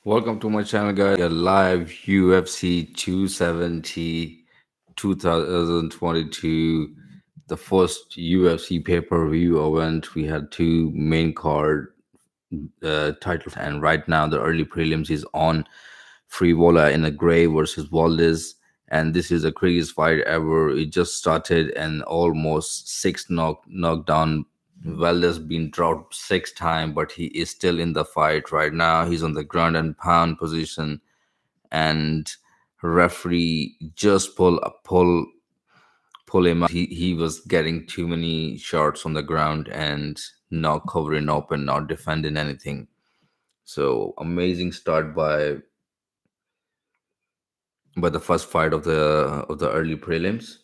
Welcome to my channel, guys. A live UFC 270 2022, the first UFC pay-per-view event. We had two main card title fights, and right now the early prelims is on. Frivola in a gray versus Valdez, and this is the craziest fight ever. It just started and almost six knockdown. Valdez been dropped six times, but he is still in the fight right now. He's on the ground and pound position, and referee just pull him out. He was getting too many shots on the ground and not covering up and not defending anything. So amazing start by the first fight of the early prelims.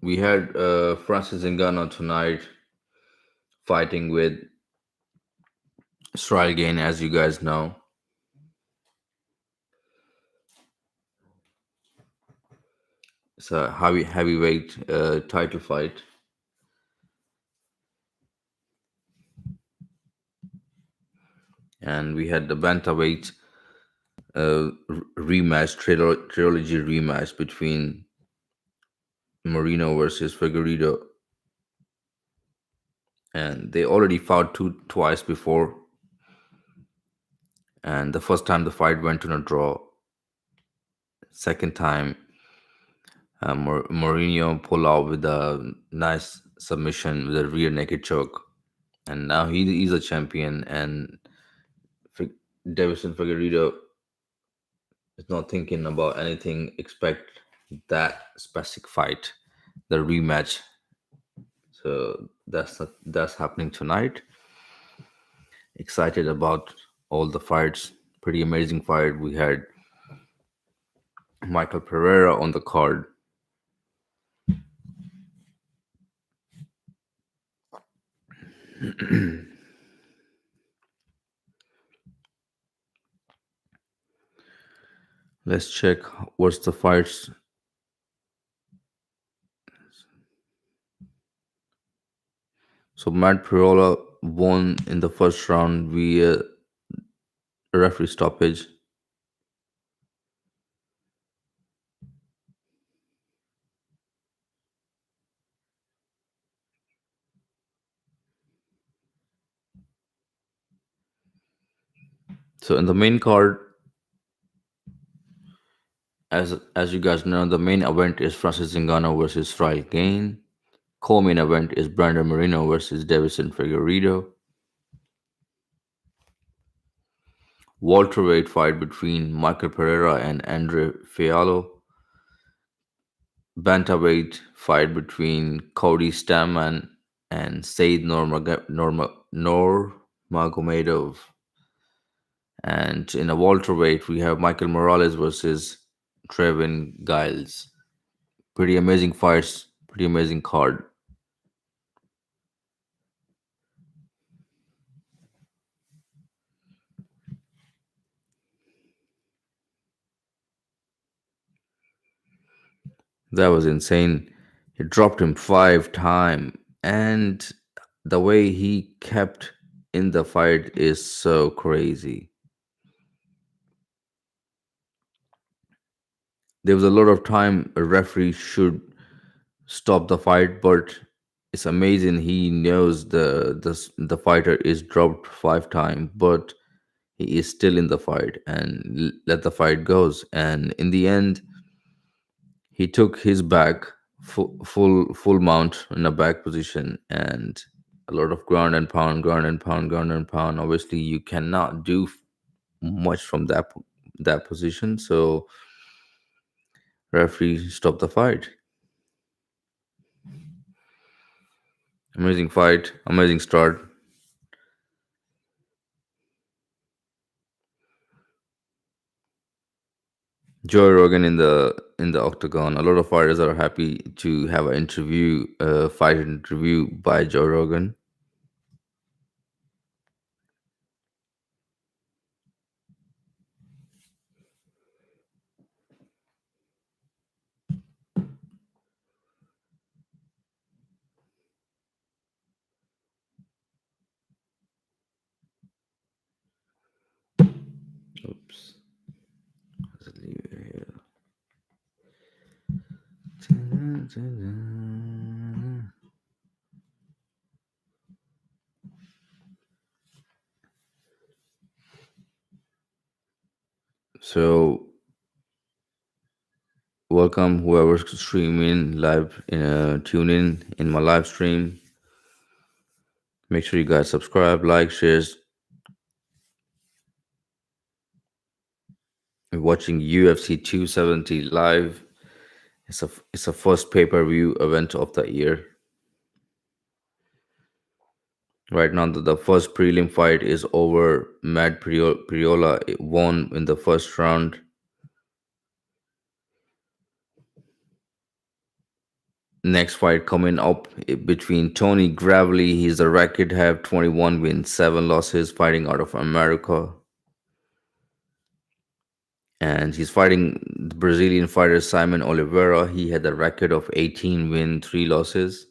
We had Francis Ngannou tonight fighting with Ciryl Gane, as you guys know. It's a heavyweight title fight, and we had the bantamweight trilogy rematch between Moreno versus Figueiredo, and they already fought twice before. And the first time the fight went on a draw. Second time, Mourinho pulled out with a nice submission with a rear naked choke, and now he's a champion. And Fi- Deiveson Figueiredo is not thinking about anything. Expect that specific fight, the rematch. So that's happening tonight. Excited about all the fights. Pretty amazing fight. We had Michael Pereira on the card. Let's check what's the fights. So Matt Perola won in the first round via referee stoppage. So in the main card, as you guys know, the main event is Francis Ngannou versus Ciryl Gane. Co-main event is Brandon Moreno versus Deiveson Figueiredo. Welterweight fight between Michael Pereira and Andre Fiallo. Bantamweight fight between Cody Stamman and Said Nurmagomedov. And in a welterweight, we have Michael Morales versus Trevin Giles. Pretty amazing fights, pretty amazing card. That was insane. He dropped him five times, and the way he kept in the fight is so crazy. There was a lot of time a referee should stop the fight, but it's amazing he knows the fighter is dropped five times, but he is still in the fight and let the fight goes. And in the end, he took his back full mount in a back position and a lot of ground and pound, ground and pound, ground and pound. Obviously, you cannot do much from that position. So referee stopped the fight. Amazing fight, amazing start. Joe Rogan in the octagon. A lot of fighters are happy to have an interview, fight interview by Joe Rogan. So, welcome whoever's streaming live. Tune in my live stream. Make sure you guys subscribe, like, shares. We're watching UFC 270 live. It's a first pay per view event of the year. Right now, the first prelim fight is over. Priola won in the first round. Next fight coming up between Tony Gravely. He's a record have 21 wins, 7 losses, fighting out of America. And he's fighting the Brazilian fighter Simon Oliveira. He had a record of 18 wins, 3 losses.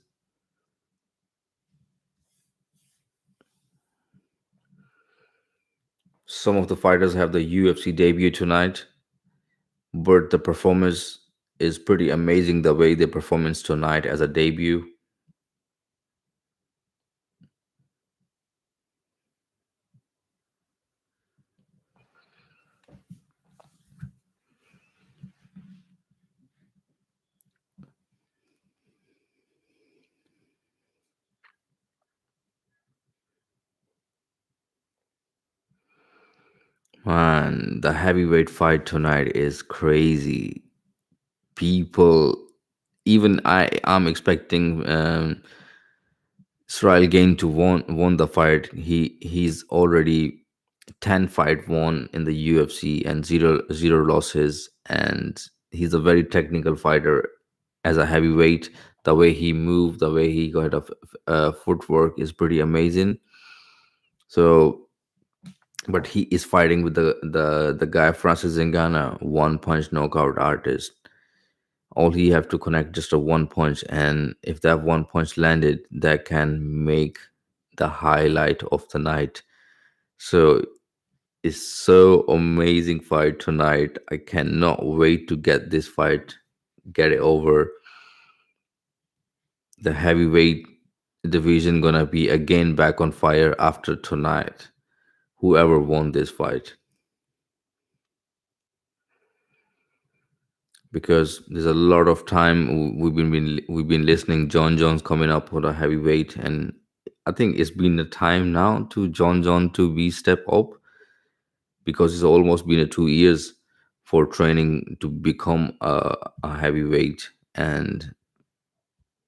Some of the fighters have the UFC debut tonight, but the performance is pretty amazing the way they performance tonight as a debut. Man, the heavyweight fight tonight is crazy. People, even I'm expecting Ciryl Gane to won the fight. He's already 10 fight won in the UFC and zero losses, and he's a very technical fighter as a heavyweight. The way he moved, the way he got a footwork is pretty amazing. So, but he is fighting with the guy Francis Ngannou, one punch knockout artist. All he have to connect just a one punch, and if that one punch landed, that can make the highlight of the night. So it's so amazing fight tonight. I cannot wait to get this fight, get it over. The heavyweight division gonna be again back on fire after tonight. Whoever won this fight, because there's a lot of time we've been listening. John Jones coming up with a heavyweight, and I think it's been the time now to John to be step up, because it's almost been a 2 years for training to become a heavyweight, and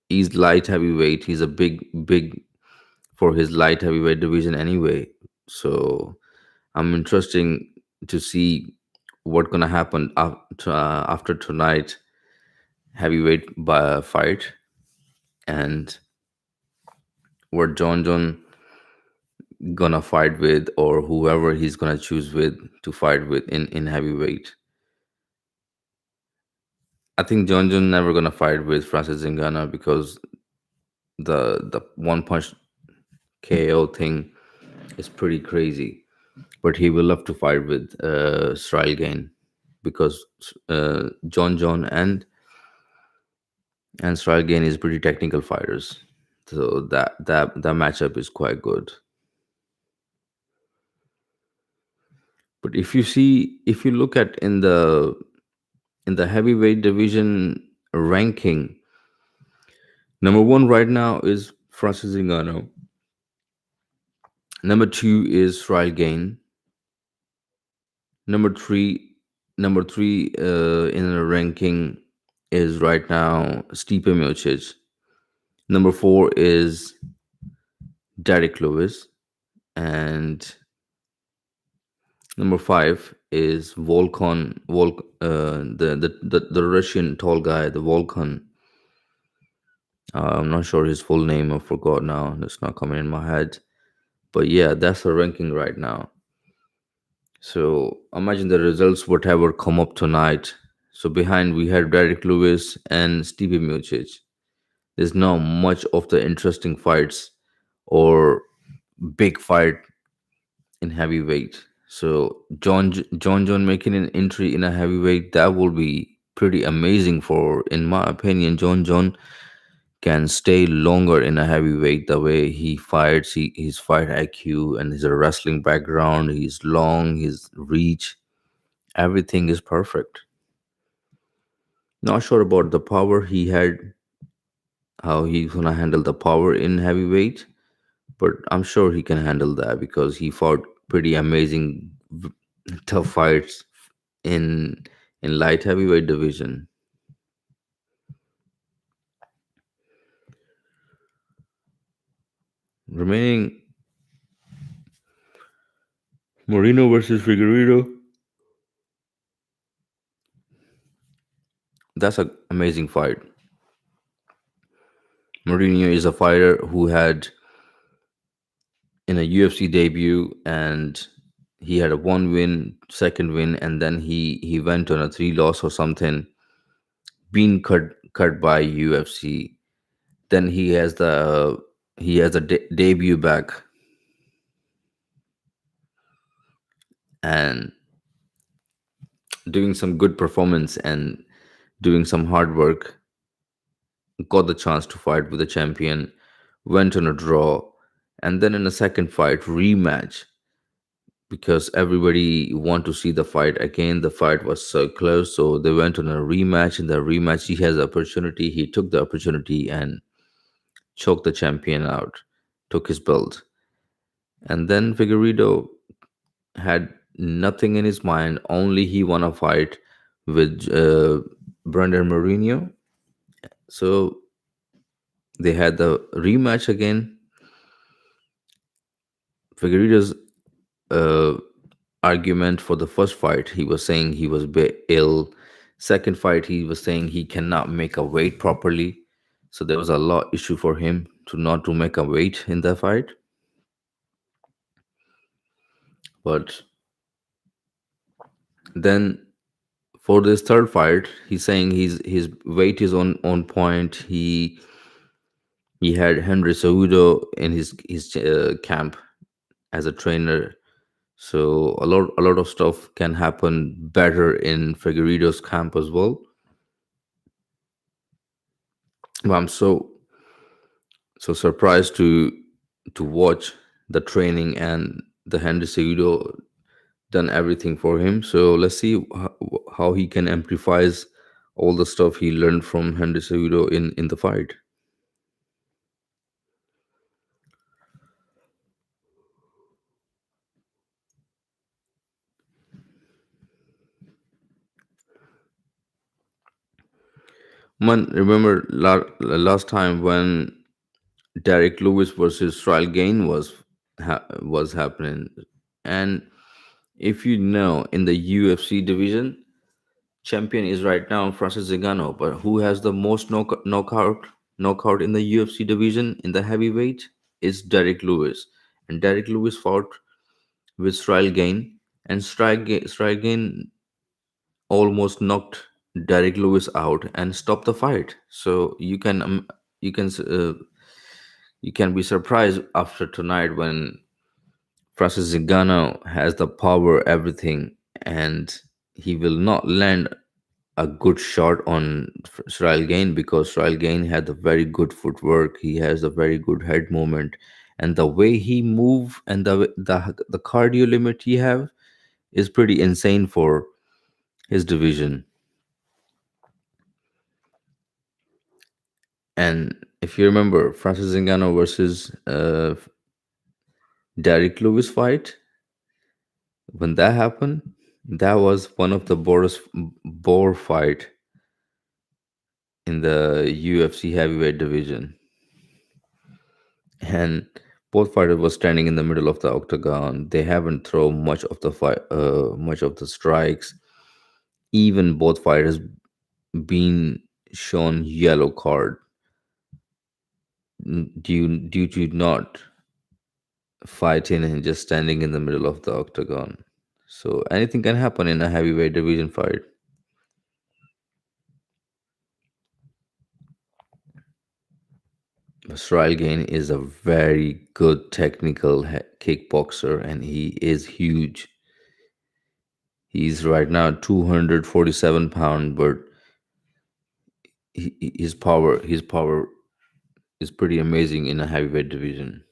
he's light heavyweight. He's a big for his light heavyweight division anyway. So I'm interesting to see what gonna happen after tonight heavyweight fight, and what John gonna fight with, or whoever he's gonna choose with to fight with in heavyweight. I think John never gonna fight with Francis Ngannou, because the one punch KO thing is pretty crazy. But he will love to fight with Ciryl Gane, because John and Ciryl Gane is pretty technical fighters. So that matchup is quite good. But if you look at in the heavyweight division ranking, number one right now is Francis Ngannou. Number two is Ciryl Gane. Number three, number three in the ranking is right now Stipe Miocic. Number four is Derek Lewis, and number five is the Russian tall guy, the Volkan. I'm not sure his full name. I forgot now. It's not coming in my head. But yeah, that's the ranking right now. So imagine the results, whatever come up tonight. So behind we had Derek Lewis and Stevie Miocic. There's not much of the interesting fights or big fight in heavyweight. So John making an entry in a heavyweight, that will be pretty amazing for, in my opinion, John can stay longer in a heavyweight. The way he fights, his fight IQ and his wrestling background, he's long, his reach, everything is perfect. Not sure about the power he had, how he's gonna handle the power in heavyweight, but I'm sure he can handle that because he fought pretty amazing, tough fights in light heavyweight division. Remaining, Moreno versus Figueiredo. That's an amazing fight. Mourinho is a fighter who had in a UFC debut, and he had a one win, second win, and then he went on a three loss or something, being cut by UFC. Then he has a debut back and doing some good performance and doing some hard work, got the chance to fight with the champion, went on a draw, and then in a second fight rematch because everybody want to see the fight again. The fight was so close, so they went on a rematch. In the rematch, he has the opportunity. He took the opportunity and choked the champion out, took his belt, and then Figueredo had nothing in his mind. Only he won a fight with Brandon Moreno. So they had the rematch again. Figueredo's uh, argument for the first fight, he was saying he was a bit ill. Second fight, he was saying he cannot make a weight properly. So there was a lot issue for him to not to make a weight in that fight. But then for this third fight, he's saying his weight is on point. He had Henry Cejudo in his camp as a trainer. So a lot of stuff can happen better in Figueredo's camp as well. But I'm so surprised to watch the training and the Henry Cejudo done everything for him. So let's see how he can amplifies all the stuff he learned from Henry Cejudo in the fight. Man, remember last time when Derek Lewis versus Ciryl Gane was happening, and if you know in the UFC division, champion is right now Francis Ngannou, but who has the most knockout in the UFC division in the heavyweight is Derek Lewis, and Derek Lewis fought with Ciryl Gane, and Ciryl Gane almost knocked Derek Lewis out and stopped the fight. So you can you can be surprised after tonight when Francis Ngannou has the power, everything, and he will not land a good shot on Ciryl Gane because Ciryl Gane had a very good footwork. He has a very good head movement, and the way he move and the cardio limit he have is pretty insane for his division. And if you remember, Francis Ngannou versus Derek Lewis fight, when that happened, that was one of the bore fight in the UFC heavyweight division, and both fighters were standing in the middle of the octagon. They haven't thrown much of the fight, much of the strikes. Even both fighters been shown yellow card due to not fighting and just standing in the middle of the octagon. So anything can happen in a heavyweight division fight. Ciryl Gane is a very good technical kickboxer, and he is huge. He's right now 247 pound, but his power is pretty amazing in a heavyweight division.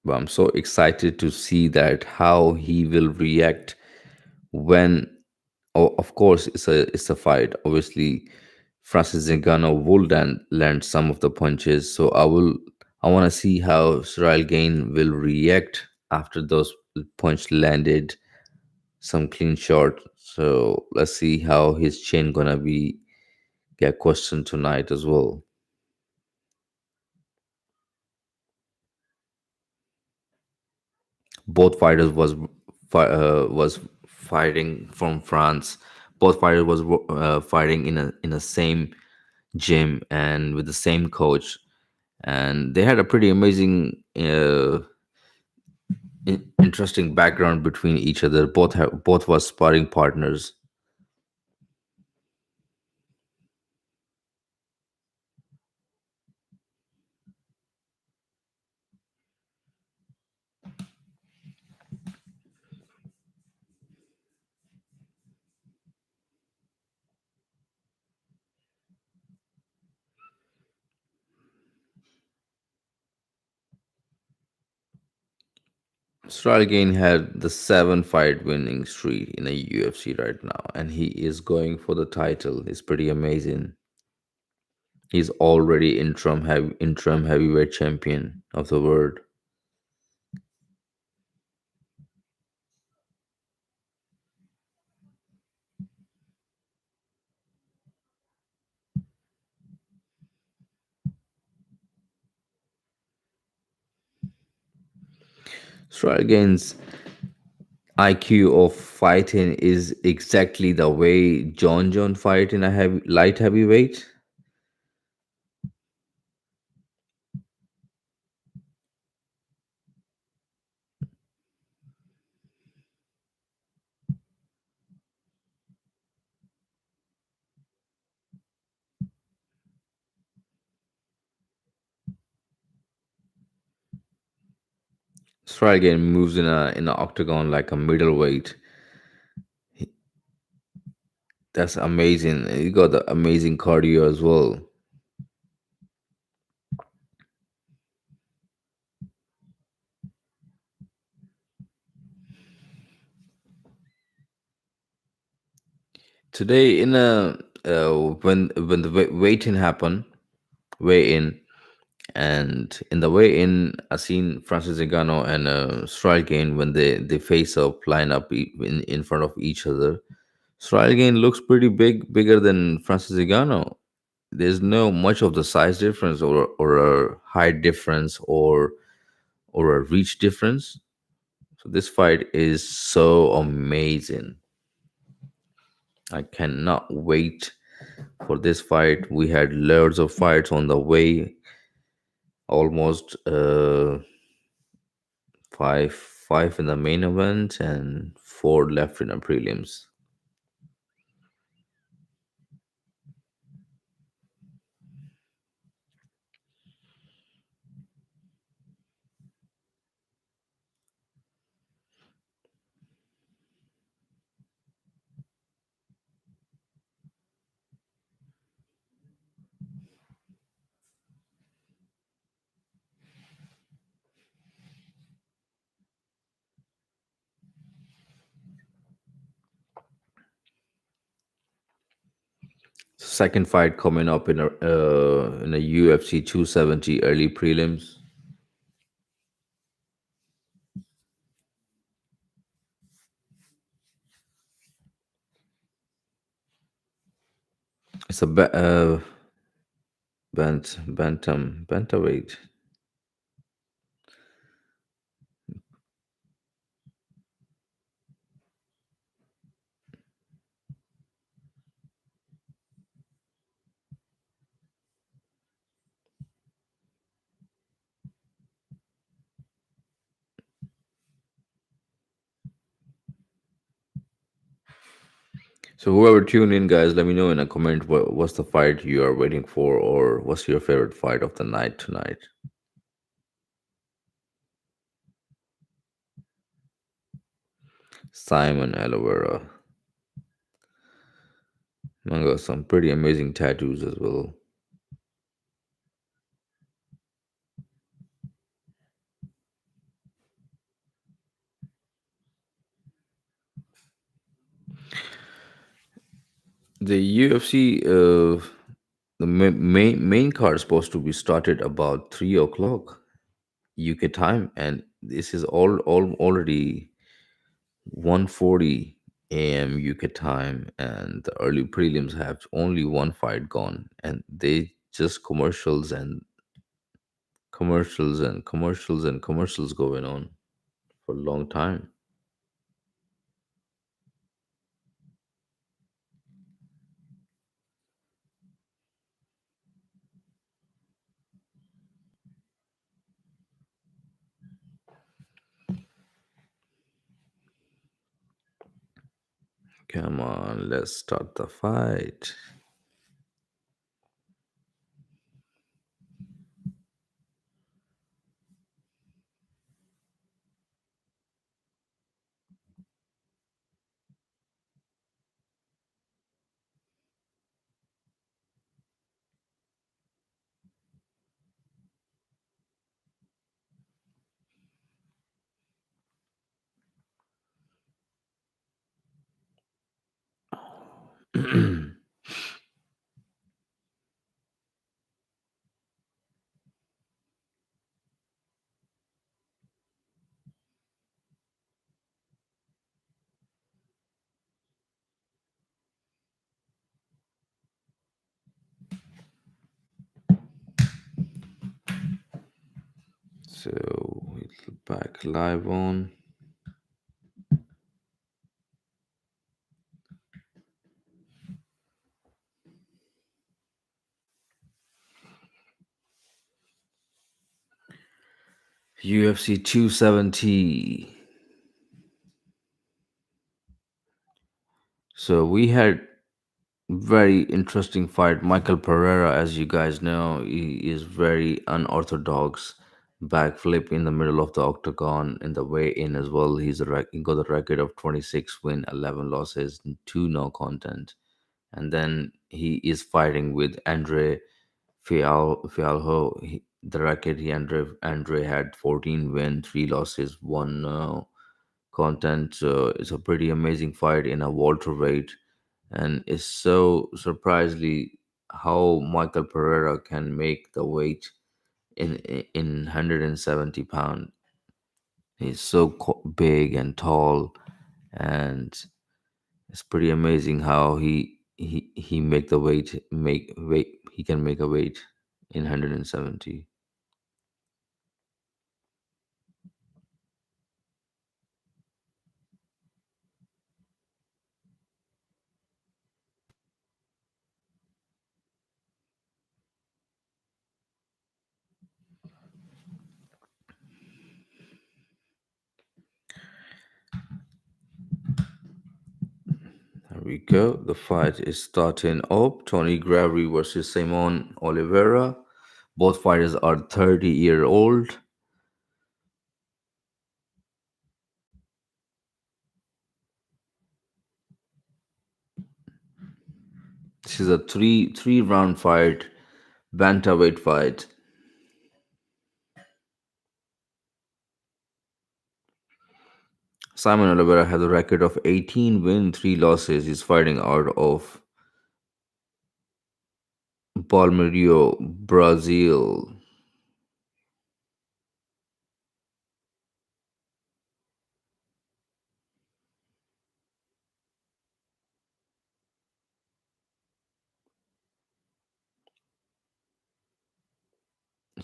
But I'm so excited to see that how he will react when, oh, of course, it's a fight. Obviously, Francis Ngannou will land some of the punches. So I want to see how Ciryl Gane will react after those punch landed, some clean shot. So let's see how his chin gonna be get questioned tonight as well. Both fighters was fighting from France. Both fighters was fighting in a same gym and with the same coach, and they had a pretty amazing, interesting background between each other. Both was sparring partners. Stralgain had the 7 fight winning streak in a UFC right now, and he is going for the title. It's pretty amazing. He's already interim heavyweight champion of the world. Stralgain's IQ of fighting is exactly the way John fight in a light heavyweight. Stralgain moves in a octagon like a middleweight. That's amazing. He got the amazing cardio as well. Today in a when the weigh-in happened, weigh-in, and in the weigh-in, I seen Francis Ngannou and Stralgain when they face up, line up in front of each other. Ciryl looks pretty bigger than Francis Ngannou. There's no much of the size difference or a height difference or a reach difference. So this fight is so amazing. I cannot wait for this fight. We had loads of fights on the way, almost five in the main event and 4 left in the prelims. Second fight coming up in a UFC 270 early prelims. It's a bantamweight. So whoever tuned in, guys, let me know in a comment what's the fight you are waiting for, or what's your favorite fight of the night tonight. Simon Oliveira. I got some pretty amazing tattoos as well. The UFC, the main card is supposed to be started about 3 o'clock UK time, and this is all already 1:40 a.m. UK time, and the early prelims have only one fight gone, and they just commercials going on for a long time. Come on, let's start the fight. So we'll back live on UFC 270. So we had very interesting fight. Michael Pereira, as you guys know, he is very unorthodox. Backflip in the middle of the octagon in the way in as well. He got a record of 26 win, 11 losses, and two no content. And then he is fighting with Andre Fialho. The record Andre had 14 win, three losses, one no content. So it's a pretty amazing fight in a welterweight, and it's so surprisingly how Michael Pereira can make the weight in 170 pound. He's so big and tall, and it's pretty amazing how he make the weight he can make a weight in 170. There we go. The fight is starting up. Tony Gravy versus Simon Oliveira. Both fighters are 30-year old. This is a three round fight, bantamweight fight. Simon Oliveira has a record of 18 win, 3 losses. He's fighting out of Palmeiras, Brazil.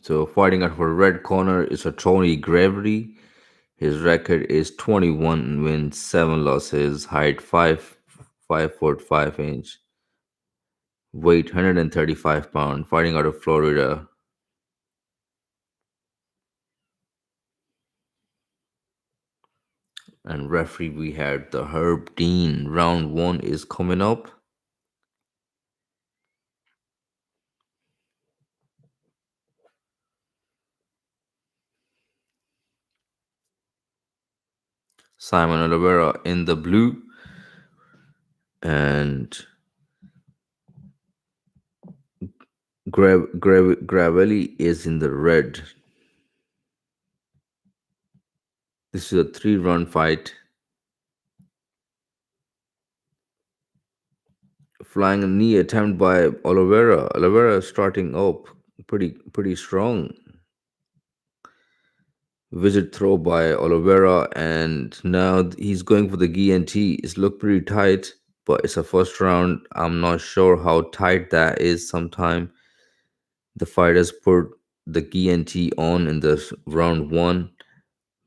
So fighting out for red corner is a Tony Gravity. His record is 21 wins, 7 losses, height 5 foot 5 inch, weight 135 pound, fighting out of Florida. And referee we had the Herb Dean. Round one is coming up. Simon Oliveira in the blue, and Gravelli is in the red. This is a three-round fight. Flying a knee attempt by Oliveira. Oliveira starting up pretty strong. Visit throw by Oliveira, and now he's going for the guillotine. It's looked pretty tight, but it's a first round. I'm not sure how tight that is. Sometime the fighters put the guillotine on in the round one,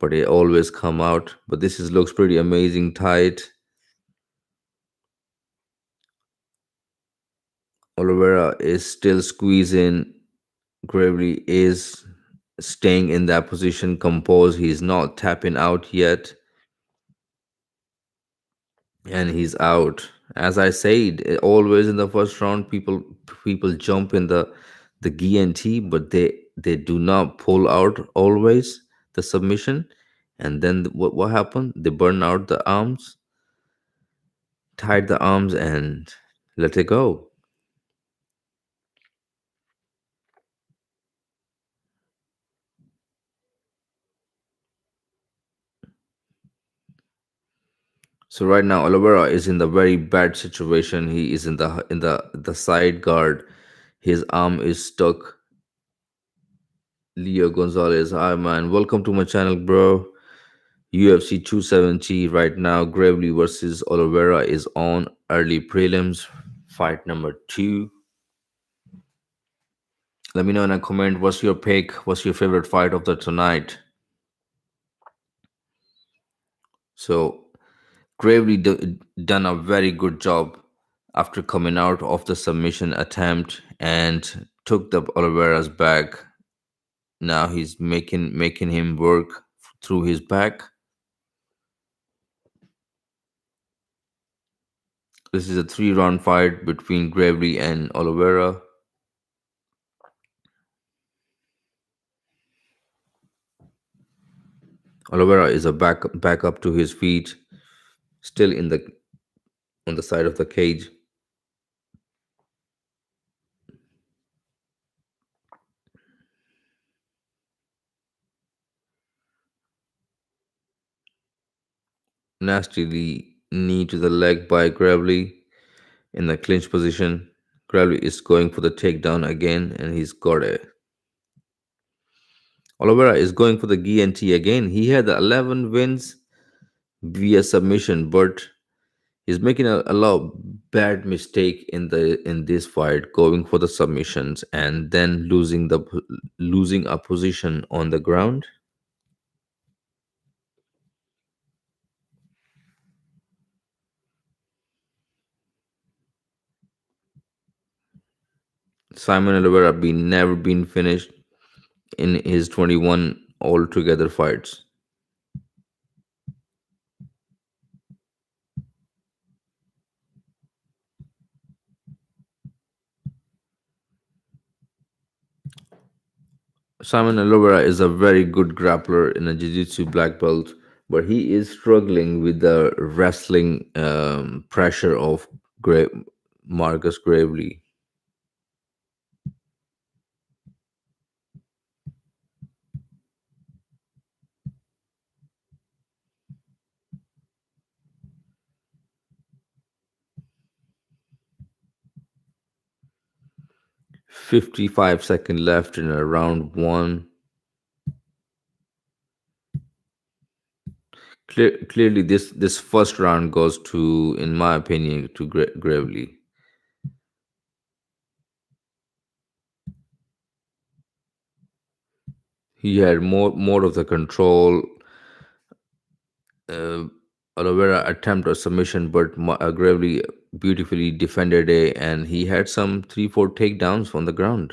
but it always come out. But this is looks pretty amazing tight. Oliveira is still squeezing. Gravely is staying in that position, composed. He's not tapping out yet, and he's out. As I said, always in the first round, people jump in the GNT, but they do not pull out always the submission, and then what happened? They burn out the arms, tied the arms, and let it go. So right now, Oliveira is in the very bad situation. He is in the side guard. His arm is stuck. Leo Gonzalez, hi man, welcome to my channel, bro. UFC 270 right now. Gravely versus Oliveira is on early prelims. Fight number two. Let me know in a comment what's your pick. What's your favorite fight of the tonight? So done a very good job after coming out of the submission attempt and took the Oliveira's back. Now he's making him work through his back. This is a three-round fight between Gravely and Oliveira. Oliveira is a back up to his feet, still in the on the side of the cage. Nastily knee to the leg by Gravely in the clinch position. Gravely is going for the takedown again, and he's got it. Oliveira is going for the GNT again. He had 11 wins via submission, but he's making a lot bad mistake in this fight, going for the submissions and then losing a position on the ground. Simon Oliveira been never been finished in his 21 altogether fights. Simon Oliveira is a very good grappler in a jiu-jitsu black belt, but he is struggling with the wrestling pressure of Marcus Gravely. 55-second left in a round one. Clearly, this first round goes to, in my opinion, to Gravely. He had more of the control. uh, Oliveira attempt a submission, but Gravely beautifully defended it, and he had some 3-4 takedowns on the ground.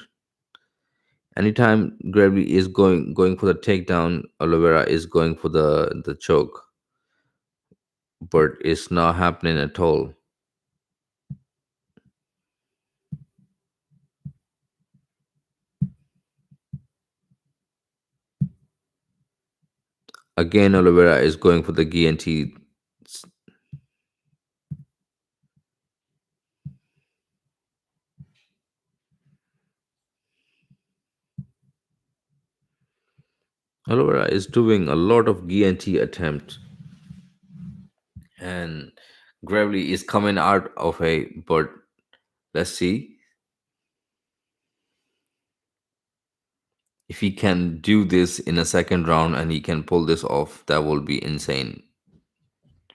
Anytime Gravely is going for the takedown, Oliveira is going for the choke, but it's not happening at all. Again, Oliveira is going for the guillotine. Oliveira is doing a lot of guillotine attempts, and Gravely is coming out of a. But let's see if he can do this in a second round and he can pull this off. That will be insane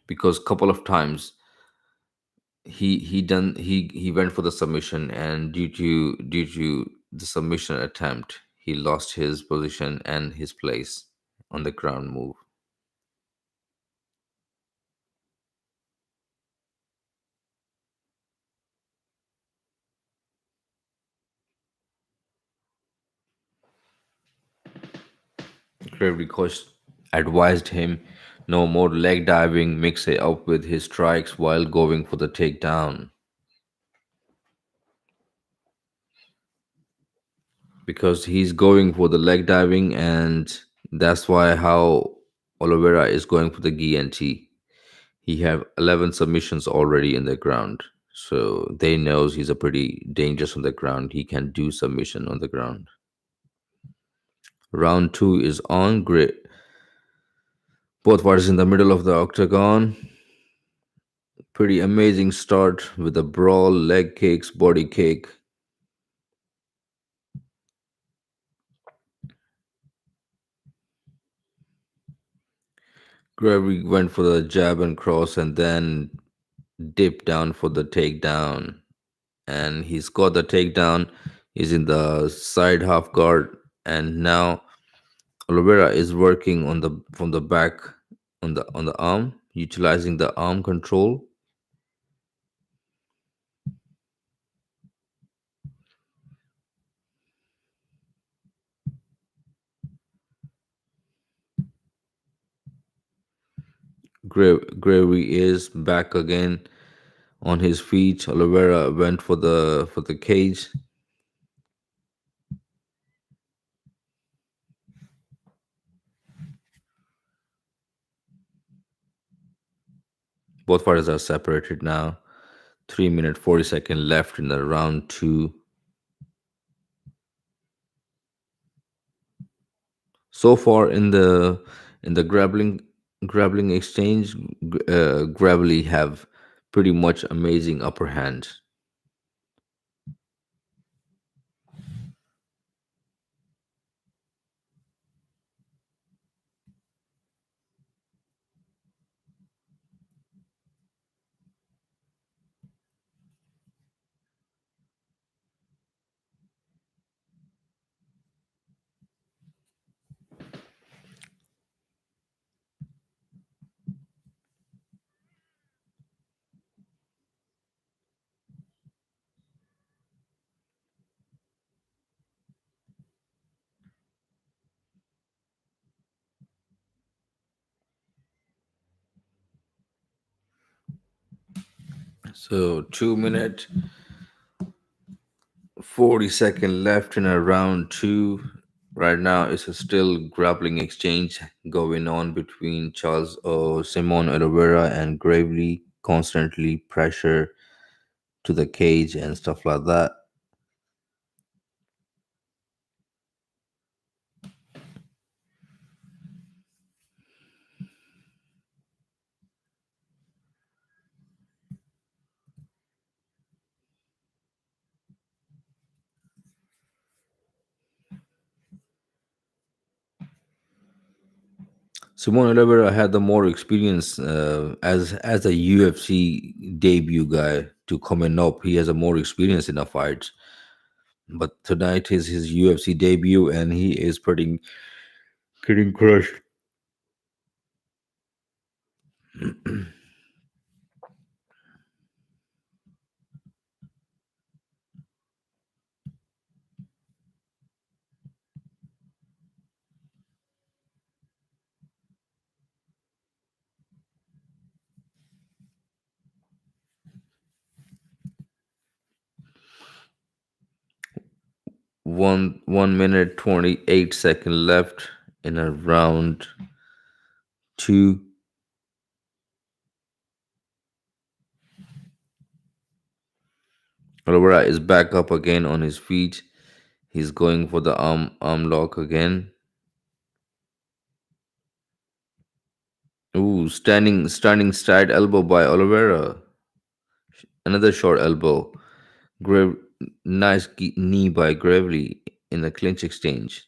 because couple of times he went for the submission, and due to the submission attempt he lost his position and his place on the ground move. Gravely coach advised him no more leg diving, mix it up with his strikes while going for the takedown, because he's going for the leg diving, and that's why how Oliveira is going for the guillotine. He have 11 submissions already in the ground, so they knows he's a pretty dangerous on the ground. He can do submission on the ground. Round two is on. Great. Both fighters in the middle of the octagon. Pretty amazing start with a brawl, leg kicks, body kick. Gregory went for the jab and cross and then dipped down for the takedown. And he's got the takedown. He's in the side half guard. And now Oliveira is working on the from the back on the arm, utilizing the arm control. Gregory is back again on his feet. Oliveira went for the cage. Both fighters are separated now. 3 minute 40-second left in the round two. So far in the grappling exchange, Gravely have pretty much amazing upper hand. So 2 minute 40-second left in a round two. Right now, it's a still grappling exchange going on between Simon Oliveira and Gravely, constantly pressure to the cage and stuff like that. Simon Oliveira had the more experience as a UFC debut guy to coming up. He has a more experience in the fights, but tonight is his UFC debut, and he is pretty getting crushed. 1 minute 28-second left in a round 2. Oliveira is back up again on his feet. He's going for the arm lock again. Ooh, standing straight elbow by Oliveira. Another short elbow. Grave, nice knee by Gravely in a clinch exchange.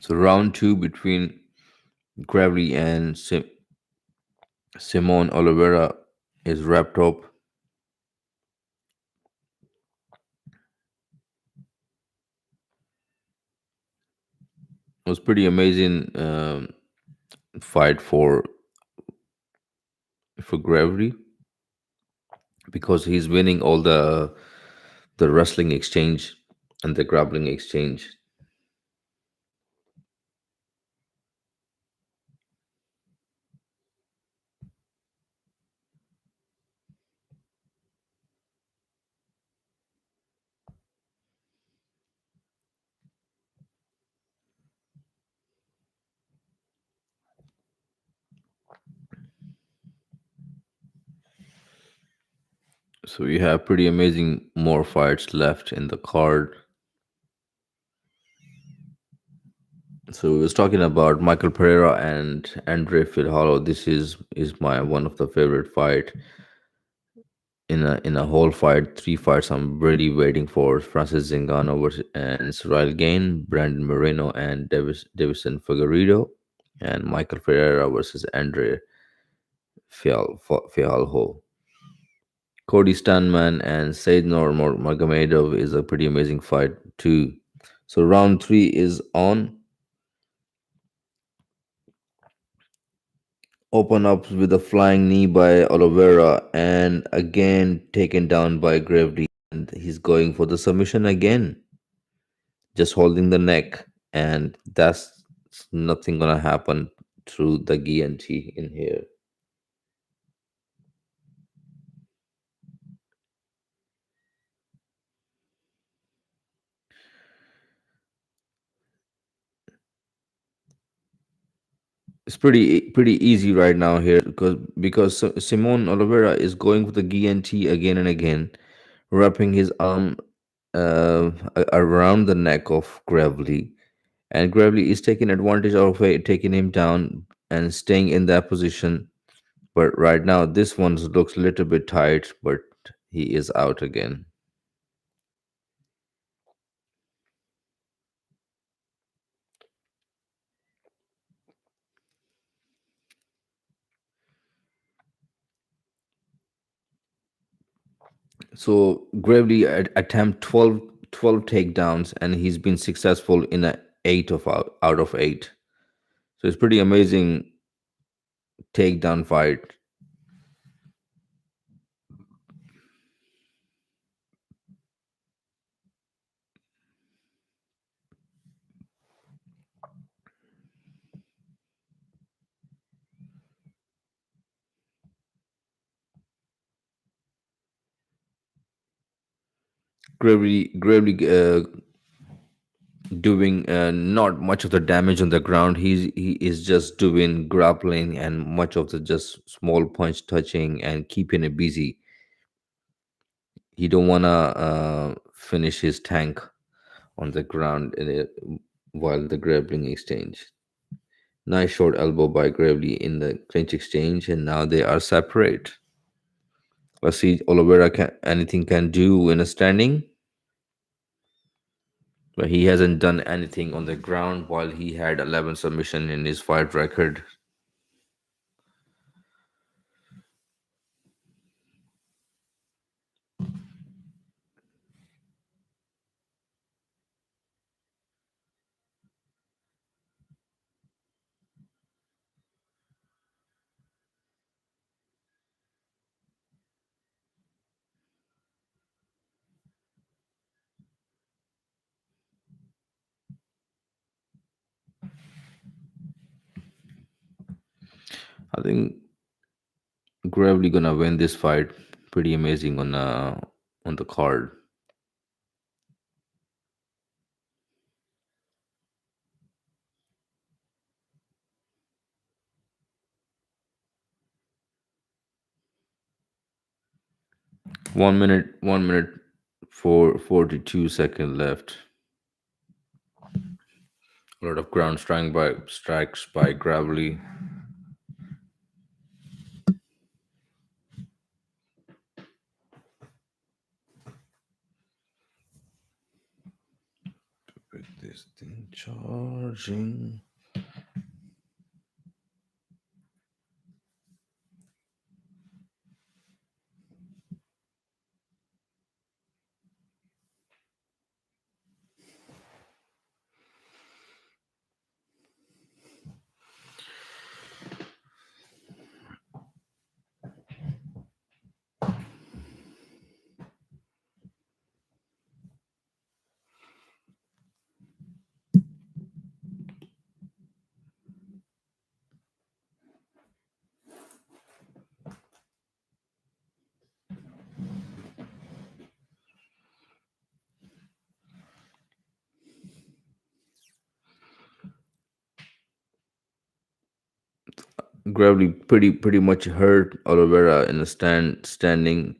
So round two between Gravely and Simon Oliveira is wrapped up. It was pretty amazing fight for Gravely because he's winning all the wrestling exchange and the grappling exchange. So we have pretty amazing more fights left in the card. So we was talking about Michael Pereira and Andre Filhalo. This is my one of the favorite fight in a whole fight. Three fights I'm really waiting for: Francis Ngannou versus and Ciryl Gane, Brandon Moreno and Deiveson Figueiredo, and Michael Pereira versus Andre Fialho. Cody Stanman and Said Magomedov is a pretty amazing fight too. So round three is on. Open up with a flying knee by Oliveira and again taken down by Gravely. And he's going for the submission again, just holding the neck, and that's nothing gonna happen through the guillotine in here. It's pretty easy right now here because Simon Oliveira is going for the guillotine again and again, wrapping his arm around the neck of Gravely, and Gravely is taking advantage of it, taking him down and staying in that position. But right now, this one looks a little bit tight, but he is out again. So Gravely attempt 12 takedowns, and he's been successful in a eight of out of eight. So it's pretty amazing takedown fight. Gravely doing not much of the damage on the ground. He is just doing grappling and much of the just small punch touching and keeping it busy. He don't wanna finish his tank on the ground while the grappling exchange. Nice short elbow by Gravely in the clinch exchange, and now they are separate. Let's see Oliveira can anything can do in a standing. But he hasn't done anything on the ground while he had 11 submission in his fight record. I think Gravely gonna win this fight. Pretty amazing on the card. 1 minute for 42 seconds left. A lot of ground strikes by Gravely. With this thing charging. Gravely pretty much hurt Oliveira in the standing.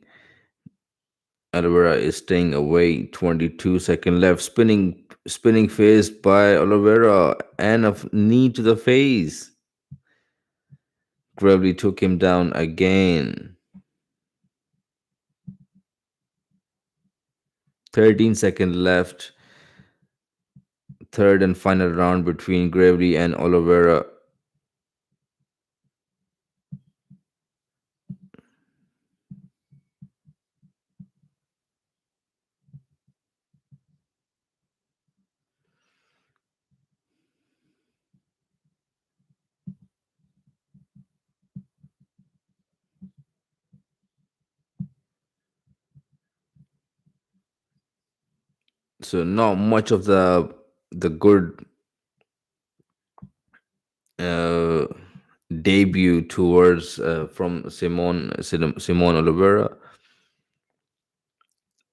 Oliveira is staying away. 22 seconds left. Spinning face by Oliveira and a knee to the face. Gravely took him down again. 13 seconds left. Third and final round between Gravely and Oliveira. So not much of the good uh, debut towards from Simone Oliveira.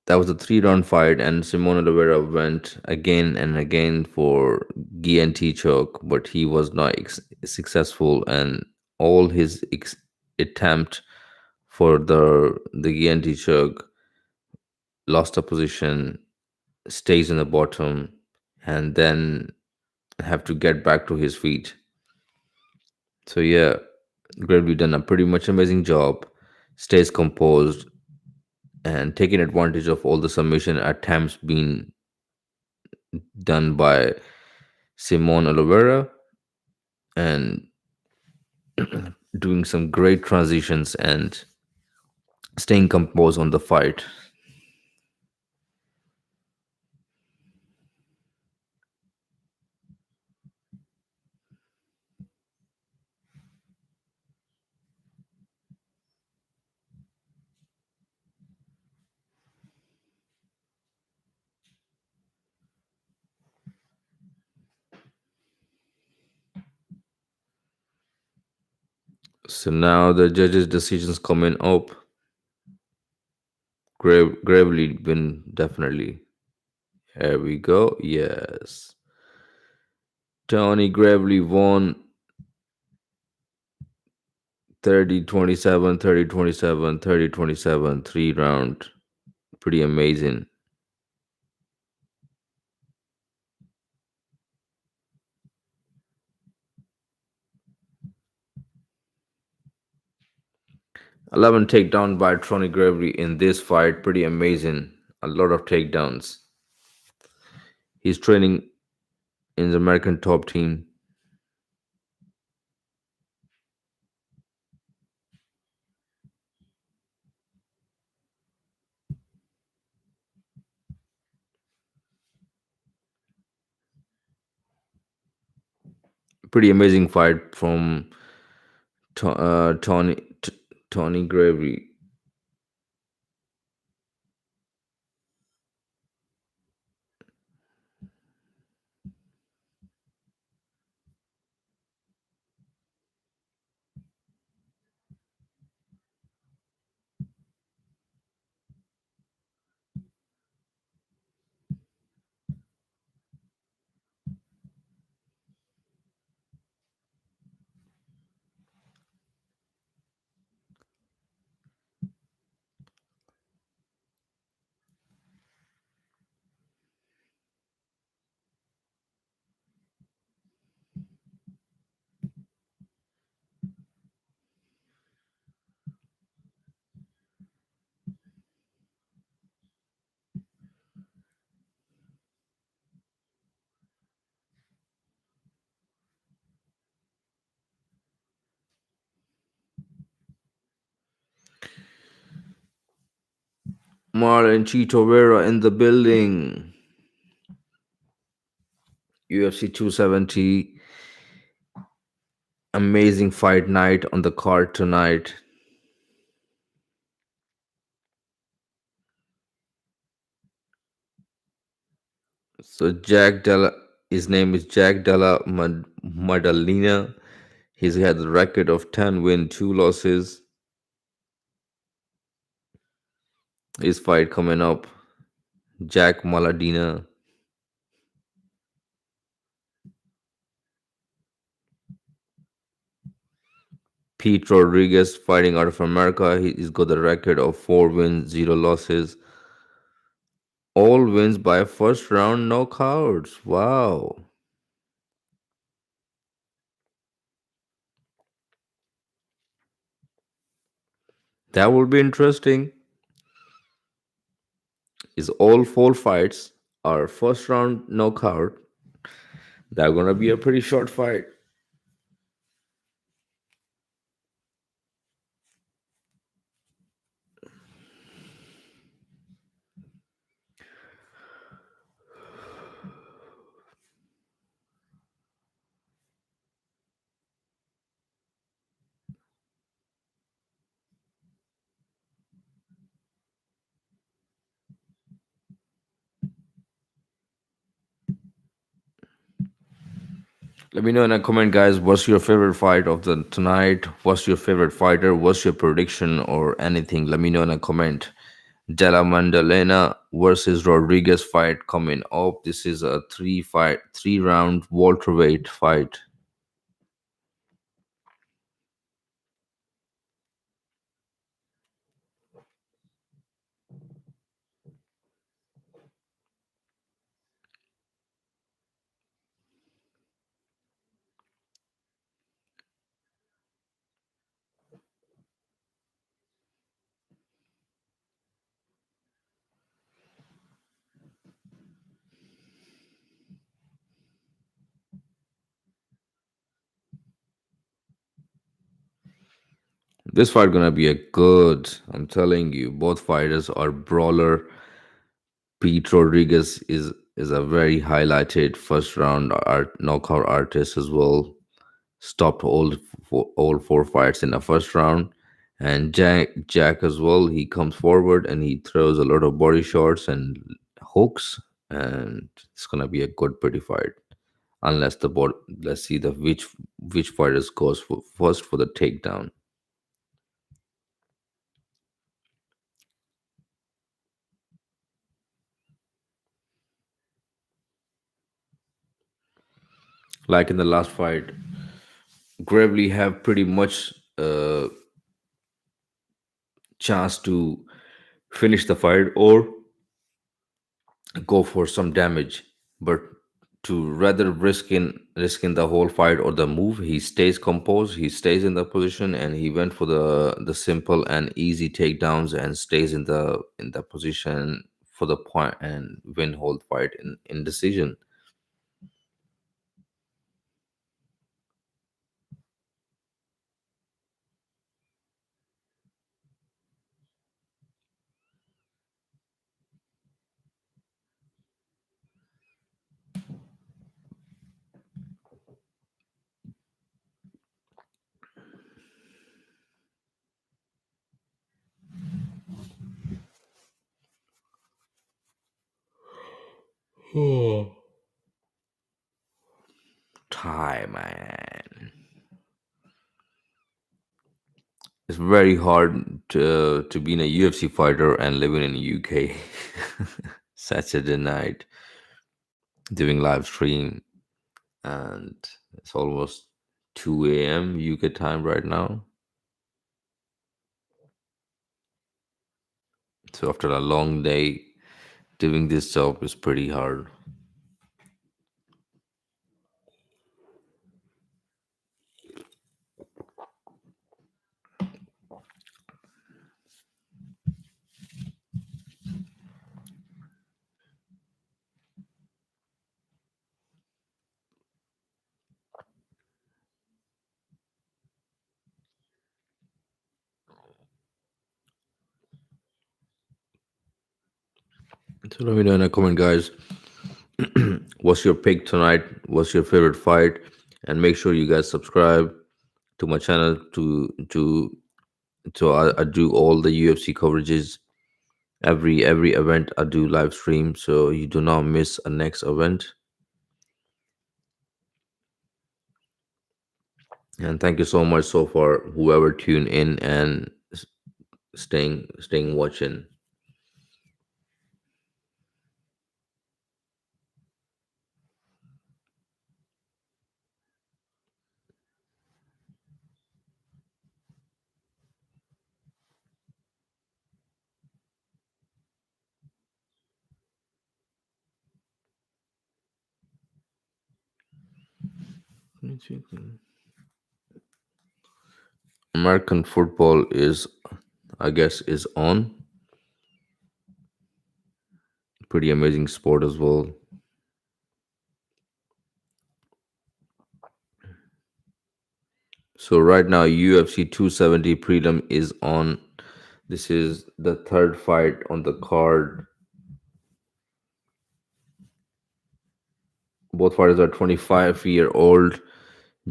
That was a 3 round fight, and Simone Oliveira went again and again for GNT choke, but he was not successful, and all his attempt for the GNT choke lost a position, stays in the bottom, and then have to get back to his feet. So yeah, Gravely done a pretty much amazing job, stays composed, and taking advantage of all the submission attempts being done by Simone Oliveira, and doing some great transitions and staying composed on the fight. So now the judges' decisions coming up. Gravely win definitely. Here we go. Yes. Tony Gravely won 30-27, 30-27, 30-27, 3 round. Pretty amazing. 11 takedown by Tony Gravely in this fight. Pretty amazing. A lot of takedowns. He's training in the American top team. Pretty amazing fight from Tony Gravy. Marlon Chito Vera in the building. UFC 270. Amazing fight night on the card tonight. So Jack Della, his name is Jack Della Maddalena. He's had a record of 10 win, 2 losses. His fight coming up. Jack Maladina. Pete Rodriguez fighting out of America. He's got a record of 4 wins, 0 losses. All wins by first round knockouts. Wow. That will be interesting. Is all 4 fights are first round knockout. They're gonna be a pretty short fight. Let me know in a comment, guys. What's your favorite fight of the tonight? What's your favorite fighter? What's your prediction or anything? Let me know in a comment. Della Mandalena versus Rodriguez fight coming up. This is a 3 round welterweight fight. This fight gonna be a good. I'm telling you, both fighters are brawler. Pete Rodriguez is a very highlighted first round knockout artist as well. Stopped all 4 fights in the first round. And Jack as well. He comes forward and he throws a lot of body shots and hooks, and it's gonna be a good pretty fight. Unless the body, let's see the which fighters goes first for the takedown. Like in the last fight, Gravely have pretty much chance to finish the fight or go for some damage, but to rather risking the whole fight or the move, he stays composed, he stays in the position, and he went for the simple and easy takedowns and stays in the position for the point and win whole fight in decision. Thai man, it's very hard to be a UFC fighter and living in the UK. Saturday night doing live stream, and it's almost 2 a.m. UK time right now. So after a long day, doing this job is pretty hard. So let me know in the comment, guys. What's your pick tonight? What's your favorite fight? And make sure you guys subscribe to my channel to I do all the UFC coverages. Every event I do live stream, so you do not miss a next event. And thank you so much so far, whoever tuned in and staying watching. American football is, I guess, is on. Pretty amazing sport as well. So right now, UFC 270 prelim is on. This is the third fight on the card. Both fighters are 25-year-old.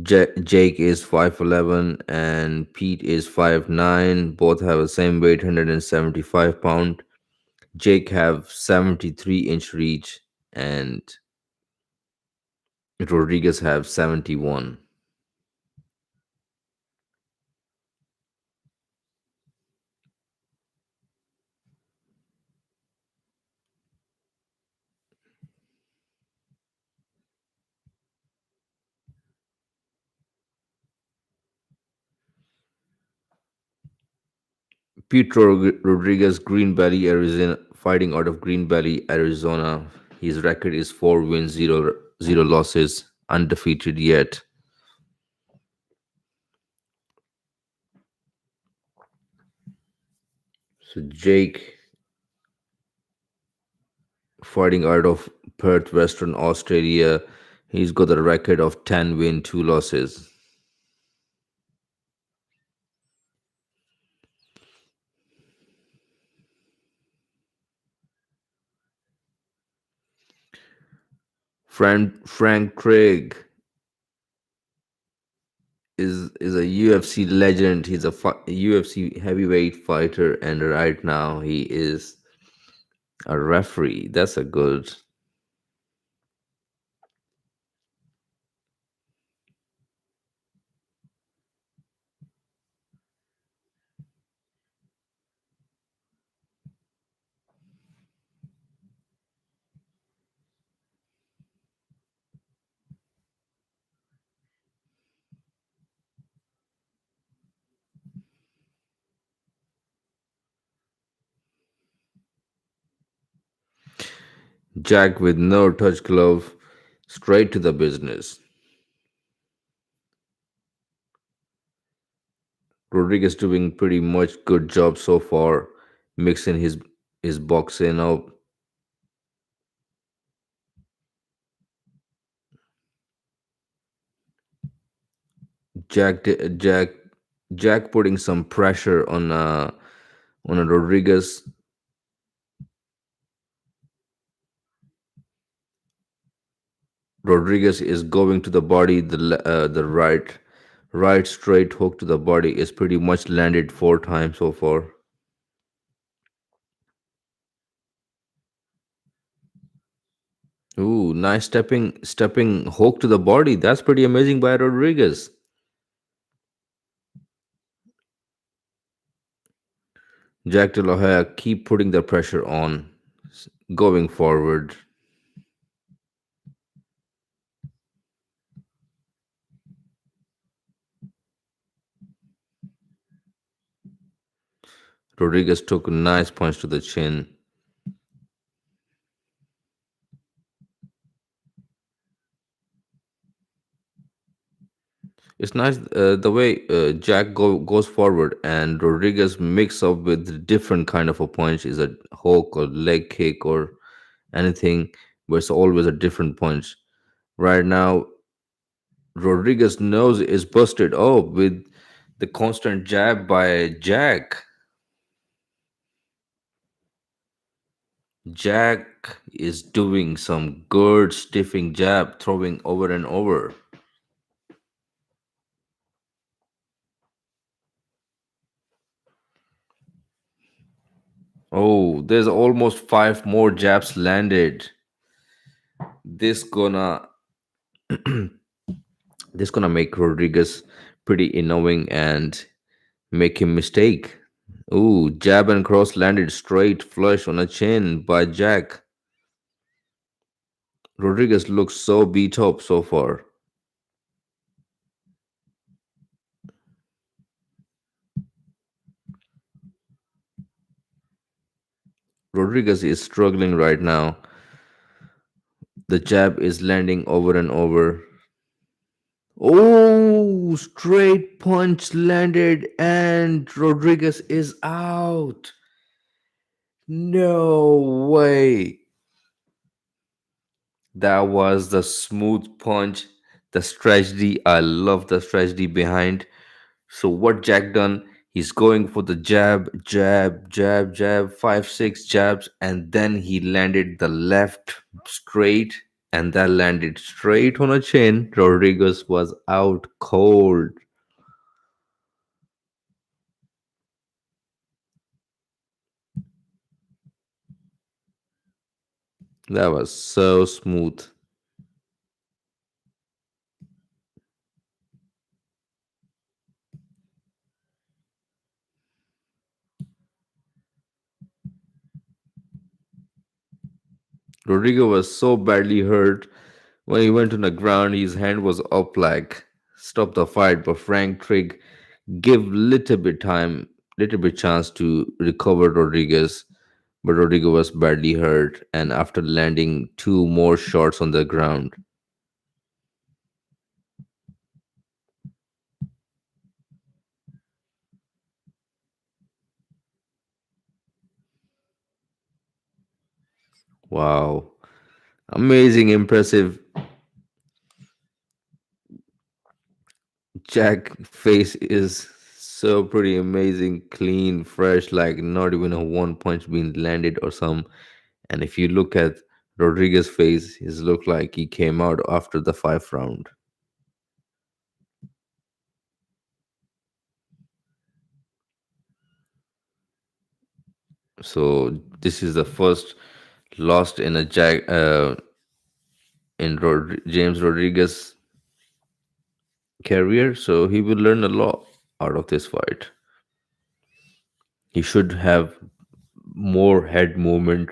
Jake is 5'11 and Pete is 5'9. Both have the same weight, 175 pound. Jake have 73-inch reach and Rodriguez have 71. Rodriguez, Green Valley, Arizona, fighting out of Green Valley, Arizona. His record is 4 wins, zero losses, undefeated yet. So Jake, fighting out of Perth, Western Australia, he's got a record of 10 wins, 2 losses. Frank Craig is a UFC legend. He's a UFC heavyweight fighter, and right now he is a referee. That's a good. Jack with no touch glove, straight to the business. Rodriguez doing pretty much good job so far, mixing his boxing up. Jack Jack putting some pressure on a Rodriguez. Rodriguez is going to the body. The right straight hook to the body is pretty much landed 4 times so far. Ooh, nice stepping hook to the body. That's pretty amazing by Rodriguez. Jack De La Hoya keep putting the pressure on, going forward. Rodriguez took a nice punch to the chin. It's nice the way Jack goes forward and Rodriguez mix up with different kind of a punch, is a hook or leg kick or anything, but it's always a different punch. Right now, Rodriguez nose is busted up with the constant jab by Jack. Jack is doing some good stiffing jab, throwing over and over. Oh, there's almost 5 more jabs landed. This gonna this gonna make Rodriguez pretty annoying and make him mistake. Ooh, jab and cross landed straight flush on a chin by Jack. Rodriguez looks so beat up so far. Rodriguez is struggling right now. The jab is landing over and over. Oh, straight punch landed and Rodriguez is out. No way. That was the smooth punch, the strategy. I love the strategy behind. So what Jack done? He's going for the jab, 5, 6 jabs, and then he landed the left straight, and that landed straight on a chin. Rodriguez was out cold. That was so smooth. Rodrigo was so badly hurt when he went on the ground. His hand was up like stop the fight, but Frank Trigg give little bit chance to recover Rodriguez. But Rodrigo was badly hurt, and after landing 2 more shots on the ground. Wow, amazing, impressive. Jack face is so pretty amazing, clean, fresh, like not even a one punch being landed or some. And if you look at Rodriguez's face, his look like he came out after the 5th round. So this is the first lost in a James Rodriguez career. So he will learn a lot out of this fight. He should have more head movement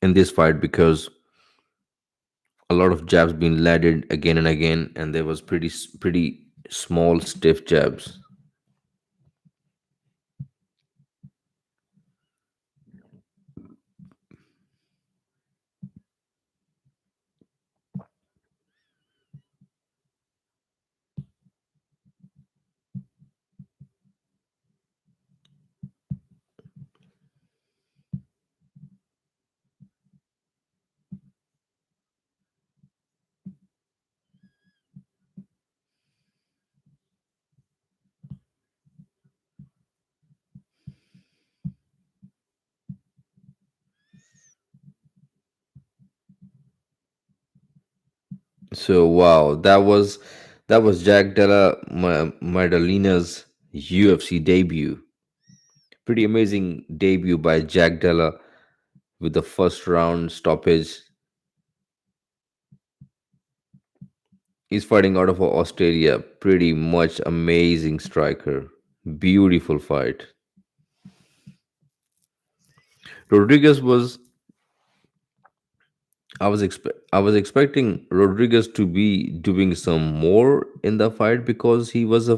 in this fight because a lot of jabs been landed again and again, and there was pretty small stiff jabs. So wow, that was Jack Della Maddalena's UFC debut. Pretty amazing debut by Jack Della with the first round stoppage. He's fighting out of Australia. Pretty much amazing striker. Beautiful fight. Rodriguez was I was expecting Rodriguez to be doing some more in the fight because he was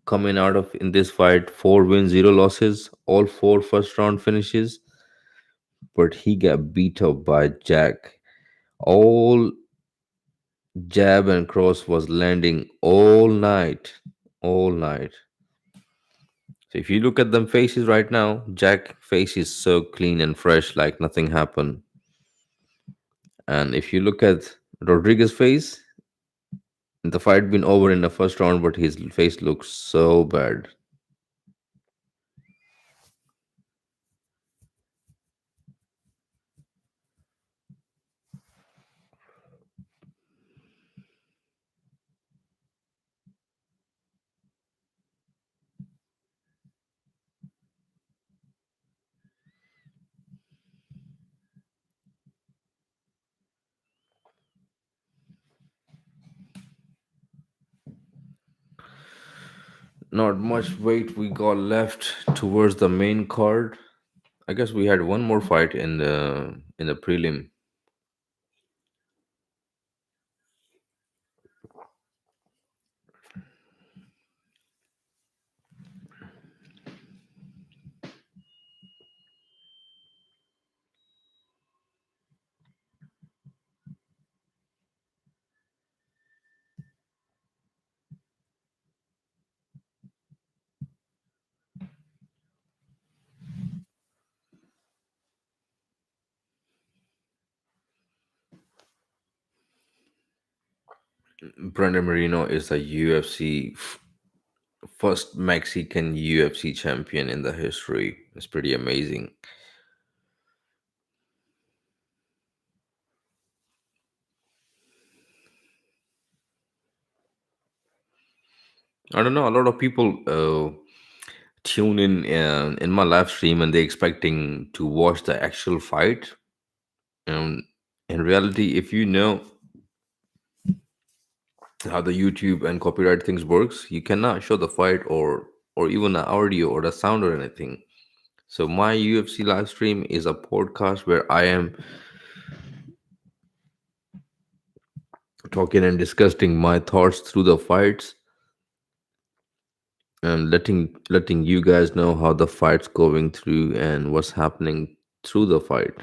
coming out of in this fight 4 wins, 0 losses, all four first round finishes, but he got beat up by Jack. All jab and cross was landing all night, all night. So if you look at them faces right now, Jack face is so clean and fresh, like nothing happened. And if you look at Rodriguez face, the fight been over in the first round, but his face looks so bad. Not much weight we got left towards the main card. I guess we had one more fight in the prelim. Brandon Moreno is a UFC first Mexican UFC champion in the history. It's pretty amazing. I don't know. A lot of people tune in my live stream and they're expecting to watch the actual fight. And in reality, if you know how the YouTube and copyright things works, you cannot show the fight or even the audio or the sound or anything. So my UFC live stream is a podcast where I am talking and discussing my thoughts through the fights and letting you guys know how the fight's going through and what's happening through the fight.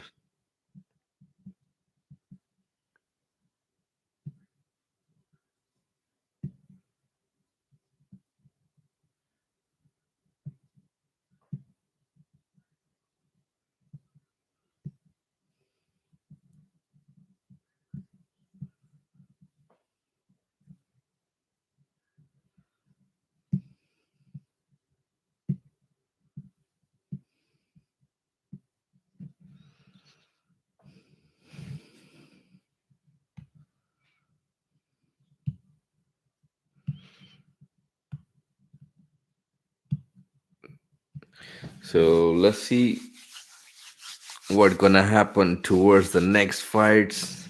So let's see what's gonna happen towards the next fights.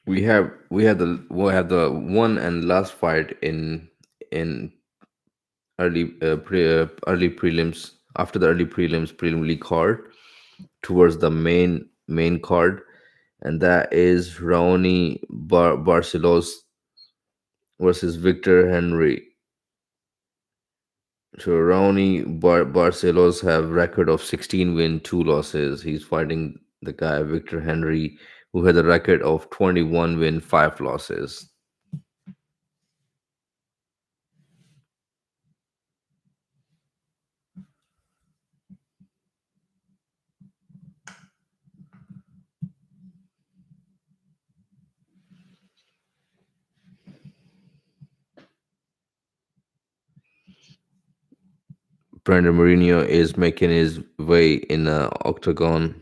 We have the one and last fight in early prelims, after the early prelims preliminary card towards the main card, and that is Raoni Barcelos versus Victor Henry. So Raoni Barcelos have record of 16 win 2 losses. He's fighting the guy Victor Henry who had a record of 21 win 5 losses. Brandon Moreno is making his way in the octagon.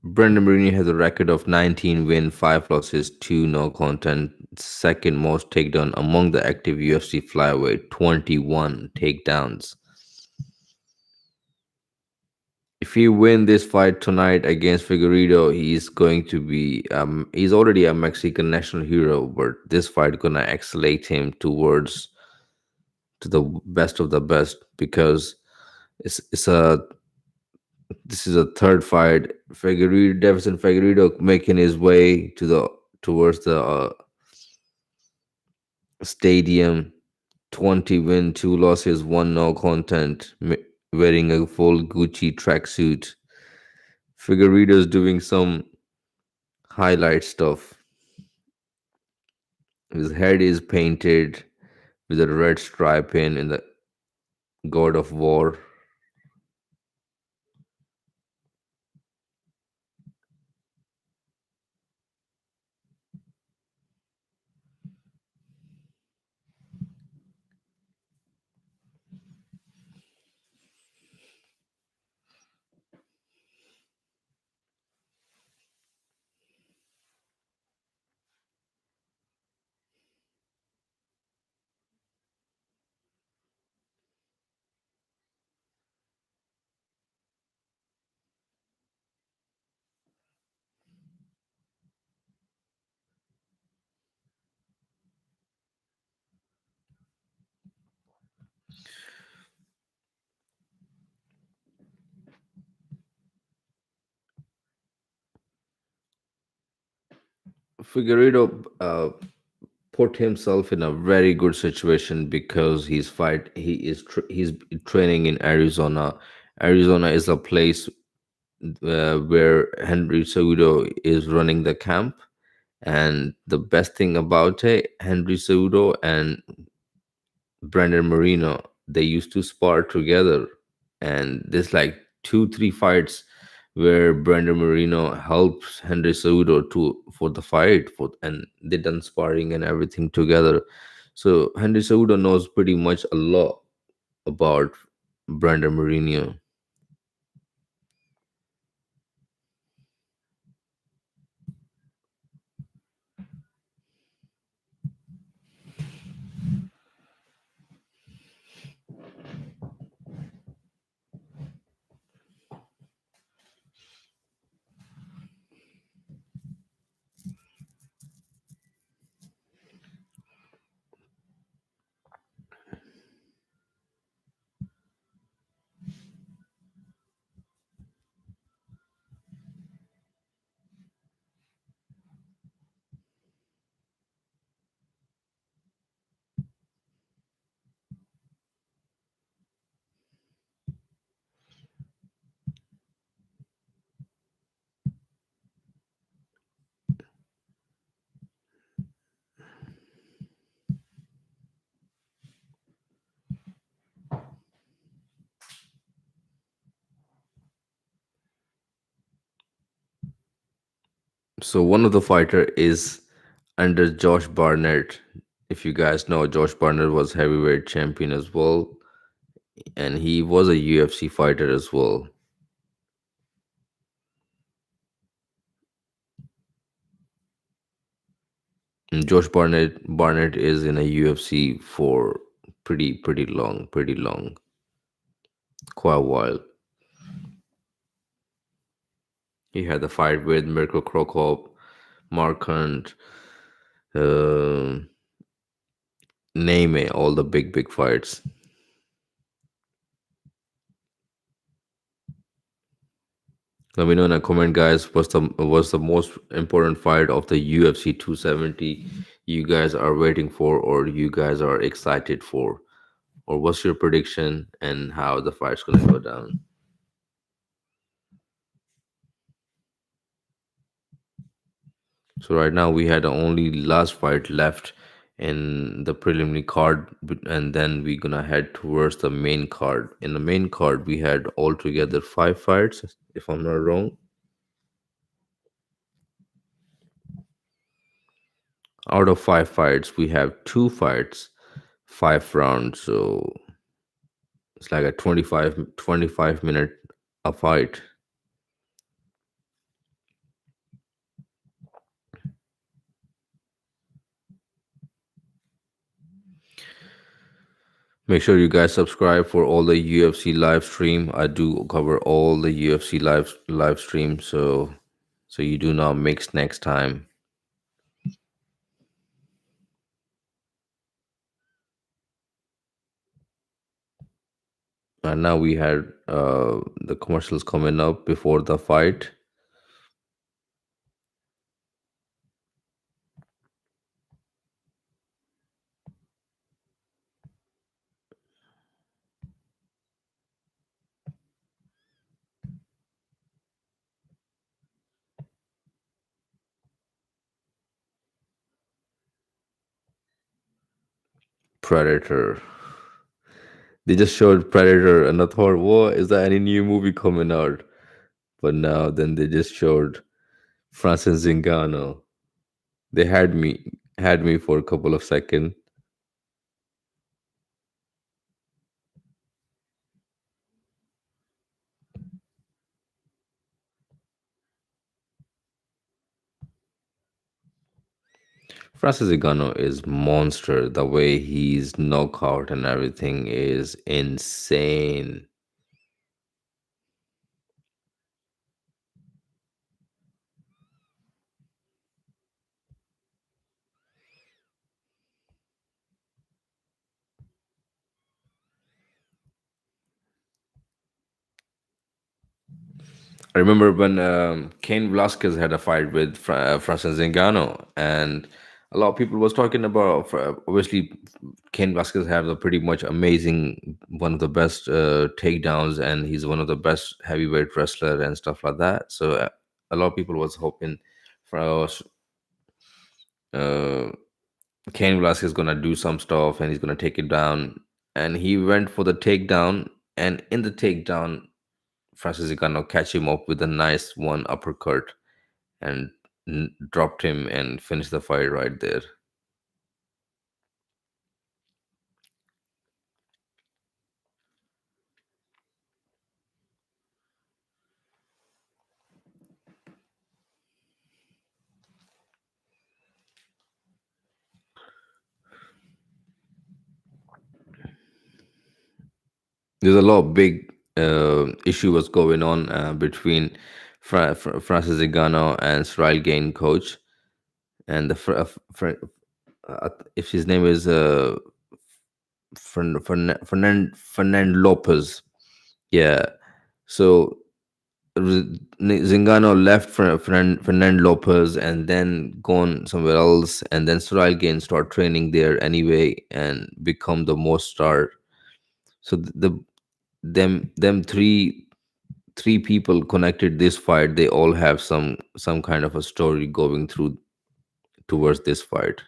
Brandon Moreno has a record of 19 win, 5 losses, 2 no content, second most takedown among the active UFC flyweight, 21 takedowns. If he win this fight tonight against Figueiredo, he's going to be he's already a Mexican national hero, but this fight gonna accelerate him towards to the best of the best because it's a this is a third fight. Figueiredo, Deiveson Figueiredo making his way to the towards the stadium. 20 win, 2 losses, 1 no content, wearing a full Gucci tracksuit. Figueiredo's doing some highlight stuff. His head is painted with a red stripe in the God of War. Figueiredo put himself in a very good situation because he's training in Arizona. Arizona is a place where Henry Cejudo is running the camp, and the best thing about it, Henry Cejudo and Brandon Moreno, they used to spar together, and there's like 2 3 fights where Brandon Moreno helps Henry Cejudo to for the fight for and they done sparring and everything together. So Henry Cejudo knows pretty much a lot about Brandon Moreno. So one of the fighter is under Josh Barnett. If you guys know, Josh Barnett was heavyweight champion as well, and he was a UFC fighter as well. And Josh Barnett is in a UFC for pretty long, quite a while. He had a fight with Mirko Krokop, Mark Hunt, uh, name it, all the big fights. Let me know in a comment, guys. What's the most important fight of the UFC 270 you guys are waiting for, or you guys are excited for, or what's your prediction and how the fight's gonna go down? So right now we had only last fight left in the preliminary card, and then we're gonna head towards the main card. In the main card, we had altogether 5 fights, if I'm not wrong. Out of 5 fights, we have 2 fights, 5 rounds. So it's like a 25 minute a fight. Make sure you guys subscribe for all the UFC live stream. I do cover all the UFC live stream, so you do not mix next time. And now we had the commercials coming up before the fight. Predator. They just showed Predator, and I thought, what is that? Any new movie coming out? But now, then they just showed Francis Ngannou. They had me for a couple of seconds. Francis Ngannou is monster. The way he's knockout and everything is insane. I remember when Cain Velasquez had a fight with Francis Ngannou, and a lot of people was talking about. Obviously, Cain Velasquez have a pretty much amazing, one of the best takedowns, and he's one of the best heavyweight wrestler and stuff like that. So a lot of people was hoping for uh, Cain Velasquez gonna do some stuff and he's gonna take it down, and he went for the takedown, and in the takedown, Francis Ngannou catch him up with a nice one uppercut and dropped him and finished the fight right there. There's a lot of big issue was going on between Francis Ngannou and Ciryl Gane coach, and if his name is Fernand Lopez. Yeah. So Zingano left Fernand Lopez and then gone somewhere else, and then Ciryl Gane start training there anyway and become the most star. So them three people connected this fight. They all have some kind of a story going through towards this fight.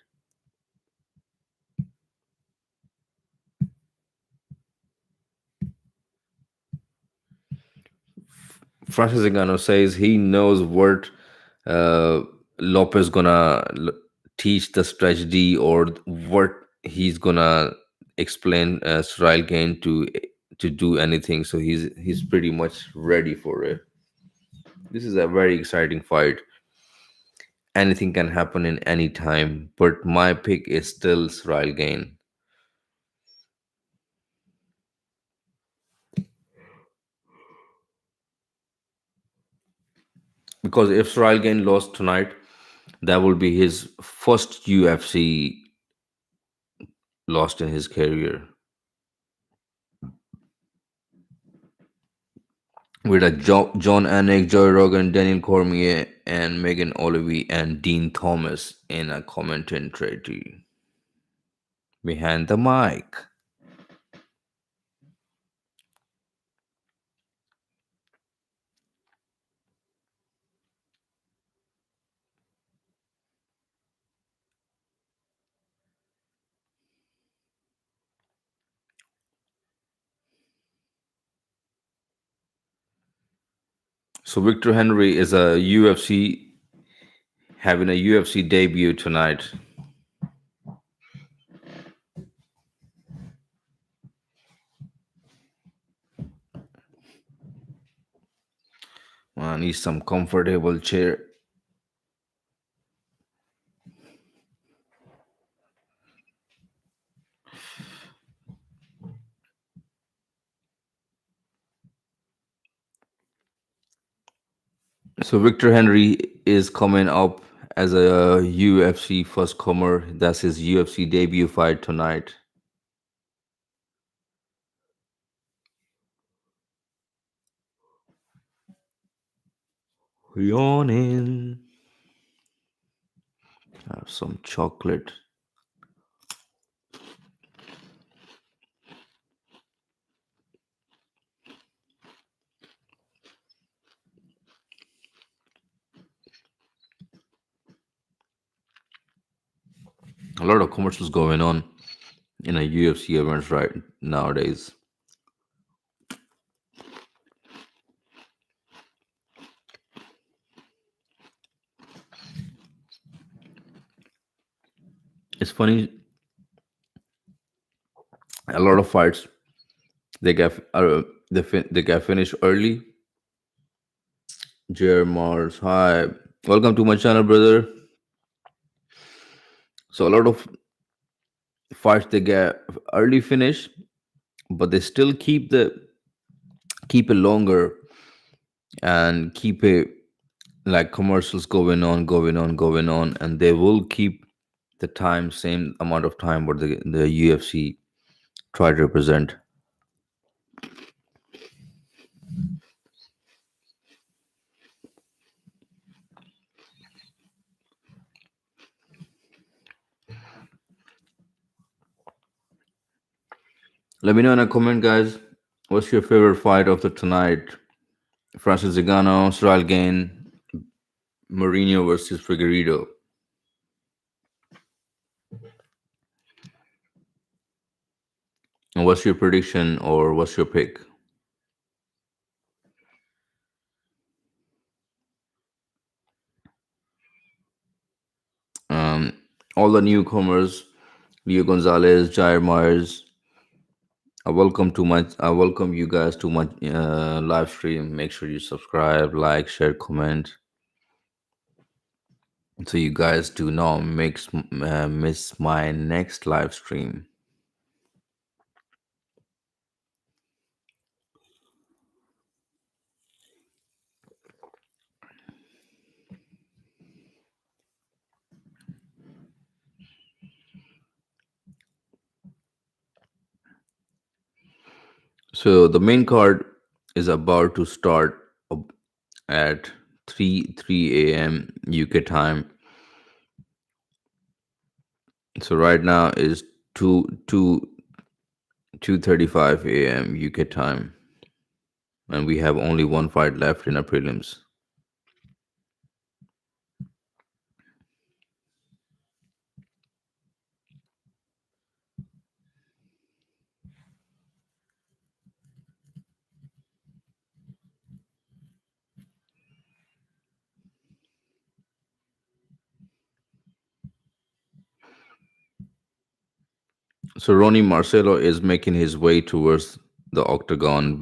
Francis Ngannou says he knows what uh, Lopez gonna teach the strategy, or what he's gonna explain Ciryl Gane to do anything. So he's pretty much ready for it. This is a very exciting fight. Anything can happen in any time, but my pick is still Ciryl Gane, because if Ciryl Gane lost tonight, that will be his first UFC lost in his career. With a John Anik, Joe Rogan, Daniel Cormier, and Megan Olive and Dean Thomas in a commentary behind the mic. So Victor Henry is a UFC having a UFC debut tonight. I need some comfortable chair. So Victor Henry is coming up as a UFC first comer. That's his UFC debut fight tonight. Yawning. Have some chocolate. A lot of commercials going on in a UFC events right nowadays. It's funny. A lot of fights they get finished early. Mars, hi, welcome to my channel, brother. So a lot of fights they get early finish, but they still keep it longer and keep it like commercials going on, and they will keep the time same amount of time what the UFC try to represent. Let me know in a comment, guys. What's your favorite fight of the tonight? Francis Ngannou, Ciryl Gane, Moreno versus Figueiredo. And what's your prediction or what's your pick? Um, all the newcomers, Leo Gonzalez, Jair Myers. I welcome you guys to my live stream. Make sure you subscribe, like, share, comment, so you guys do not miss my next live stream. So the main card is about to start at 3 a.m. UK time. So right now is 2:35 a.m. UK time, and we have only one fight left in our prelims. So Ronnie Marcelo is making his way towards the octagon.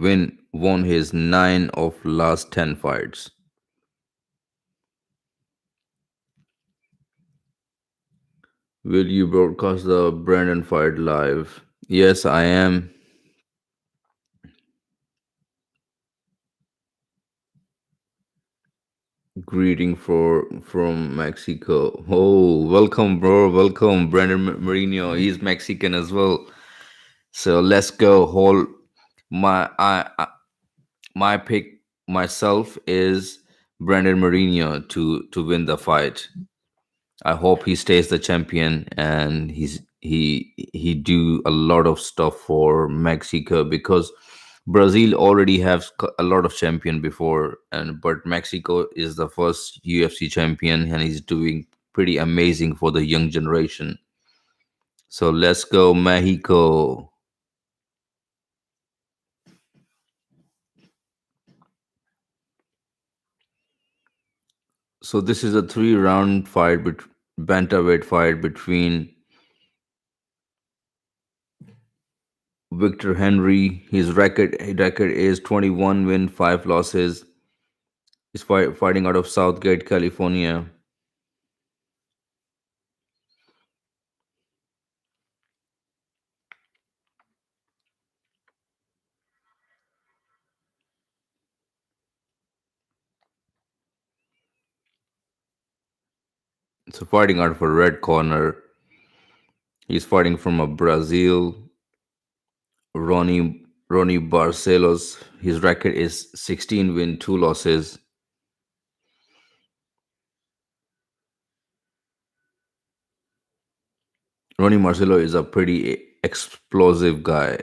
Won his 9 of last 10 fights. Will you broadcast the Brandon fight live? Yes, I am. Greeting from Mexico. Oh, welcome, bro. Welcome, Brandon Marino. He's Mexican as well. So let's go. Whole my pick myself is Brandon Marino to win the fight. I hope he stays the champion and he do a lot of stuff for Mexico, because Brazil already has a lot of champion before, and but Mexico is the first UFC champion and he's doing pretty amazing for the young generation. So let's go Mexico. So this is a three-round fight, bantamweight fight between Victor Henry. His record is 21 win, 5 losses. He's fighting out of Southgate, California. So fighting out of a red corner, he's fighting from a Brazil, Ronnie Barcelos. His record is 16 win, 2 losses. Ronnie Marcelo is a pretty explosive guy.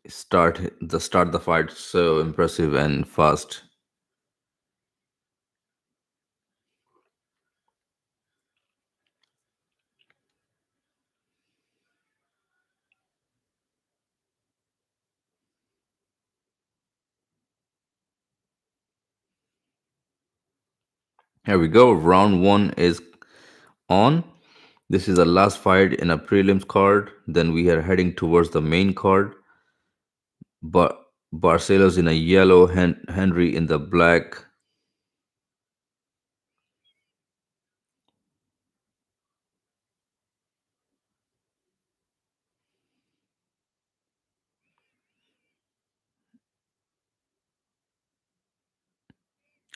Start the fight so impressive and fast. Here we go. Round one is on. This is the last fight in a prelims card. Then we are heading towards the main card. But Barcelos in a yellow, Henry in the black.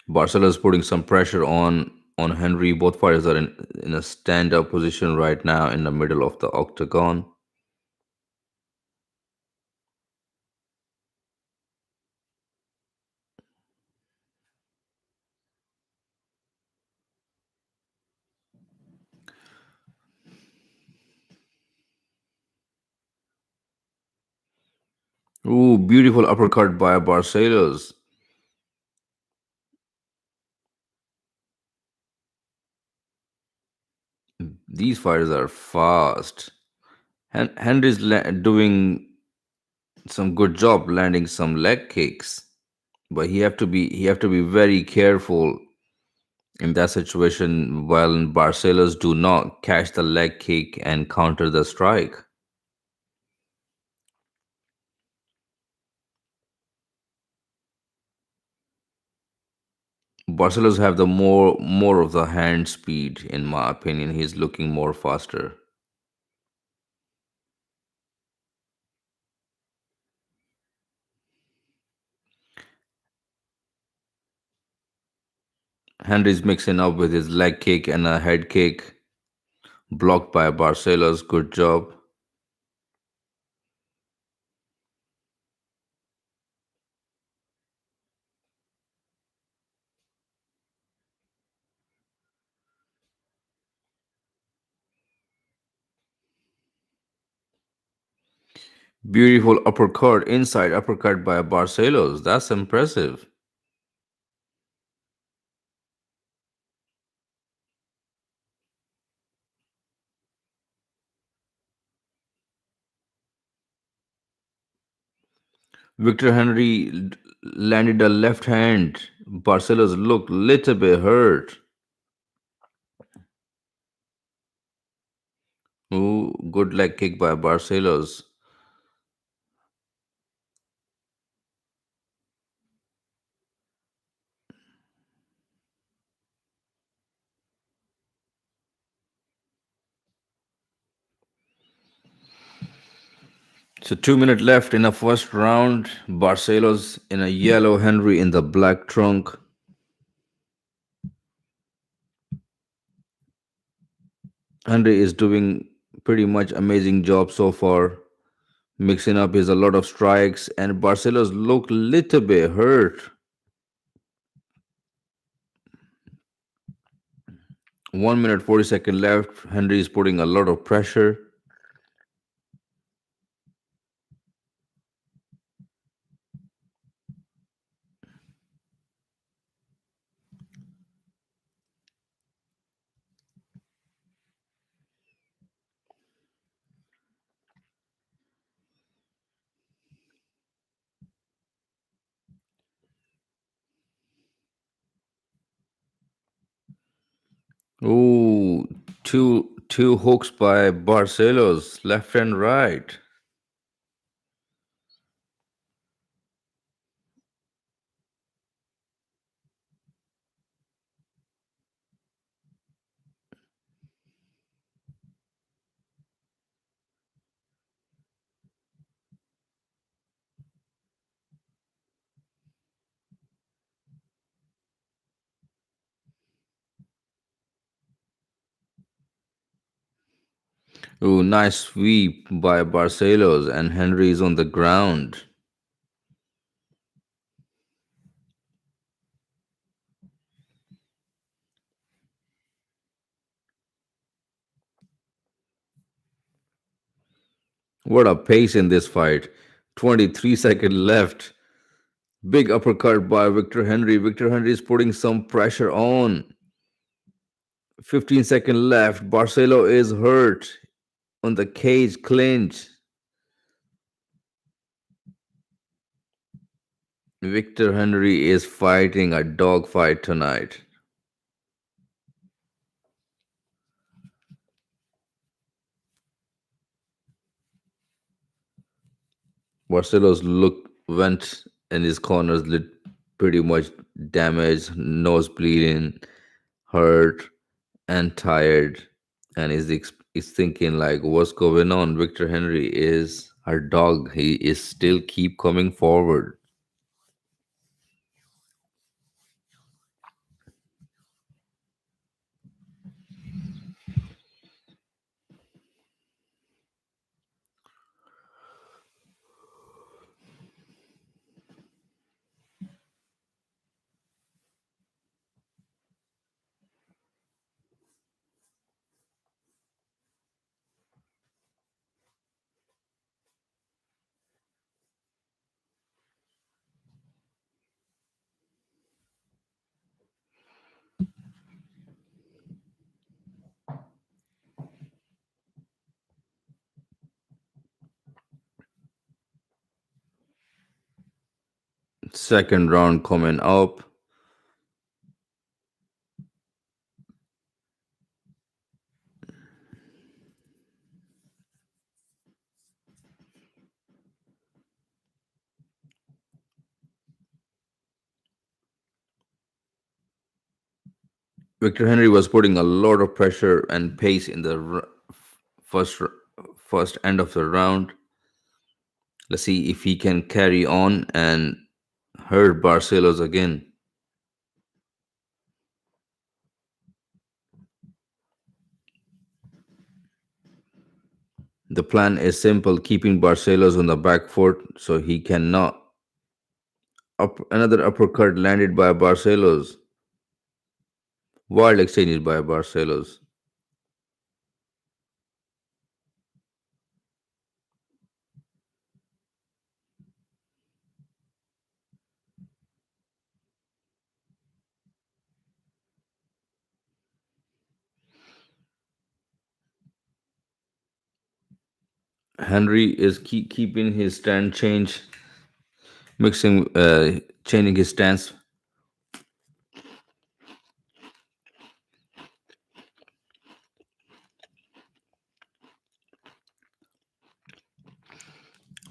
Barcelos putting some pressure on Henry. Both fighters are in a stand-up position right now in the middle of the octagon. Ooh, beautiful uppercut by Barcelos. These fighters are fast. Henry's doing some good job landing some leg kicks, but he have to be very careful in that situation while Barcelos do not catch the leg kick and counter the strike. Barcelos have the more of the hand speed in my opinion. He's looking more faster. Henry's mixing up with his leg kick and a head kick blocked by Barcelos. Good job. Beautiful uppercut, inside uppercut by Barcelos. That's impressive. Victor Henry landed a left hand. Barcelos looked little bit hurt. Ooh, good leg kick by Barcelos. So 2 minutes left in the first round. Barcelos in a yellow, Henry in the black trunk. Henry is doing pretty much amazing job so far. Mixing up his a lot of strikes, and Barcelos look little bit hurt. 1 minute 40 seconds left. Henry is putting a lot of pressure. Ooh, two hooks by Barcelos, left and right. Ooh, nice sweep by Barcelos, and Henry is on the ground. What a pace in this fight. 23-second left. Big uppercut by Victor Henry. Victor Henry is putting some pressure on. 15-second left. Barcelo is hurt on the cage clinch. Victor Henry is fighting a dogfight tonight. Barcelo's look went in his corners, lit pretty much damaged, nose bleeding, hurt, and tired. And is thinking like, what's going on? Victor Henry is our dog. He is still keep coming forward. Second round coming up. Victor Henry was putting a lot of pressure and pace in the first first end of the round. Let's see if he can carry on and hurt Barcelos again. The plan is simple, keeping Barcelos on the back foot so he cannot. Another uppercut landed by Barcelos. Wild exchanges by Barcelos. Henry is keeping his stand change, changing his stance.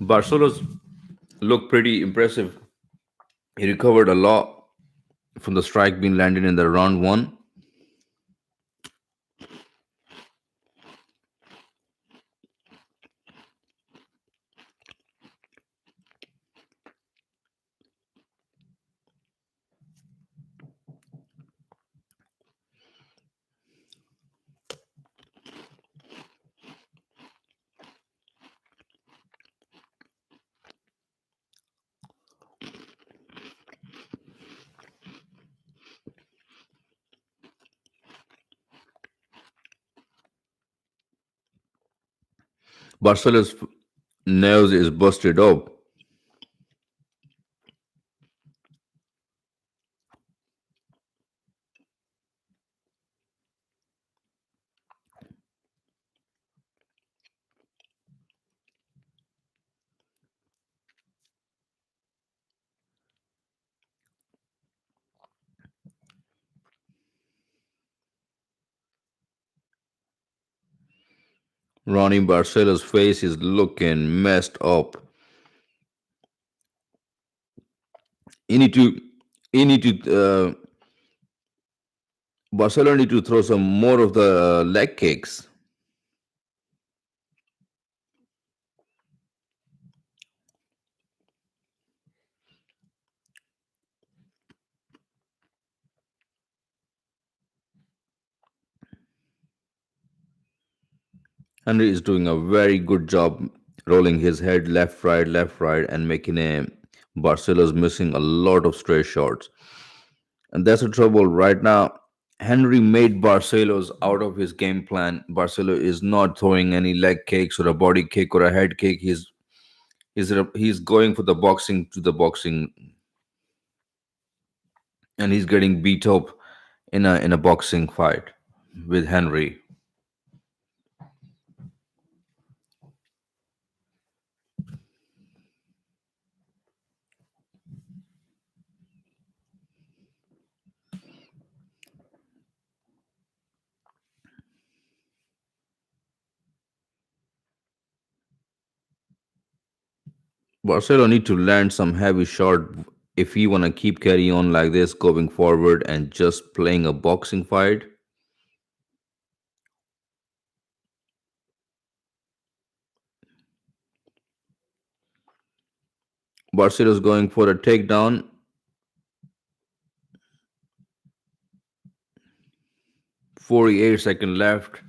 Barcelos looked pretty impressive. He recovered a lot from the strike being landed in the round one. Barcelos' nose is busted up. Ronnie Barcelo's face is looking messed up. You need to, you need to, Barcelona need to throw some more of the leg kicks. Henry is doing a very good job rolling his head left, right, and making a Barcelo's missing a lot of straight shots. And that's the trouble right now. Henry made Barcelos out of his game plan. Barcelo is not throwing any leg kicks or a body kick or a head kick. He's going for the boxing to the boxing, and he's getting beat up in a boxing fight with Henry. Barcelo need to land some heavy shot if he wanna keep carry on like this going forward and just playing a boxing fight. Barcelo's going for a takedown. 48 seconds left.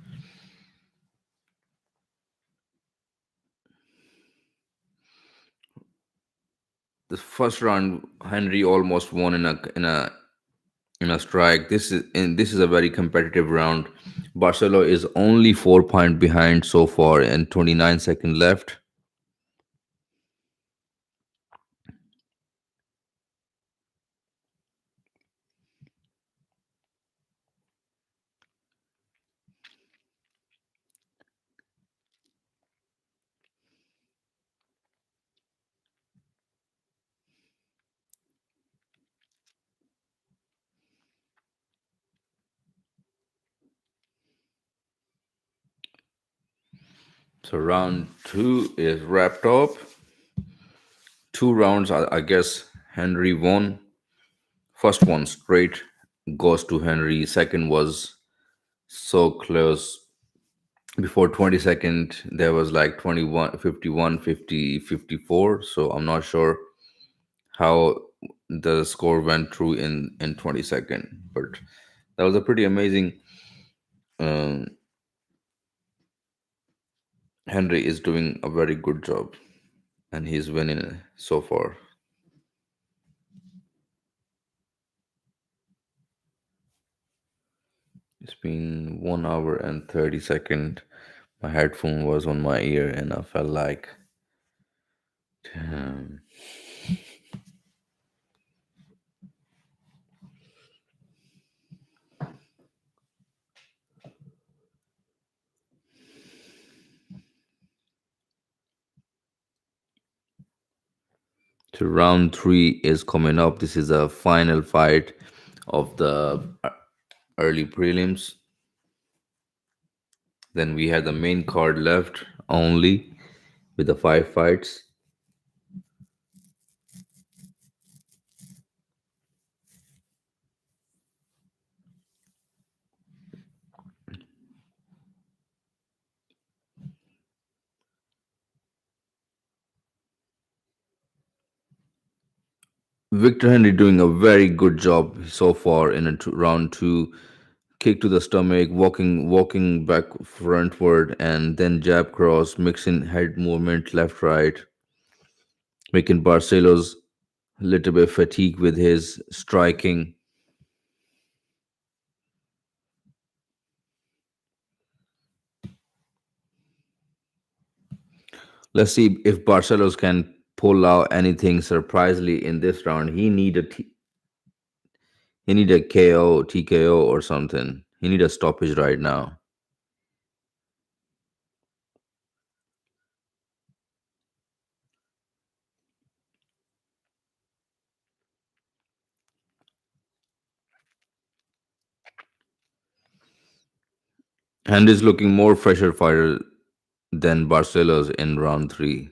The first round, Henry almost won in a strike. This is a very competitive round. Barcelo is only 4 point behind so far, and 29 seconds left. So round two is wrapped up. 2 rounds, I guess Henry won. First one straight goes to Henry. Second was so close. Before 20 second, there was like 21, 51, 50, 54. So I'm not sure how the score went through in 20 second, but that was a pretty amazing. um, Henry is doing a very good job, and he's winning so far. It's been 1 hour and 30 second. My headphone was on my ear, and I felt like, damn. So round three is coming up. This is a final fight of the early prelims. Then we have the main card left only with the 5 fights. Victor Henry doing a very good job so far in round two. Kick to the stomach, walking back frontward, and then jab cross, mixing head movement left right, making Barcelos a little bit fatigued with his striking. Let's see if Barcelos can pull out anything surprisingly in this round. He need a KO, TKO or something. He need a stoppage right now. And is looking more fresher fighter. than Barcelos in round 3.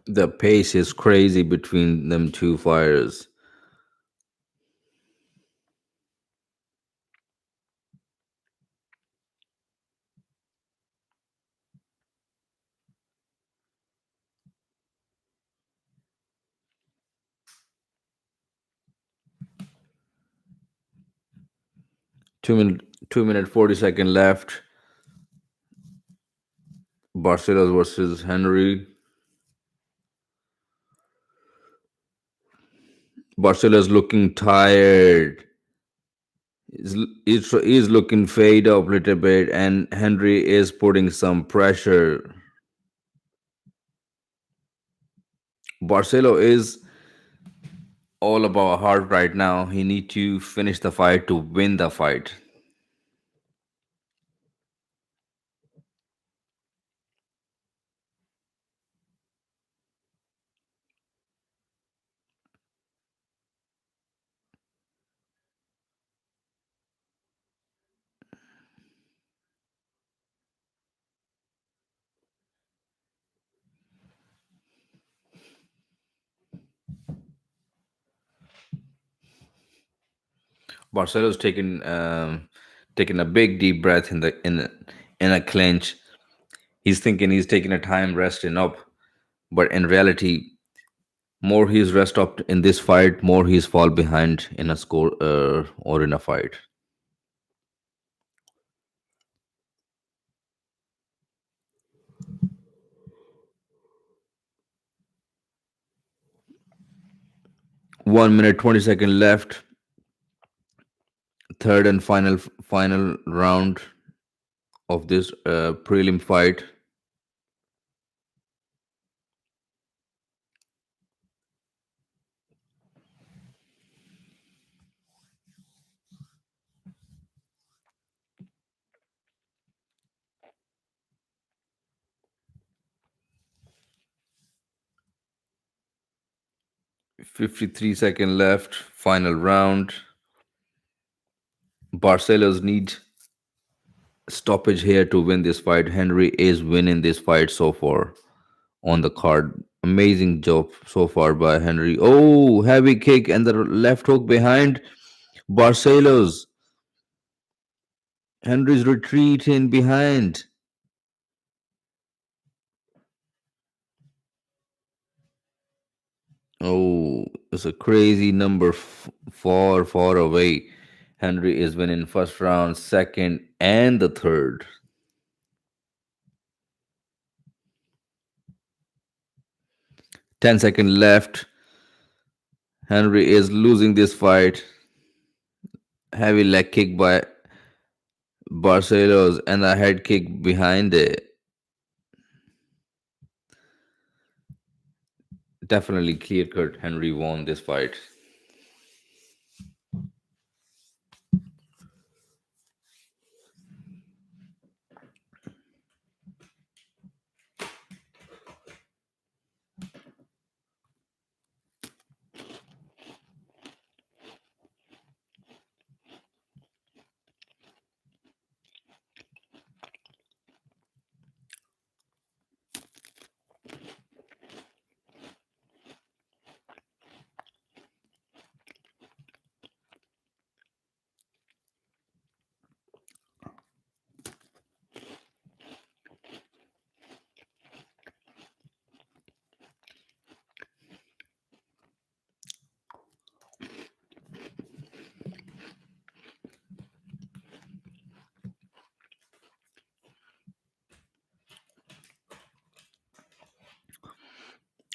The pace is crazy between them two fighters. 2 minute 2 minute 40-second left. Barcelos versus Henry. Barcelos looking tired. He's looking fade up a little bit, and Henry is putting some pressure. Barcelo is all about heart right now. He need to finish the fight to win the fight. Barcelo's taking a big deep breath in a clinch. He's thinking he's taking a time resting up, but in reality, more he's rest up in this fight, more he's fall behind in a score or in a fight. 1 minute 20-second left. Third and final round of this prelim fight. 53-second left. Final round. Barcelos need stoppage here to win this fight. Henry is winning this fight so far on the card. Amazing job so far by Henry. Oh, heavy kick and the left hook behind Barcelos. Henry's retreating behind. Oh, it's a crazy number far, far away. Henry is winning first round, second, and the third. 10 seconds left. Henry is losing this fight. Heavy leg kick by Barcelos and a head kick behind it. Definitely clear cut. Henry won this fight.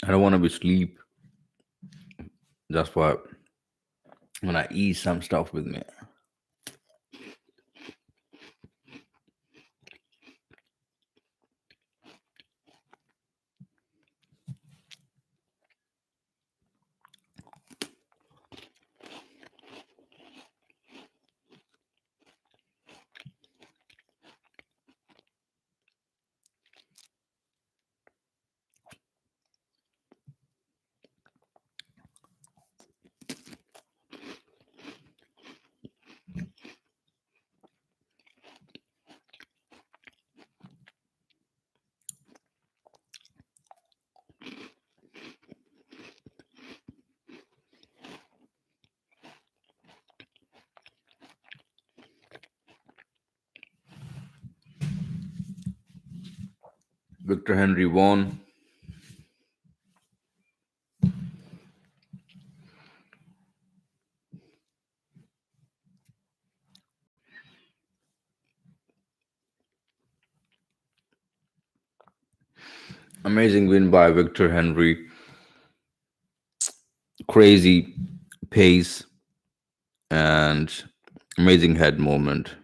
I don't want to be sleep. That's why when I eat some stuff with me. Victor Henry won. Amazing win by Victor Henry. Crazy pace and amazing head movement.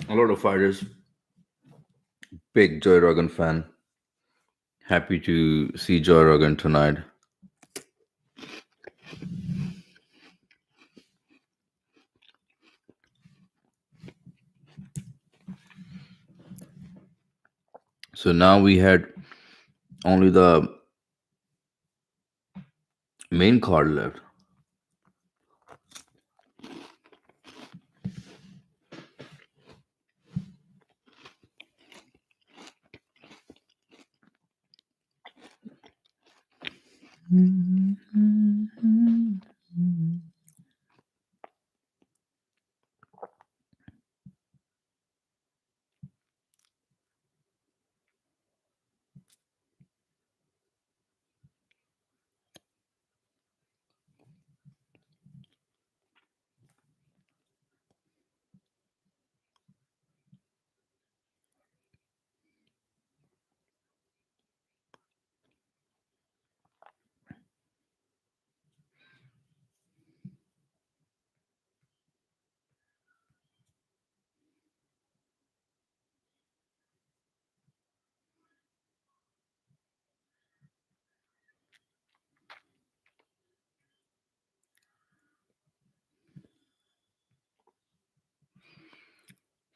A lot of fighters. Big Joy Rogan fan. Happy to see Joy Rogan tonight. So now we had only the main card left.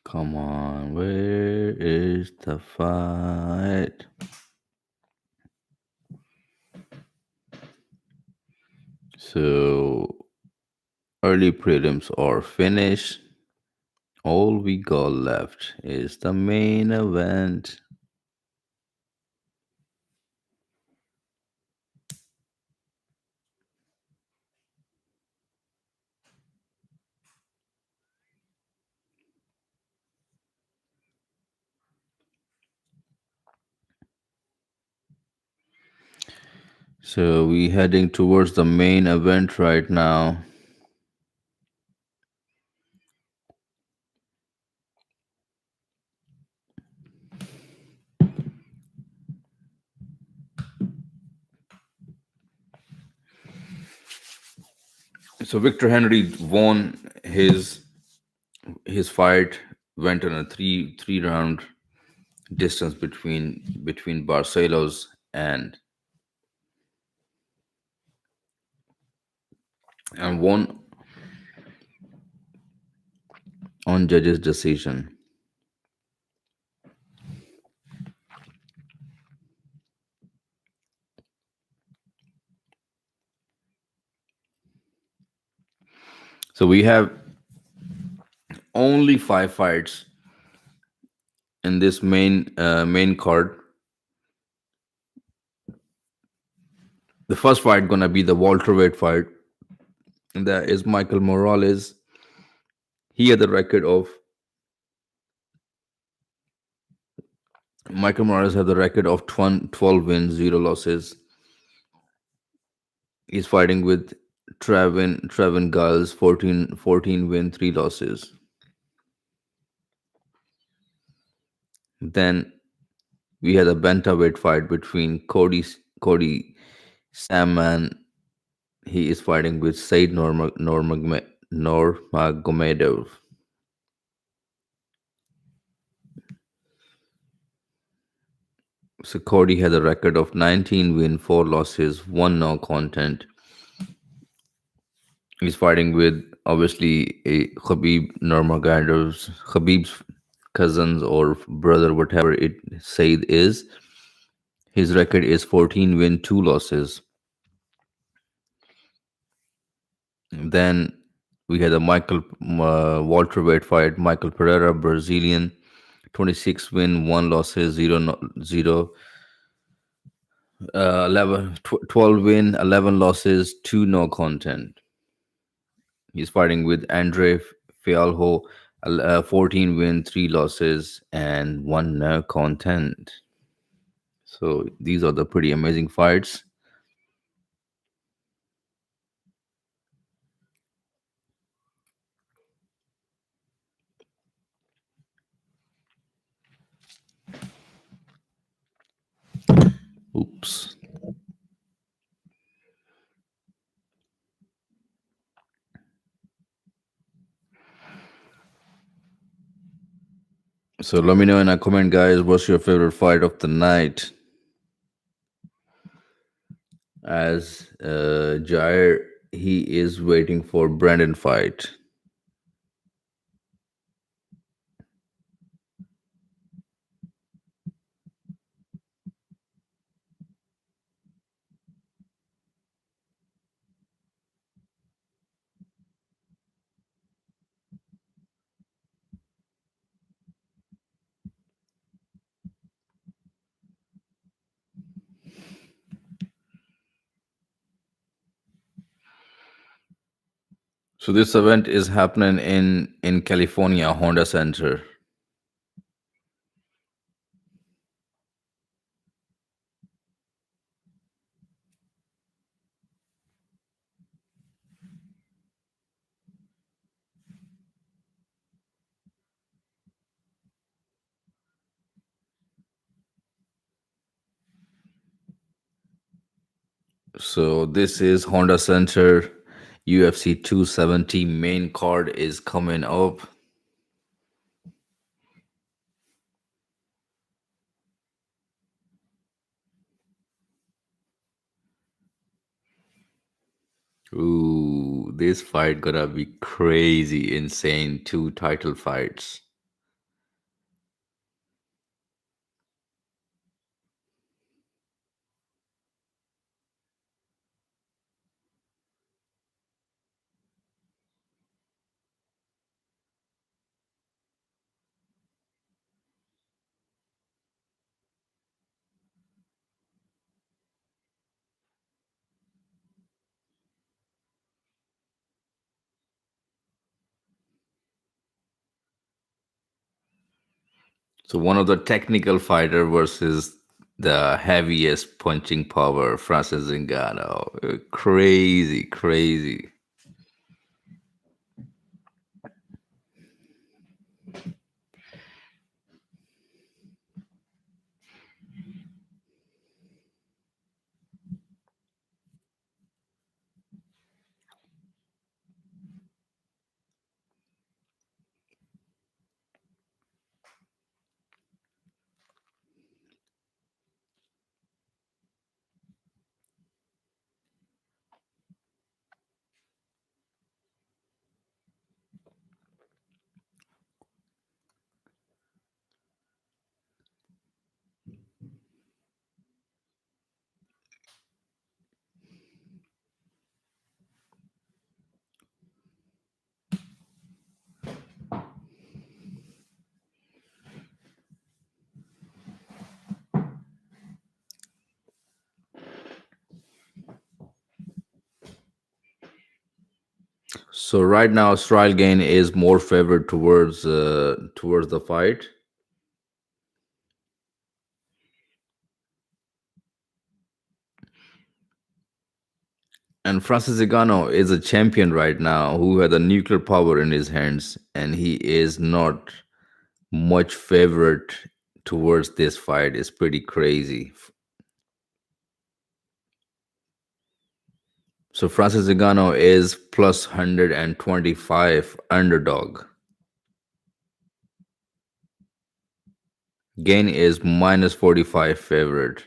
Come on, where is the fight? So early prelims are finished. All we got left is the main event. So we heading towards the main event right now. So Victor Henry won his fight. Went on a three round distance between Barcelos and won on judges' decision. So we have only five fights in this main card. The first fight gonna be the welterweight fight. And that is Michael Morales. He had the record of Michael Morales had the record of 12 wins, zero losses. He's fighting with Trevin Giles 14 win 3 losses. Then we had a bantamweight fight between Cody Samman. He is fighting with Said Nurmagomedov. So Cody has a record of 19 win 4 losses, 1 no content. He's fighting with obviously a Khabib's cousins or brother, whatever it Said is. His record is 14 win 2 losses. Then we had a Michael welterweight fight. Michael Pereira, Brazilian, 26 win 1 losses, 0 12 win 11 losses, 2 no content. He's fighting with Andre Fialho, 14 win 3 losses and 1 no content. So these are the pretty amazing fights. Oops. So let me know in a comment, guys, what's your favorite fight of the night? As Jair, he is waiting for Brandon fight. So this event is happening in California, Honda Center. So this is Honda Center. UFC 270 main card is coming up. Ooh, this fight gonna be crazy, insane. Two title fights. So one of the technical fighter versus the heaviest punching power, Francis Ngannou. Crazy, crazy. So right now, Ciryl Gane is more favored towards the fight. And Francis Ngannou is a champion right now who had a nuclear power in his hands, and he is not much favorite towards this fight. It's pretty crazy. So Francis Ngannou is plus 125 underdog. Gain is minus 45 favorite.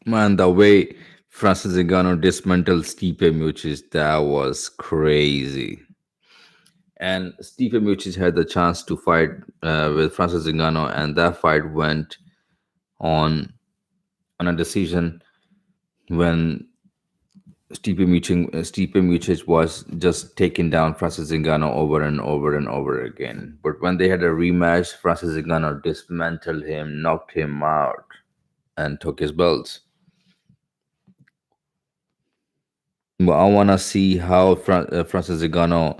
Man, the way Francis Ngannou dismantled Stipe Miocic, that was crazy. And Stipe Miocic had the chance to fight with Francis Ngannou, and that fight went on a decision when Stipe Miocic was just taking down Francis Ngannou over and over and over again. But when they had a rematch, Francis Ngannou dismantled him, knocked him out, and took his belts. But I wanna see how Francis Ngannou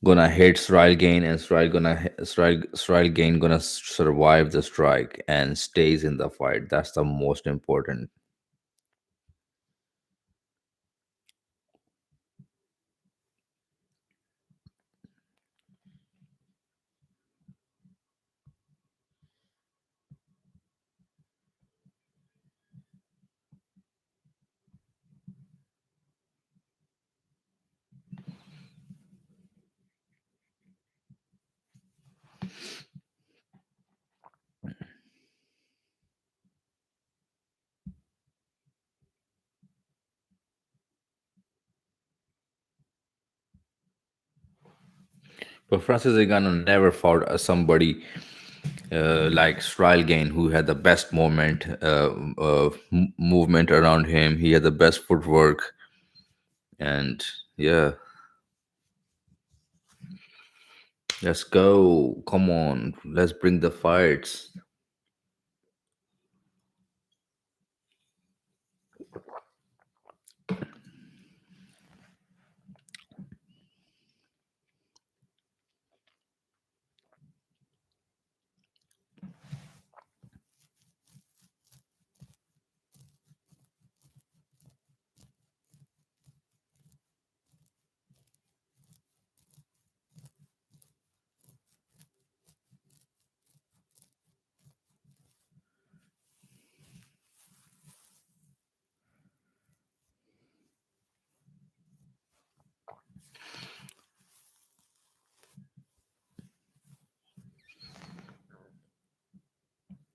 gonna hit Ciryl Gane, and Ciryl Gane gonna survive the strike and stays in the fight. That's the most important. But Francis Ngannou never fought somebody like Ciryl Gane, who had the best movement around him. He had the best footwork, and yeah, let's go. Come on, let's bring the fights.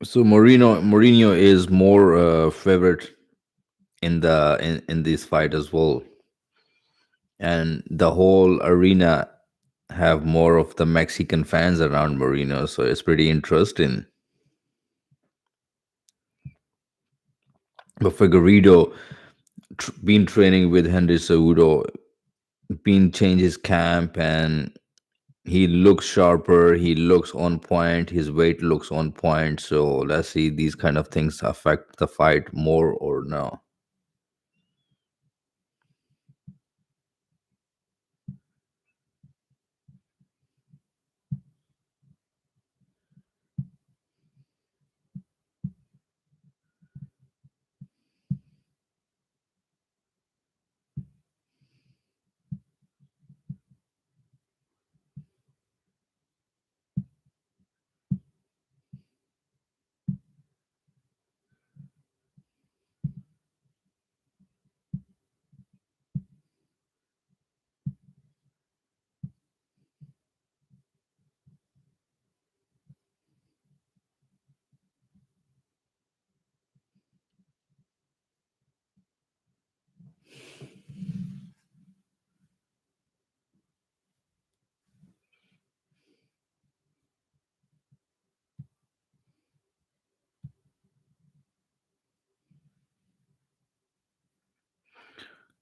So Mourinho is more favorite in this fight as well, and the whole arena have more of the Mexican fans around Moreno, so it's pretty interesting. But Figueredo been training with Henry Cejudo, been changed his camp, and he looks sharper. He looks on point. His weight looks on point. So let's see these kind of things affect the fight more or no.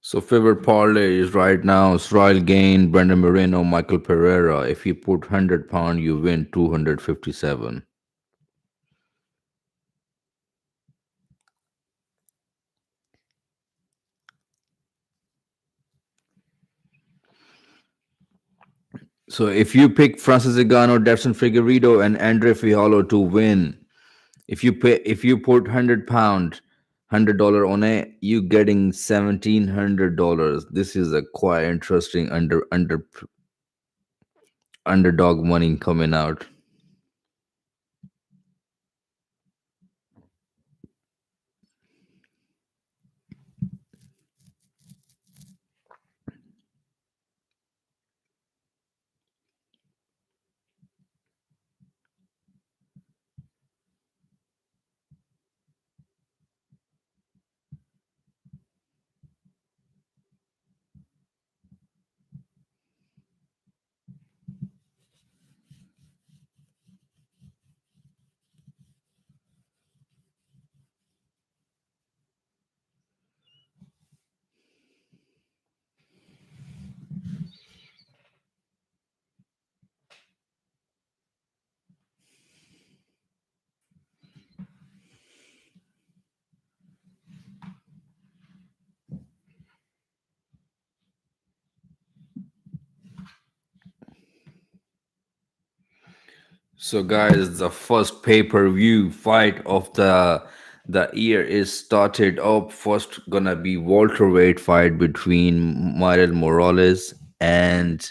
So favorite parlay is right now Ciryl Gane, Brendan Moreno, Michael Pereira. If you put £100, you win 257. So if you pick Francis Ngannou, Deiveson Figueiredo, and Andre Fiallo to win, if you put £100 on it, you getting $1,700. This is a quite interesting underdog money coming out. So, guys, the first pay-per-view fight of the year is started up. First, gonna be welterweight fight between Manuel Morales, and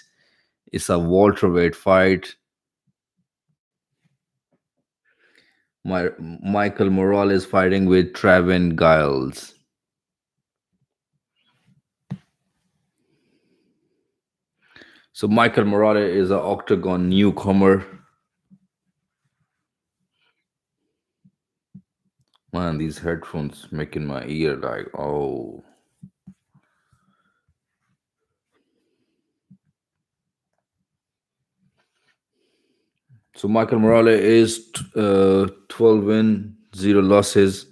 it's a welterweight fight. Michael Morales fighting with Travin Giles. So, Michael Morales is an octagon newcomer. Man, these headphones making my ear like, oh. So Michael Morales is 12 win, 0 losses.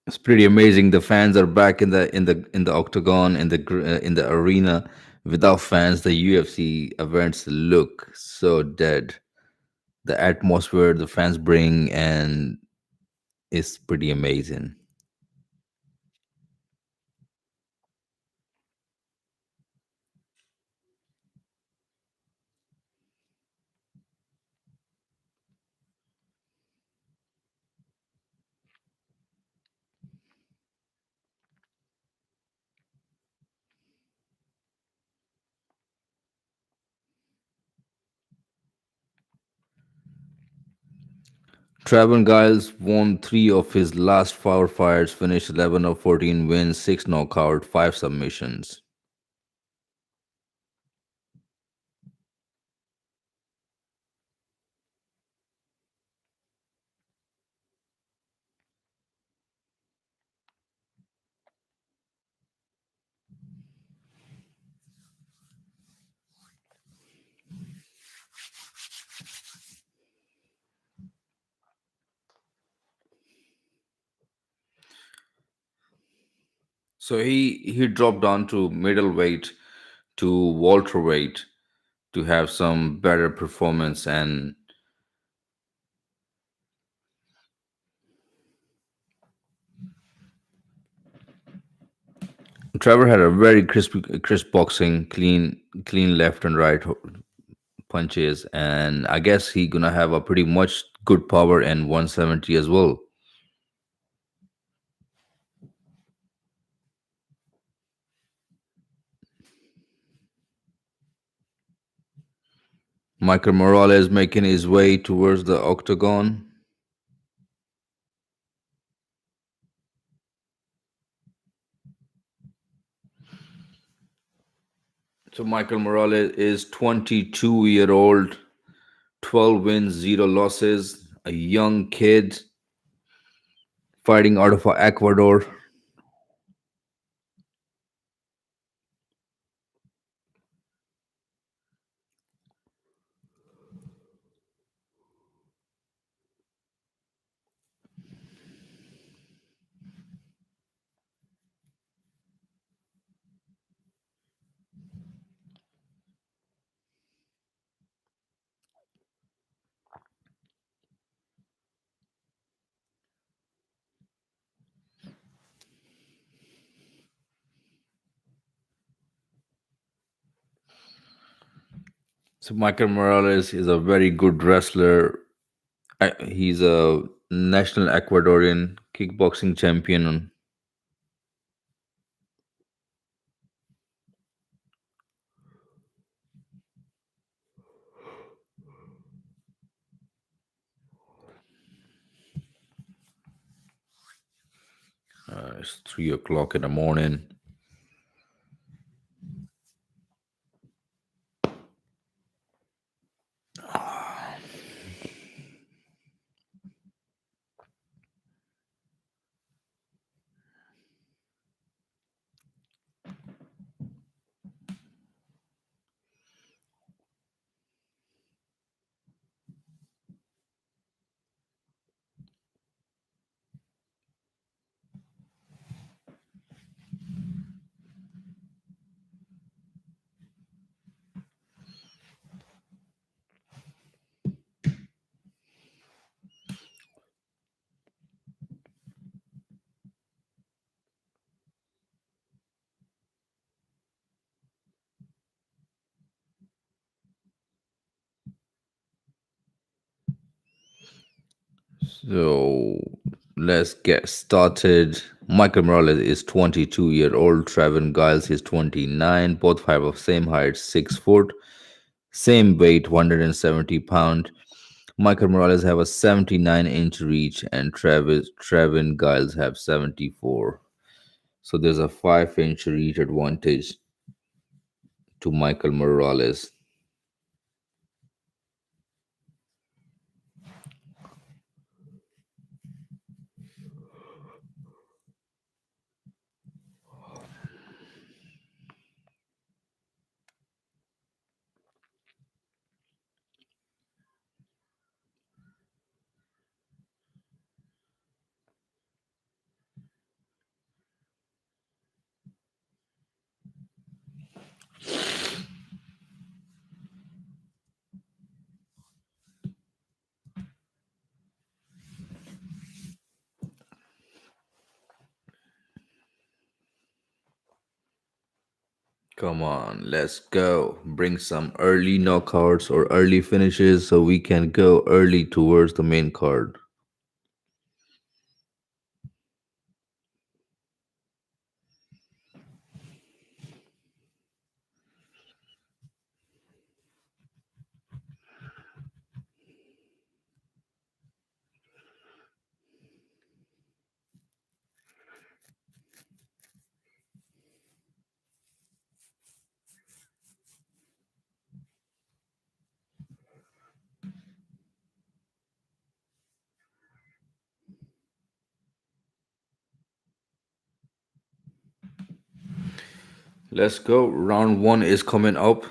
It's pretty amazing. The fans are back in the octagon in the arena. Without fans, the UFC events look so dead. The atmosphere the fans bring and is pretty amazing. Traven Giles won three of his last four fights, finished 11 of 14 wins, six knockout, five submissions. So he dropped down to middleweight to welterweight to have some better performance, and Trevor had a very crisp boxing, clean left and right punches, and I guess he gonna have a pretty much good power and 170 as well. Michael Morales making his way towards the octagon. So Michael Morales is 22-year-old, 12 wins, 0 losses, a young kid fighting out of Ecuador. So Michael Morales is a very good wrestler. He's a national Ecuadorian kickboxing champion. It's 3 o'clock in the morning. So let's get started. Michael Morales is 22-year-old. Traven Giles is 29. Both five of same height, 6 foot, same weight, 170 pound. Michael Morales have a 79-inch reach, and Trevin Giles have 74. So there's a 5-inch reach advantage to Michael Morales. Come on, let's go. Bring some early knockouts or early finishes so we can go early towards the main card. Let's go. Round one is coming up.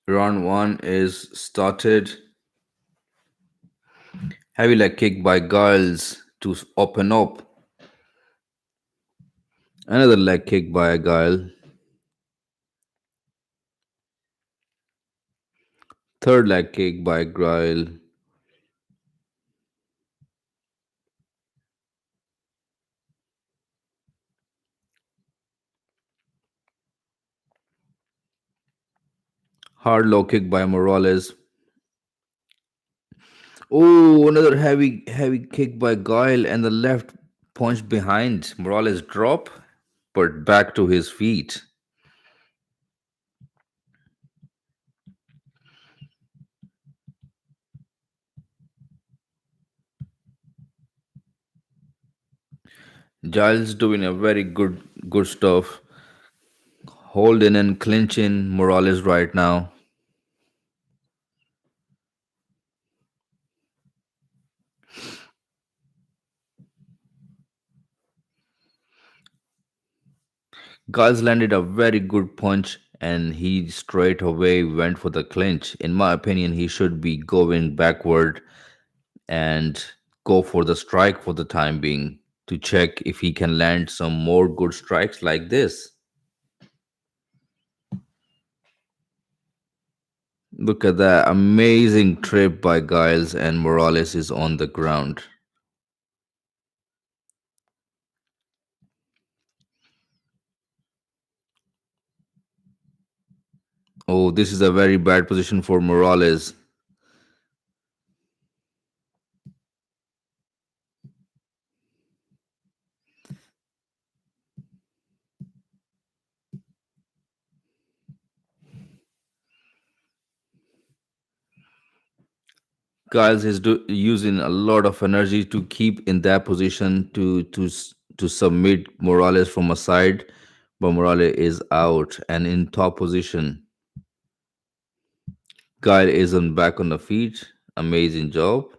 Round one is started. Heavy leg kick by Giles to open up. Another leg kick by Guile. Third leg kick by Guile. Hard low kick by Morales. Oh, another heavy kick by Guile and the left punch behind. Morales drop, but back to his feet. Giles doing a very good stuff. Holding and clinching Morales right now. Giles landed a very good punch and he straight away went for the clinch. In my opinion, he should be going backward and go for the strike for the time being to check if he can land some more good strikes like this. Look at that amazing trip by Giles, and Morales is on the ground. Oh, this is a very bad position for Morales. Giles is using a lot of energy to keep in that position to submit Morales from a side, but Morales is out and in top position. Guile is on back on the feet. Amazing job.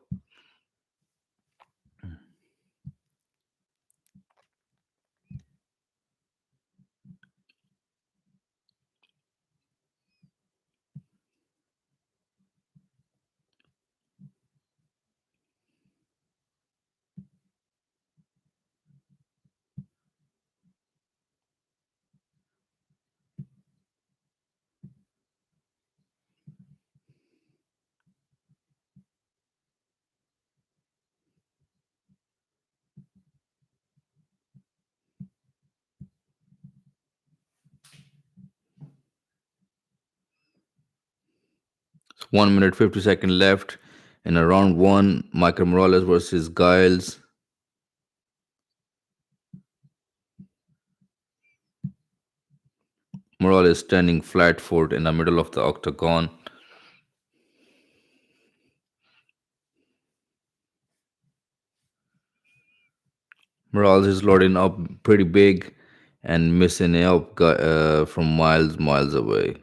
1 minute 50 seconds left in a round one. Michael Morales versus Giles. Morales standing flat foot in the middle of the octagon. Morales is loading up pretty big and missing up from miles away.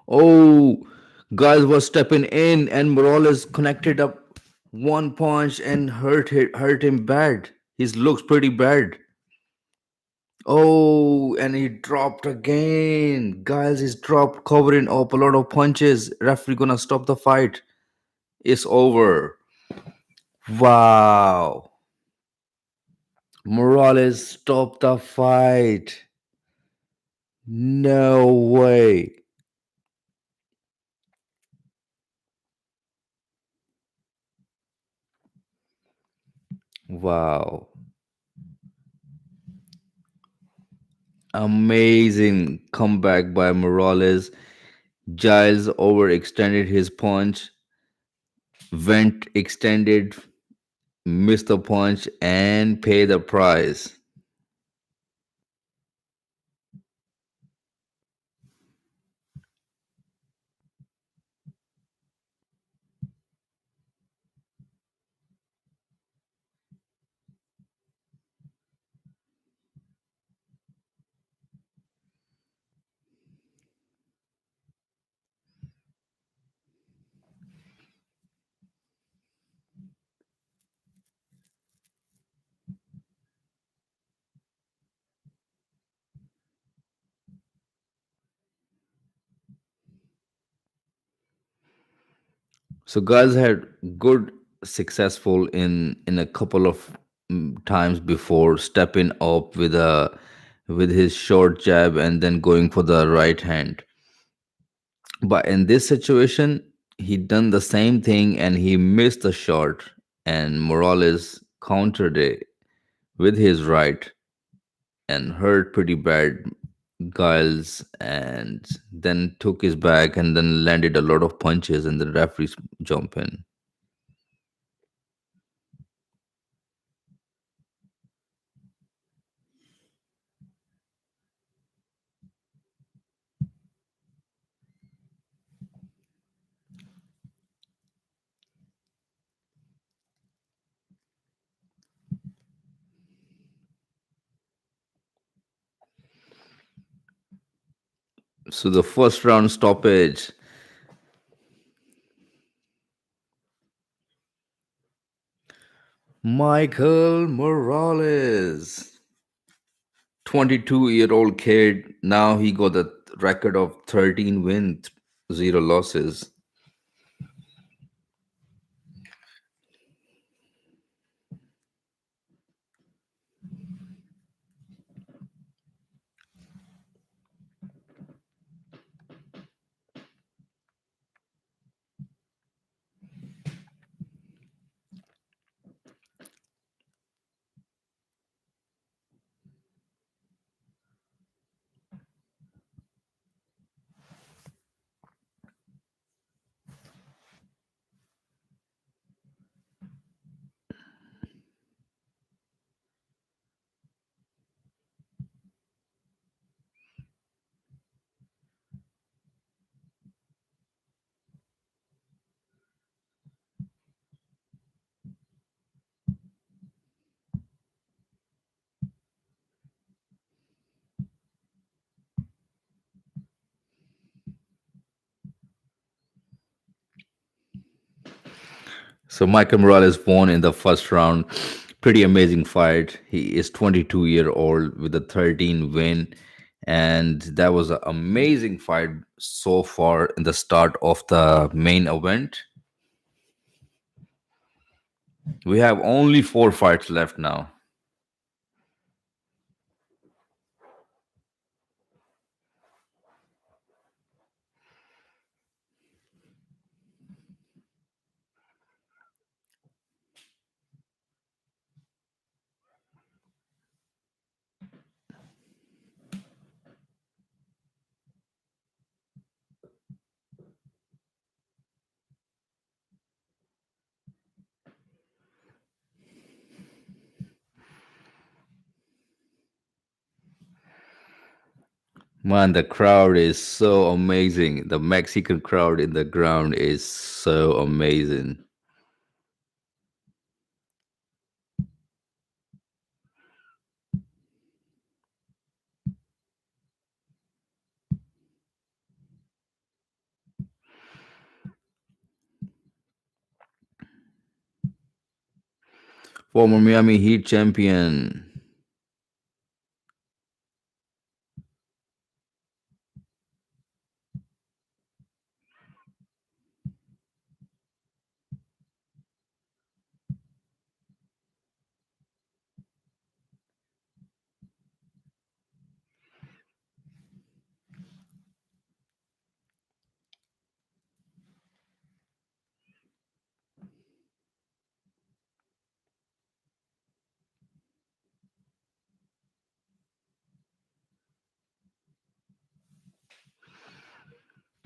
Oh, Giles was stepping in and Morales connected up one punch and hurt him bad. His looks pretty bad. Oh, and he dropped again. Giles is dropped, covering up a lot of punches. Referee gonna stop the fight. It's over. Wow. Morales stopped the fight. No way. Wow. Amazing comeback by Morales. Giles overextended his punch, went extended, missed the punch, and paid the price. So guys had good successful in a couple of times before stepping up with his short jab and then going for the right hand. But in this situation, he done the same thing and he missed the shot and Morales countered it with his right and hurt pretty bad Giles, and then took his back and then landed a lot of punches, and the referees jump in. So the first round stoppage, Michael Morales, 22-year-old kid. Now he got a record of 13 wins, zero losses. So Michael Morales won in the first round. Pretty amazing fight. He is 22-year-old with a 13 win, and that was an amazing fight so far in the start of the main event. We have only four fights left now. Man, the crowd is so amazing. The Mexican crowd in the ground is so amazing. Former Miami Heat champion.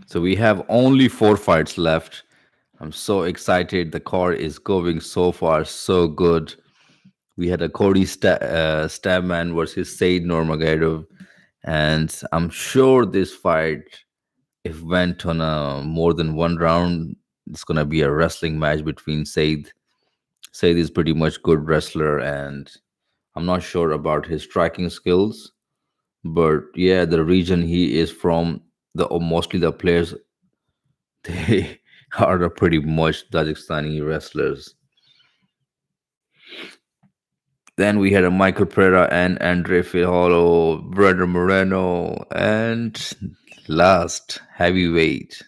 So we have only four fights left. I'm so excited. The card is going so far so good. We had a Stabman versus Said Nurmagomedov, and I'm sure this fight, if went on a more than one round, it's gonna be a wrestling match between Said. Said is pretty much good wrestler, and I'm not sure about his striking skills, but yeah, the region he is from, the mostly the players they are the pretty much Tajikistani wrestlers. Then we had a Michael Pereira and Andre Fijolo, Brother Moreno, and last heavyweight.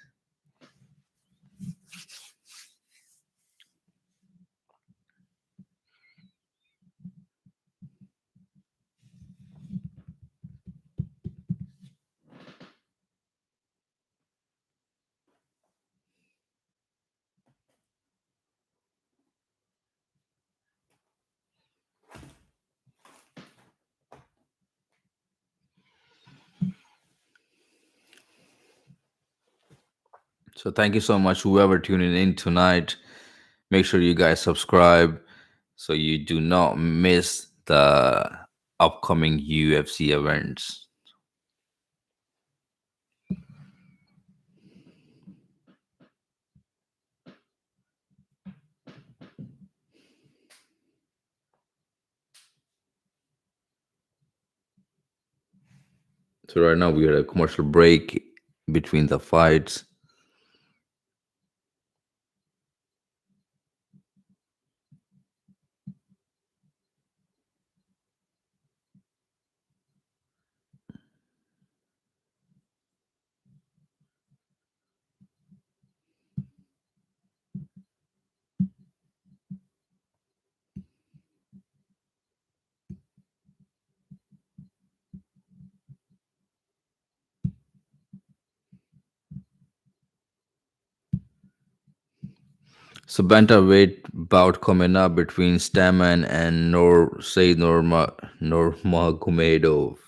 So thank you so much, whoever tuning in tonight. Make sure you guys subscribe so you do not miss the upcoming UFC events. So right now we are at a commercial break between the fights. So bantamweight bout coming up between Staman and Nurmagomedov.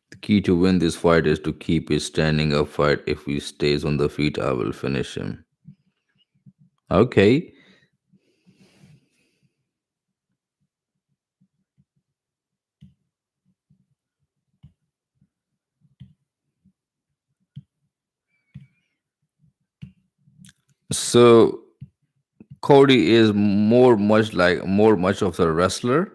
The key to win this fight is to keep his standing up fight. If he stays on the feet, I will finish him. Okay. So Cody is more much of a wrestler.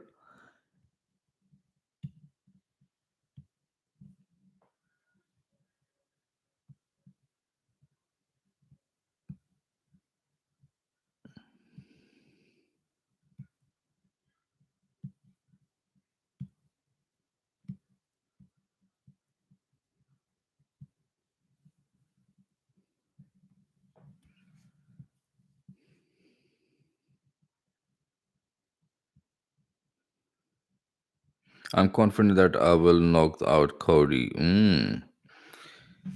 I'm confident that I will knock out Cody.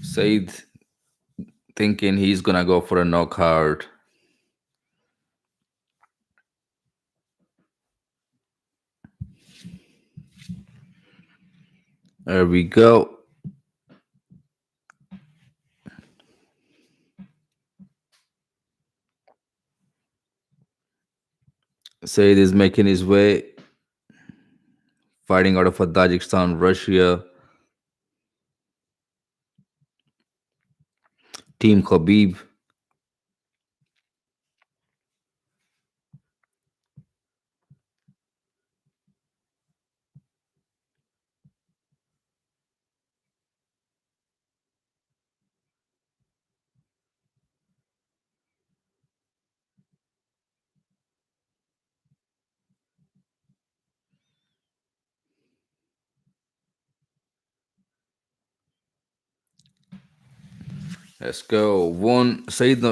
Said thinking he's gonna go for a knockout. There we go. Said is making his way, fighting out of Tajikistan, Russia. Team Khabib. Let's go. Said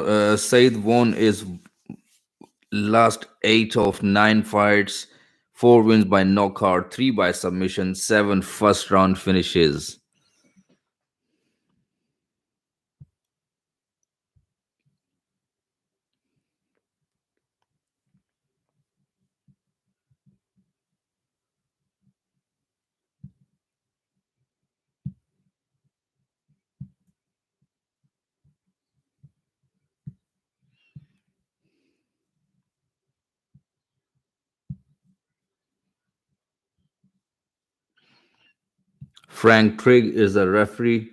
won his last 8 of 9 fights, 4 wins by knockout, 3 by submission, 7 first round finishes. Frank Trigg is the referee.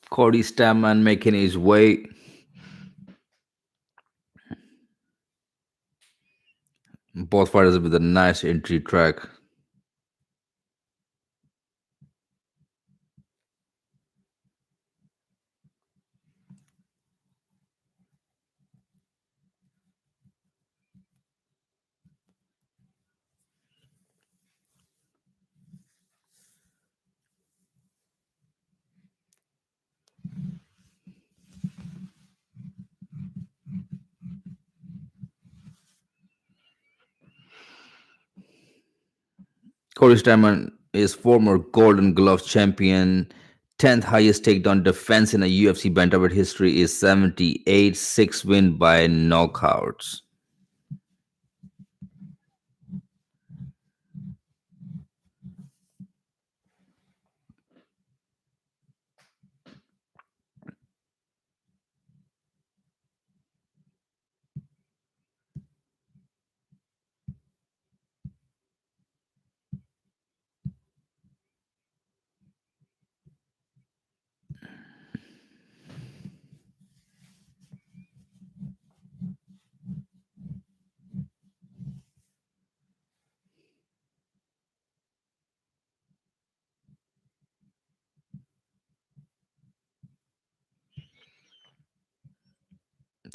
Cody Stamman making his way. Both fighters with a nice entry track. Corey Stammen is former Golden Glove champion. 10th highest takedown defense in a UFC bantamweight history is 78, 6 win by knockouts.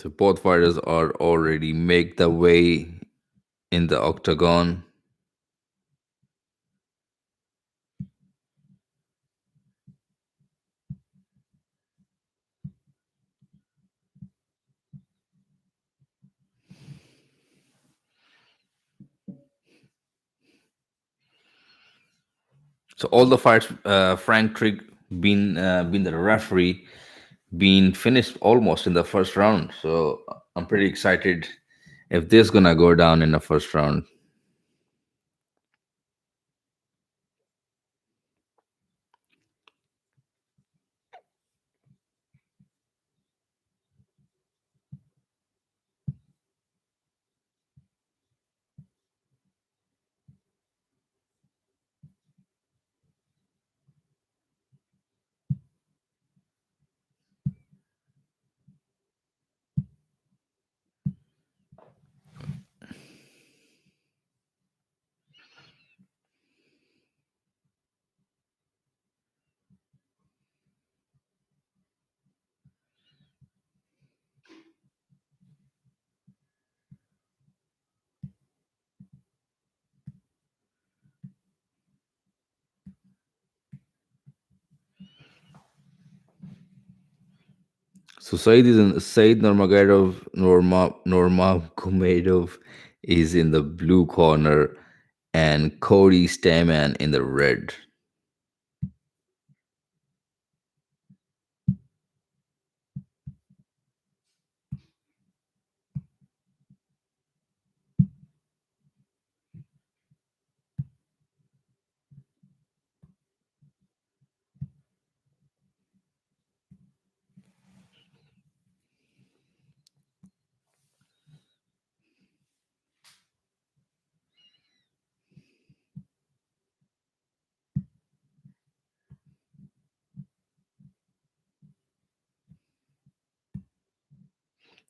So both fighters are already make the way in the octagon. So all the fights, Frank Trigg been the referee, been finished almost in the first round. So I'm pretty excited if this gonna go down in the first round. So Said Nurmagomedov is in the blue corner, and Cody Stamen in the red.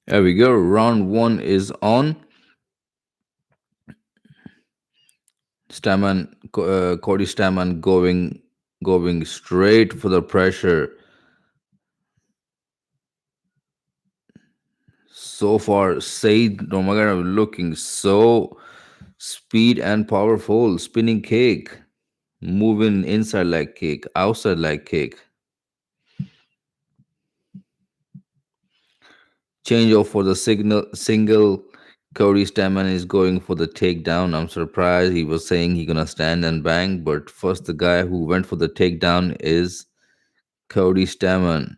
There we go. Round one is on. Cody Stamen going straight for the pressure. So far, Said Nurmagomedov looking so speed and powerful. Spinning kick, moving inside leg kick, outside leg kick. Change off for the single. Cody Stamen is going for the takedown. I'm surprised he was saying he gonna stand and bang, but first the guy who went for the takedown is Cody Stamen.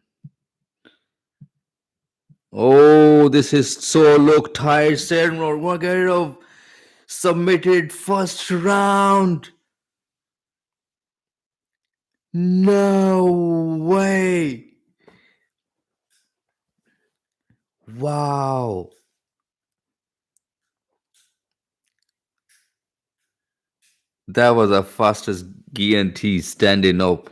Oh, this is so look tired. Cyril Gane submitted first round. No way. Wow. That was the fastest GNT standing up.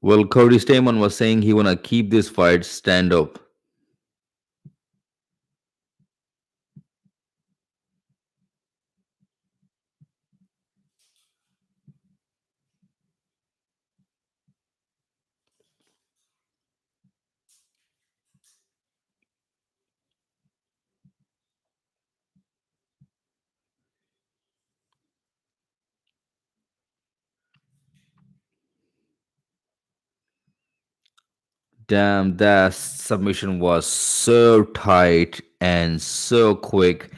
Well, Cody Stamen was saying he wanna keep this fight stand up. Damn, that submission was so tight and so quick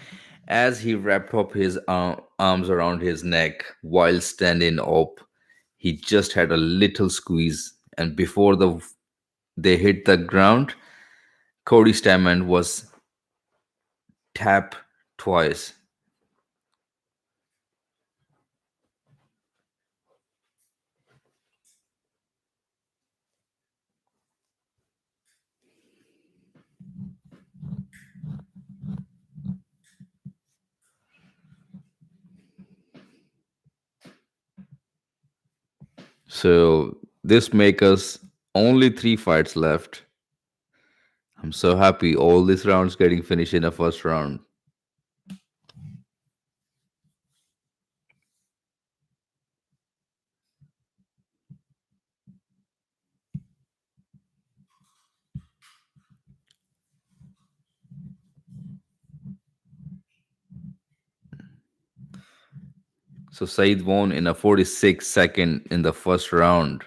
as he wrapped up his arms around his neck while standing up. He just had a little squeeze, and before they hit the ground, Cody Stammen was tapped twice. So this make us only three fights left. I'm so happy all these rounds getting finished in the first round. So Saeed won in a 46 second in the first round.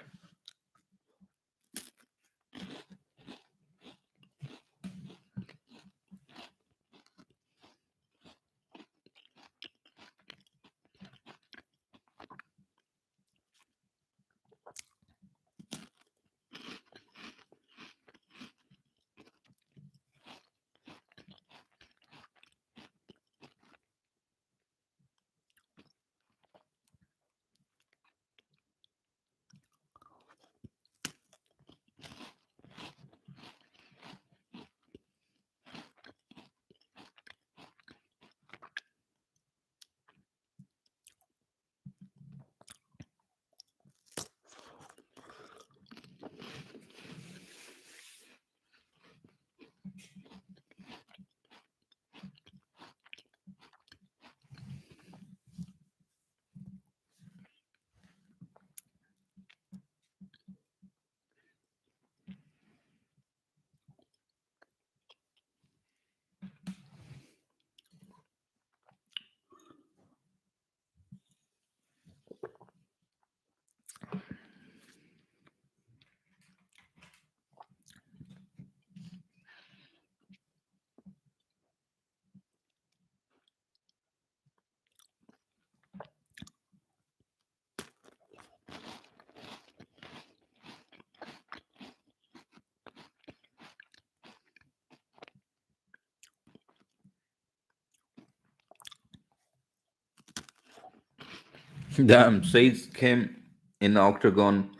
Damn, Saeed came in the octagon.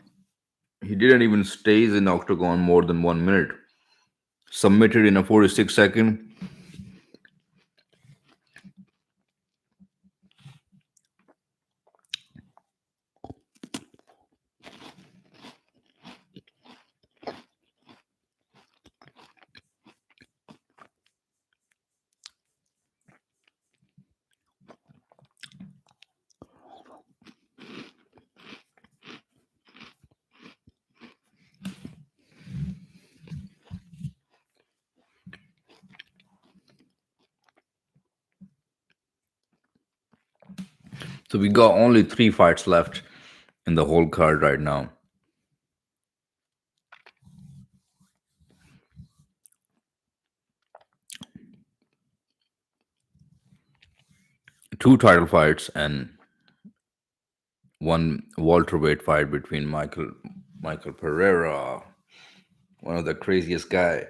He didn't even stays in the octagon more than 1 minute. Submitted in a 46 second. So we got only three fights left in the whole card right now. Two title fights and one welterweight fight between Michael Pereira, one of the craziest guy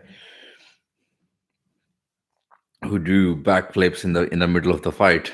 who do backflips in the middle of the fight.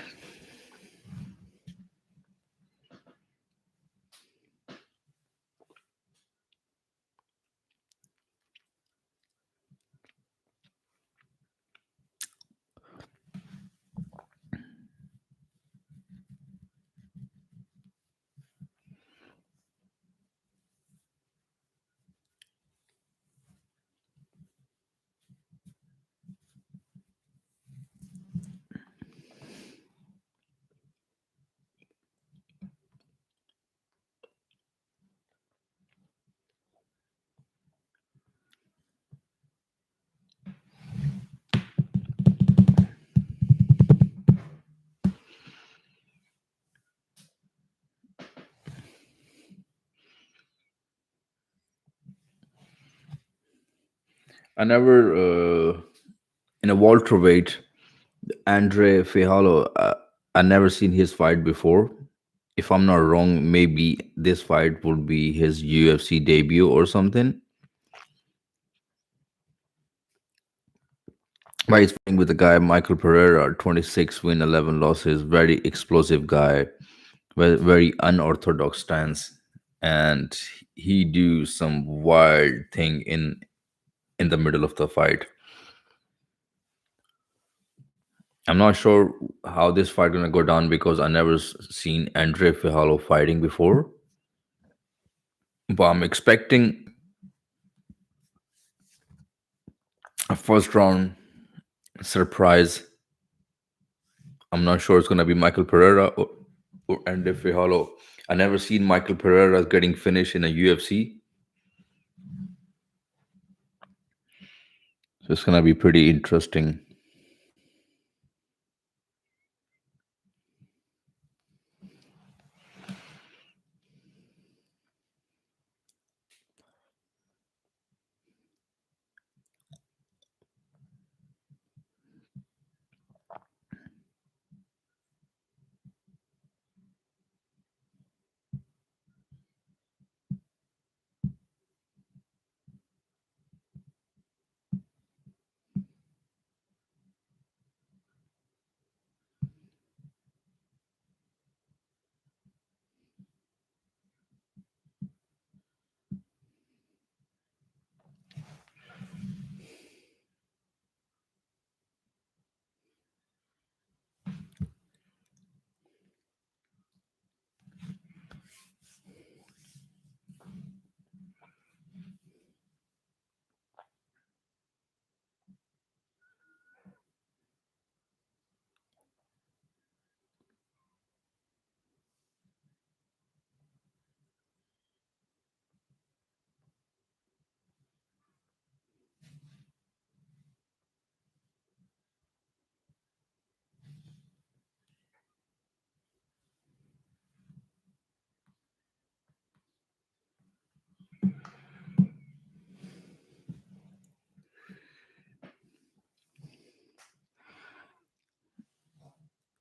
I never in a welterweight, Andre Fijalo. I never seen his fight before. If I'm not wrong, maybe this fight would be his UFC debut or something. But he's fighting with the guy Michael Pereira, 26 win, 11 losses, very explosive guy, very, very unorthodox stance, and he do some wild thing in the middle of the fight. I'm not sure how this fight gonna go down because I never seen Andre Fijalo fighting before, but I'm expecting a first round surprise. I'm not sure it's gonna be Michael Pereira or Andre Fijalo. I never seen Michael Pereira getting finished in a UFC, so it's gonna be pretty interesting.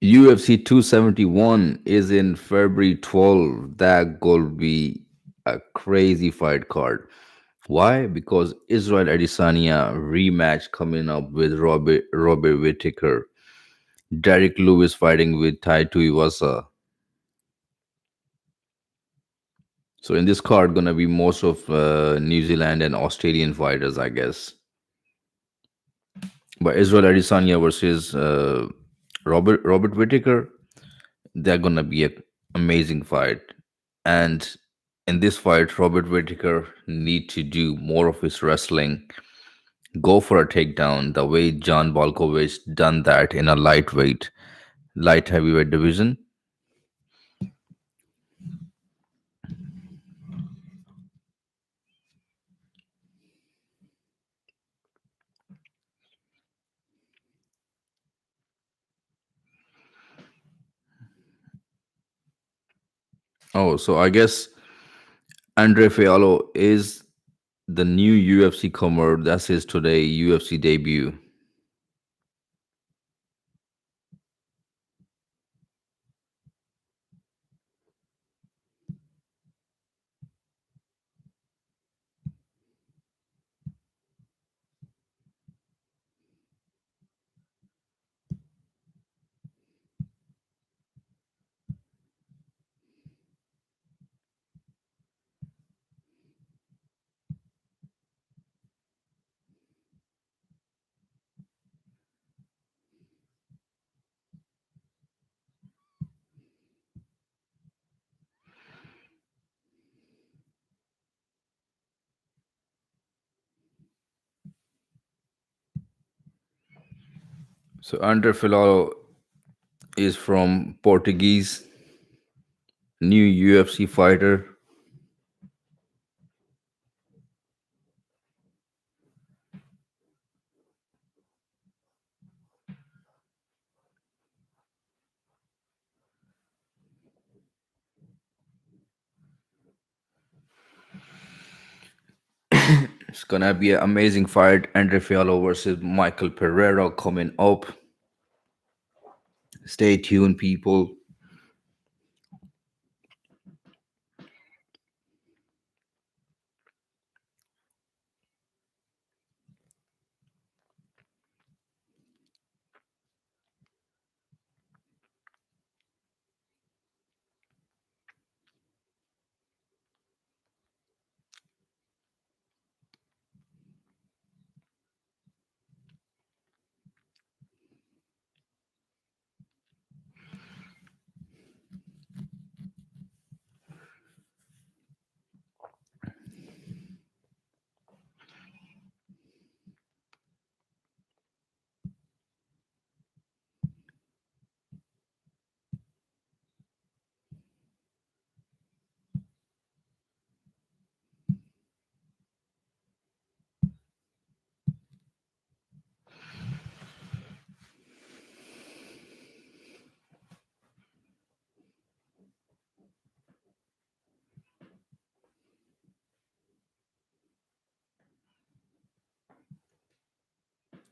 UFC 271 is in February 12th. That will be a crazy fight card. Why? Because Israel Adesanya rematch coming up with Robert Whittaker. Derek Lewis fighting with Taito Iwasa. So in this card, gonna be most of New Zealand and Australian fighters, I guess. But Israel Adesanya versus Robert Whittaker, they're gonna be an amazing fight. And in this fight, Robert Whittaker need to do more of his wrestling, go for a takedown, the way John Balkovich done that in a light heavyweight division. Oh, so I guess Andre Fiallo is the new UFC comer. That's his today UFC debut. So Andre Fiallo is from Portuguese, new UFC fighter. It's gonna be an amazing fight. Andre Fiallo versus Michael Pereira coming up. Stay tuned, people.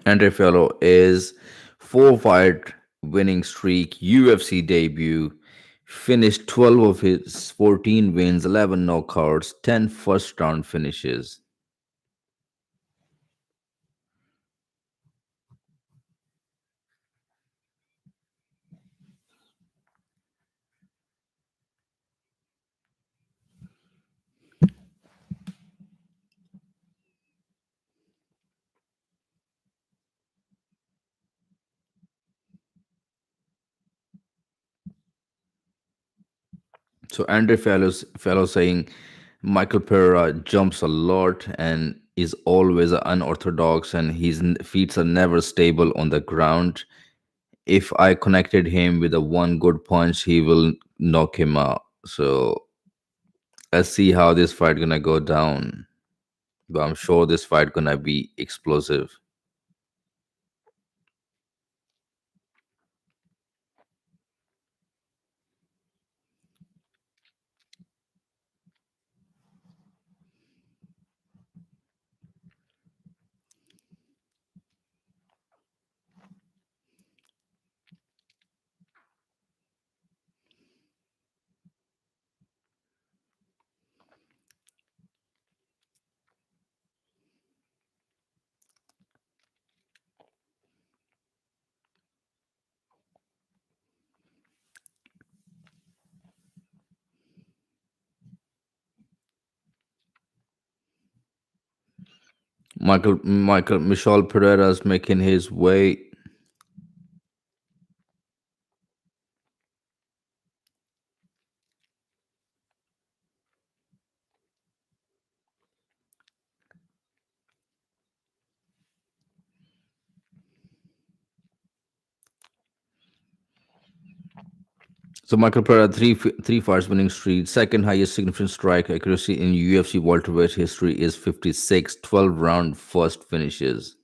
Andre Fiallo is four-fight winning streak, UFC debut, finished 12 of his 14 wins, 11 knockouts, 10 first-round finishes. So Andre Fiallo saying Michael Pereira jumps a lot and is always unorthodox, and his feet are never stable on the ground. If I connected him with a one good punch, he will knock him out. So let's see how this fight gonna go down. But I'm sure this fight gonna be explosive. Michel Pereira's making his way. So Michael Pereira three fights winning streak, second highest significant strike accuracy in UFC welterweight history is 56, 12 round first finishes.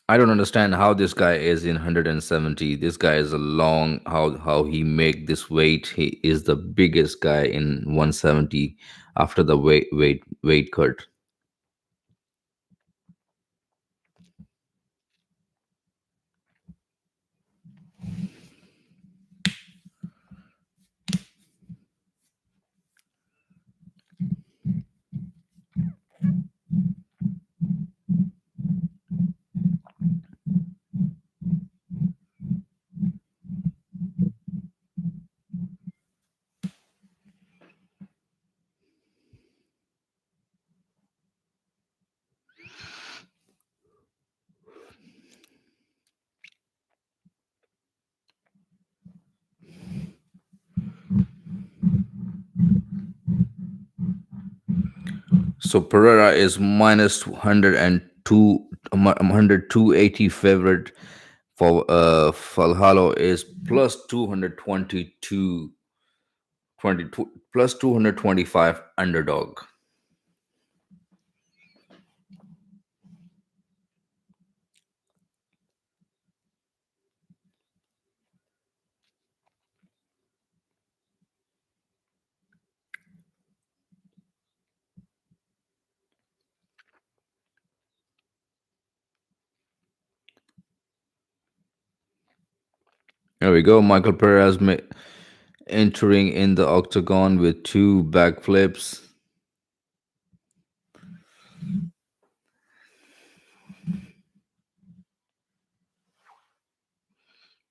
I don't understand how this guy is in 170. This guy is a long how he make this weight. He is the biggest guy in 170 after the weight cut. So Pereira is minus 102 102.80 favorite. For Falhalo is plus 222 plus 225 underdog. There we go. Michael Perez entering in the octagon with two backflips.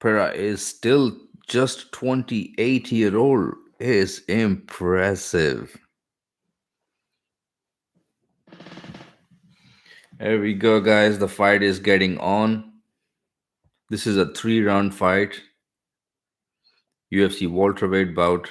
Pereira is still just 28-year old. Is impressive. There we go, guys. The fight is getting on. This is a 3 round fight. UFC welterweight bout.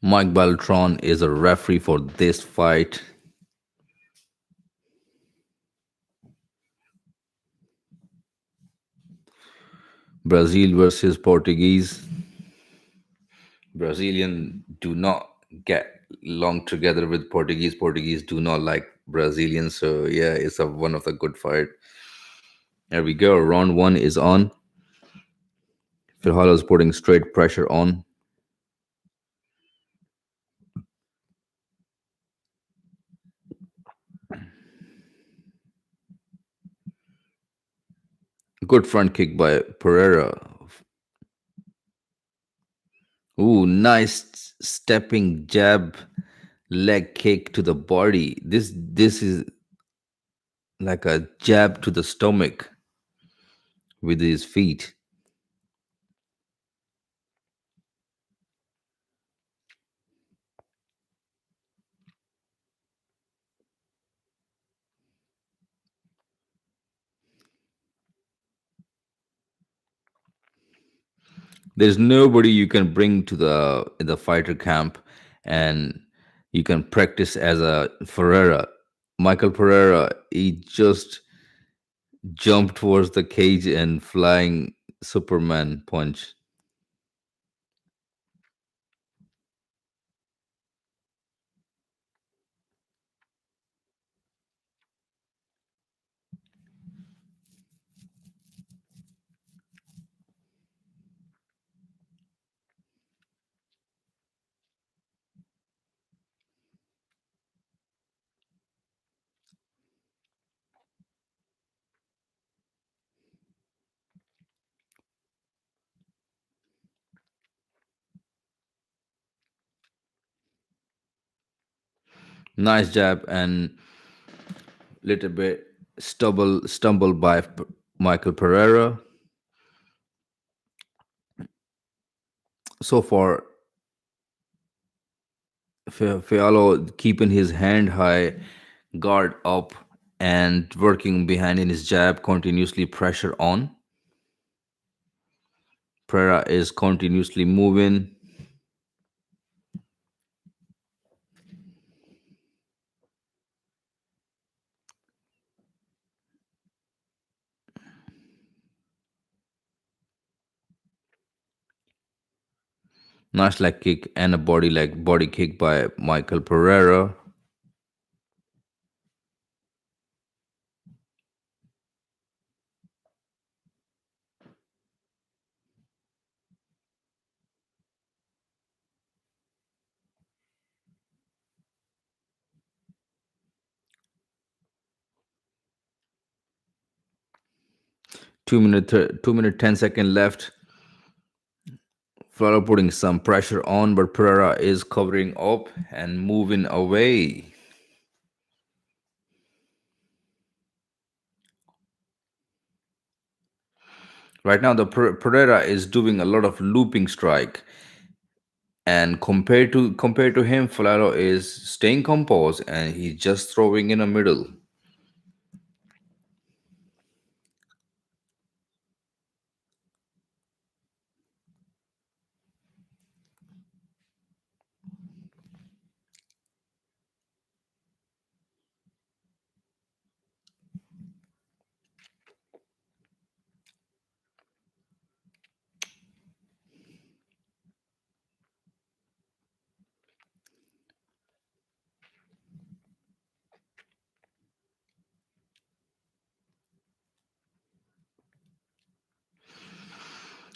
Mike Beltran is a referee for this fight. Brazil versus Portuguese. Brazilian do not get along together with Portuguese. Portuguese do not like Brazilians. So yeah, it's one of the good fight. There we go. Round one is on. Phil is putting straight pressure on. Good front kick by Pereira. Ooh, nice stepping jab, leg kick to the body. This is like a jab to the stomach with his feet. There's nobody you can bring to the fighter camp, and you can practice as a Ferreira. Michael Pereira, he just jumped towards the cage and flying Superman punch. Nice jab and little bit stumble by Michael Pereira. So far, Fialo keeping his hand high, guard up, and working behind in his jab, continuously pressure on. Pereira is continuously moving. Nice leg kick and a body kick by Michael Pereira. 2 minute 10 second left. Flora putting some pressure on, but Pereira is covering up and moving away. Right now, the Pereira is doing a lot of looping strike, And compared to him, Falaro is staying composed and he's just throwing in a middle.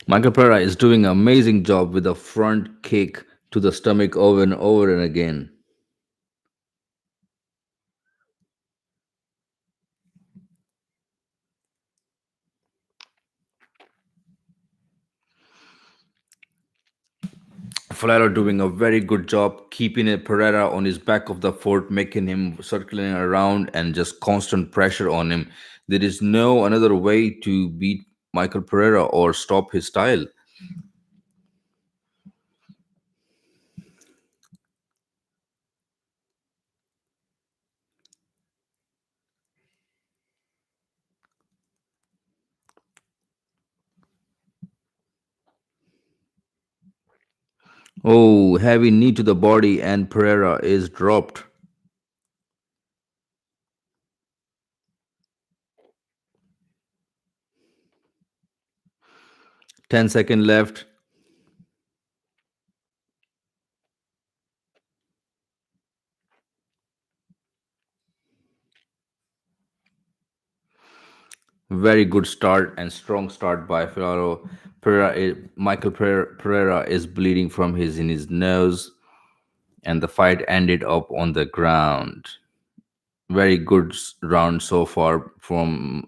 Michael Pereira is doing an amazing job with a front kick to the stomach over and over and again. Falero doing a very good job keeping it Pereira on his back of the fort, making him circling around and just constant pressure on him. There is no another way to beat Michael Pereira or stop his style. Oh, heavy knee to the body and Pereira is dropped. 10 seconds left. Very good start and strong start by Ferraro. Pereira is bleeding from his in his nose, and the fight ended up on the ground. Very good round so far from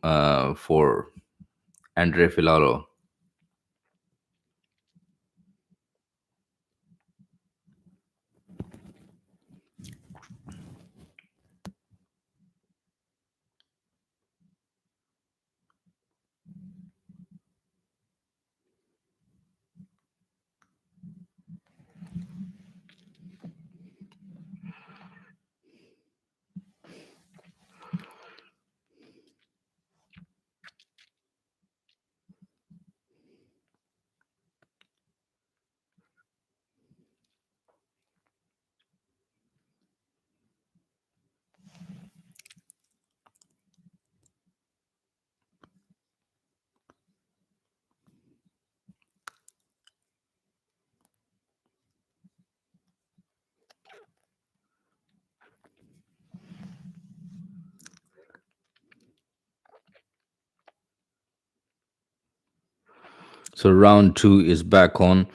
for Andre Filalo. So round two is back on.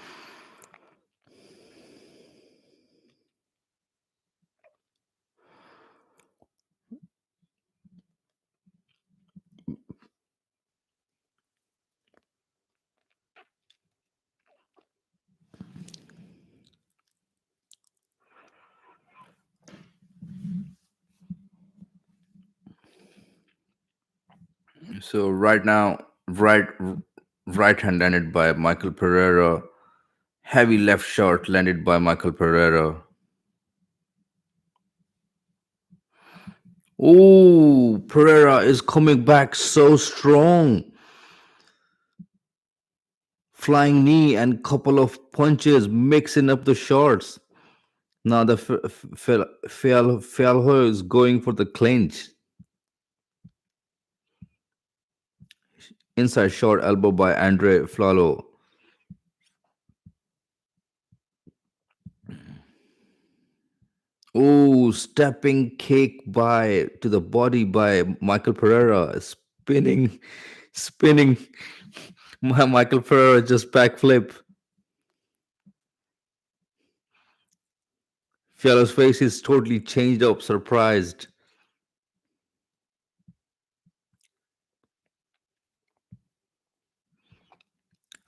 So right now, right hand landed by Michael Pereira. Heavy left shot landed by Michael Pereira. Oh, Pereira is coming back so strong. Flying knee and couple of punches, mixing up the shots. Now the Fialho is going for the clinch. Inside short elbow by Andre Flalo. Oh, stepping kick by to the body by Michael Pereira. Spinning. Michael Pereira just backflip. Fialo's face is totally changed up, surprised.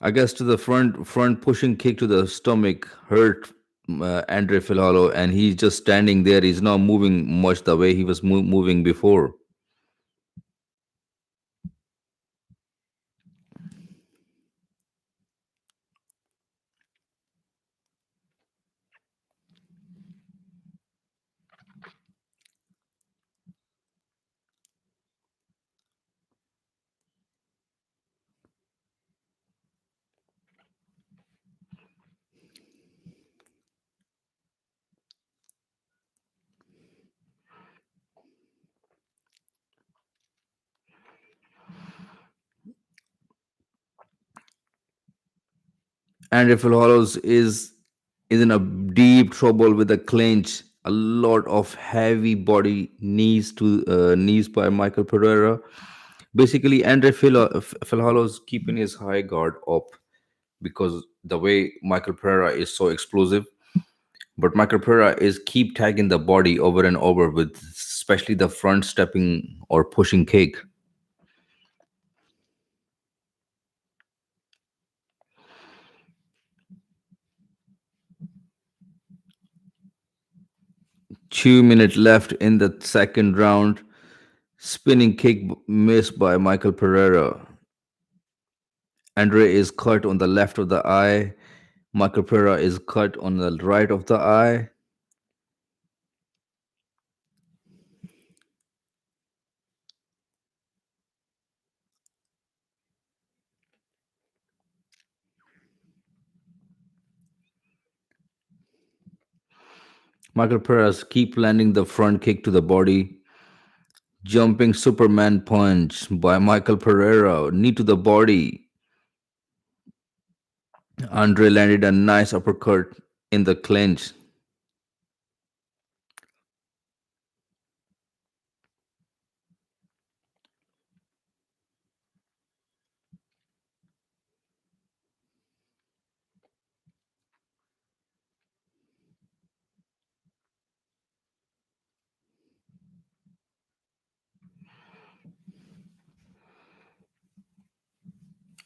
I guess to the front pushing kick to the stomach hurt Andre Filalo, and he's just standing there. He's not moving much the way he was moving before. And Rafael Hollows is in a deep trouble with a clinch. A lot of heavy body knees by Michael Pereira. Basically, Andre Hollows keeping his high guard up because the way Michael Pereira is so explosive. But Michael Pereira is keep tagging the body over and over with especially the front stepping or pushing kick. 2 minutes left in the second round. Spinning kick missed by Michael Pereira. Andre is cut on the left of the eye. Michael Pereira is cut on the right of the eye. Michael Pereira keep landing the front kick to the body. Jumping Superman punch by Michael Pereira. Knee to the body. Andre landed a nice uppercut in the clinch.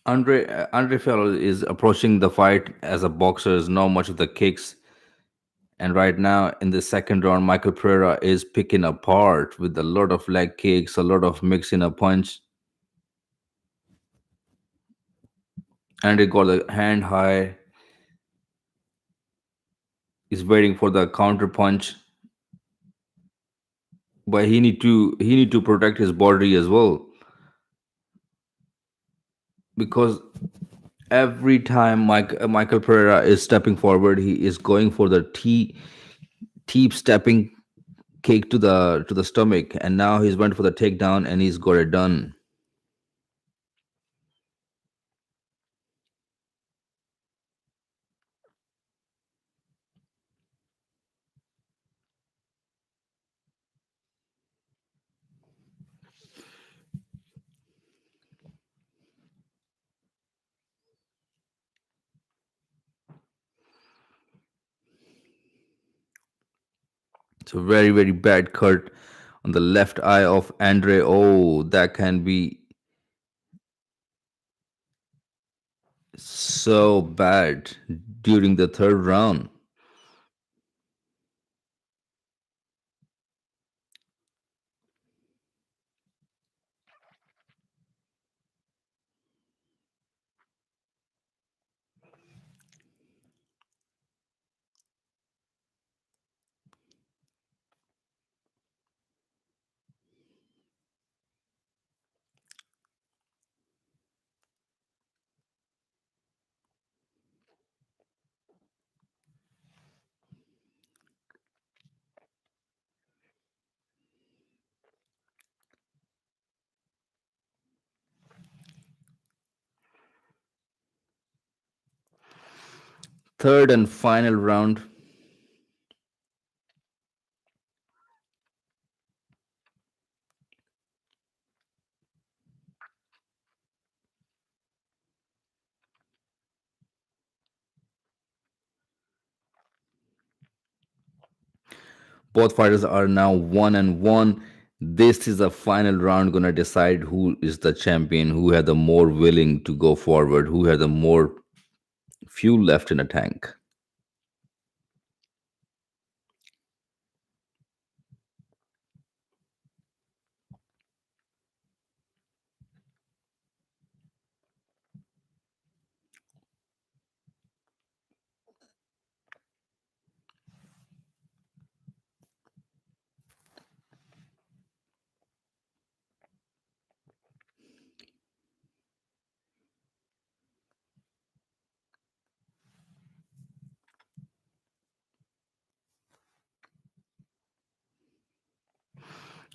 Andre Fellow is approaching the fight as a boxer. Is not much of the kicks. And right now in the second round, Michael Pereira is picking apart with a lot of leg kicks, a lot of mixing a punch. And he got a hand high. He's waiting for the counter punch, but he need to protect his body as well because every time Michael Pereira is stepping forward, he is going for the T stepping kick to the stomach, and now he's went for the takedown and he's got it done. It's a very very bad cut on the left eye of Andre. Oh, that can be so bad during the third round. Third and final round. Both fighters are now 1-1. This is a final round gonna decide who is the champion, who had the more willing to go forward, who had the more fuel left in a tank.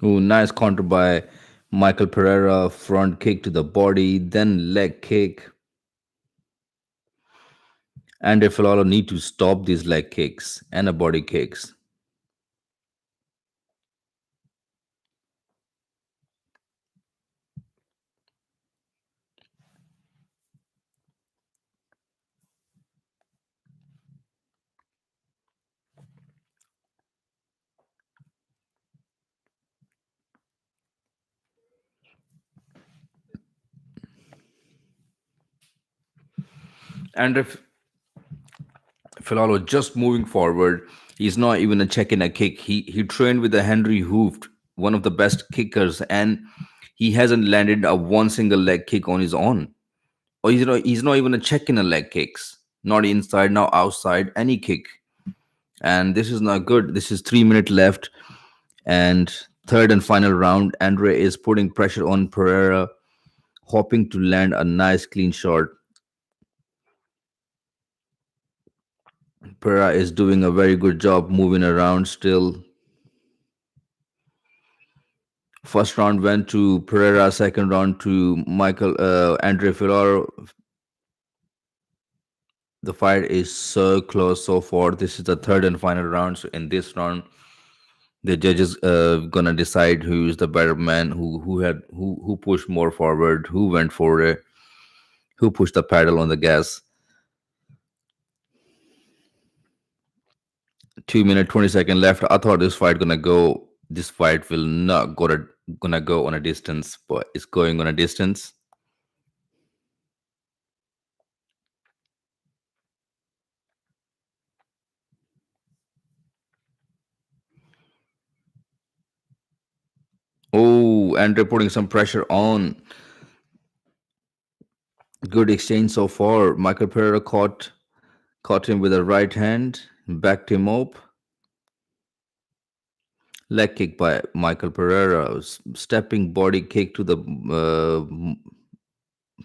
Ooh, nice counter by Michael Pereira, front kick to the body, then leg kick. And if Filalo need to stop these leg kicks and a body kicks. And if Filalo just moving forward, he's not even a check in a kick. He trained with the Henry Hooft, one of the best kickers, and he hasn't landed a one single leg kick on his own. Or he's not even a check in a leg kicks. Not inside, not outside, any kick. And this is not good. This is 3 minutes left, and third and final round. Andre is putting pressure on Pereira, hoping to land a nice clean shot. Pereira is doing a very good job moving around still. First round went to Pereira, second round to Michael Andre Filaro. The fight is so close so far. This is the third and final round. So in this round, the judges gonna decide who is the better man, who pushed more forward, who went for it, who pushed the pedal on the gas. 2 minute 20 second left. I thought this fight gonna go. This fight will not gonna go on a distance, but it's going on a distance. Oh, and they're putting some pressure on. Good exchange so far. Michael Pereira caught him with a right hand, backed him up. Leg kick by Michael Pereira. Stepping body kick to the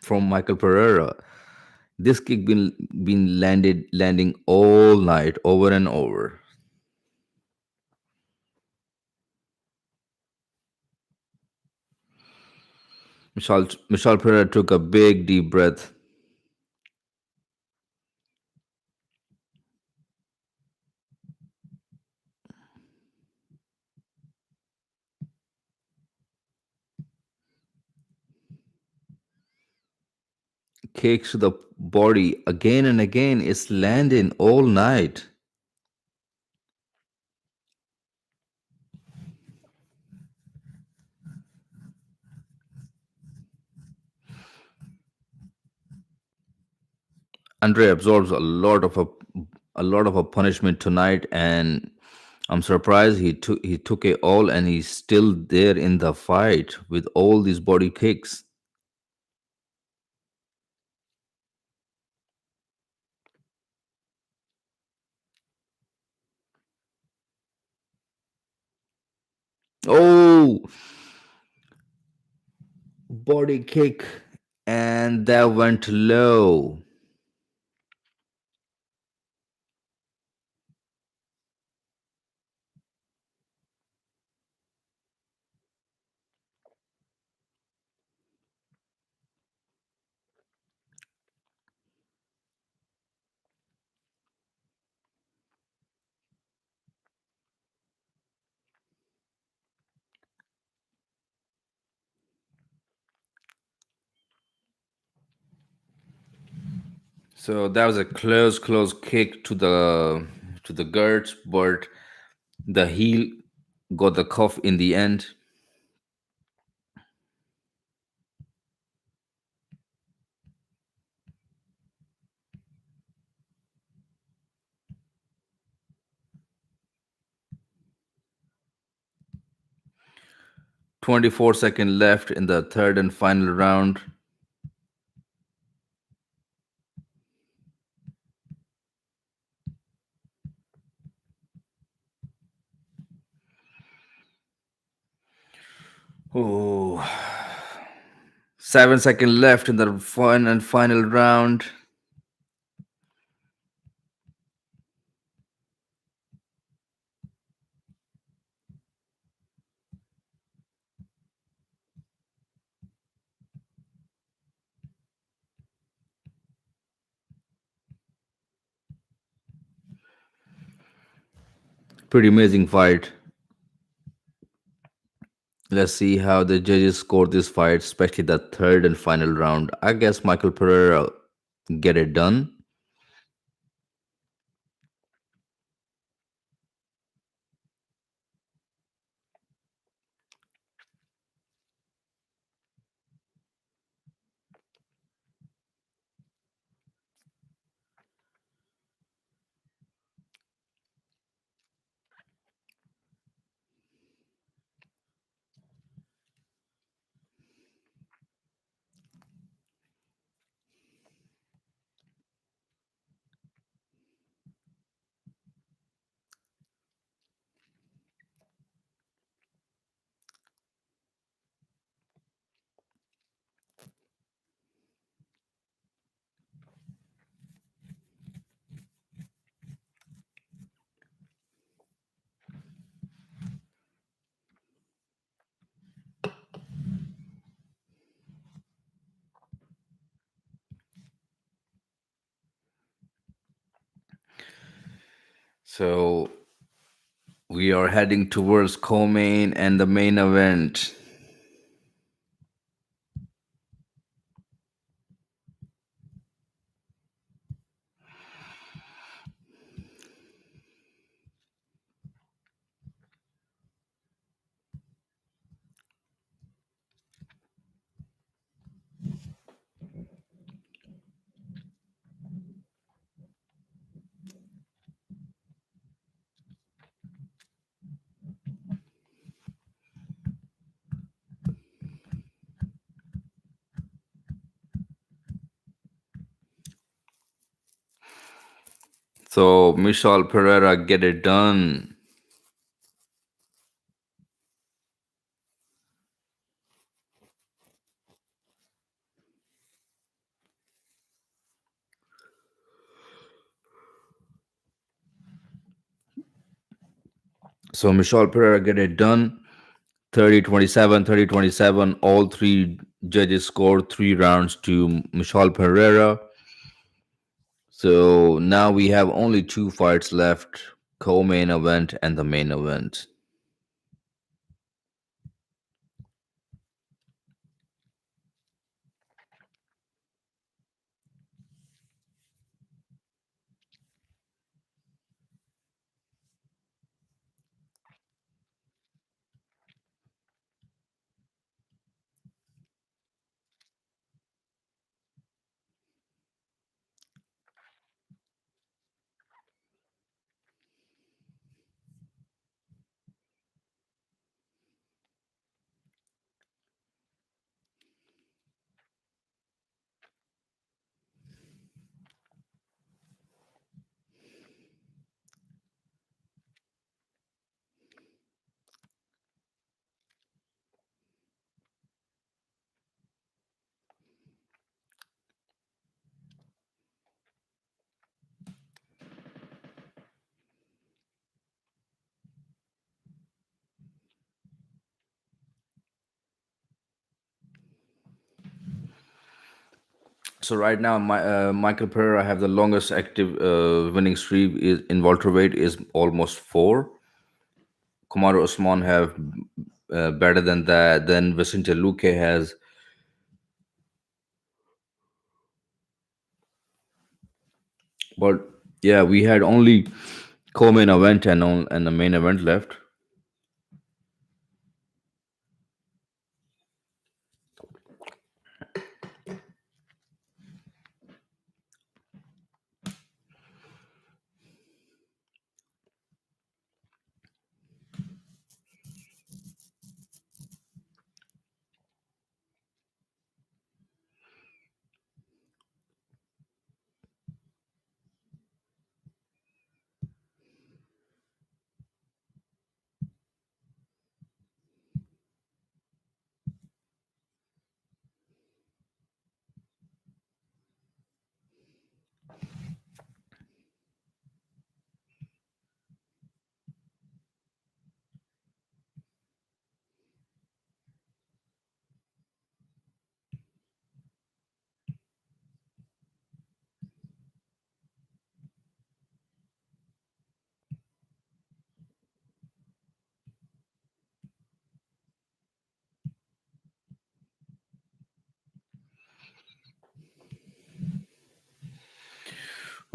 from Michael Pereira. This kick been landing all night, over and over. Michal Pereira took a big deep breath. 'Kicks to the body again and again. It's landing all night. Andre absorbs a lot of a punishment tonight, and I'm surprised he took it all, and he's still there in the fight with all these body kicks. Oh, body kick, and that went low. So that was a close kick to the guts, but the heel got the cuff in the end. 24 seconds left in the third and final round. 7 seconds left in the final round. Pretty amazing fight. Let's see how the judges score this fight, especially the third and final round. I guess Michael Pereira get it done. So we are heading towards co-main and the main event. So Michel Pereira get it done. So Michel Pereira get it done. 30-27, 30-27. All three judges scored 3 rounds to Michel Pereira. So now we have only two fights left, co-main event and the main event. So right now, Michael Pereira have the longest active winning streak is in welterweight is almost four. Kamaru Usman have better than that. Then Vicente Luque has, but yeah, we had only co-main event and the main event left.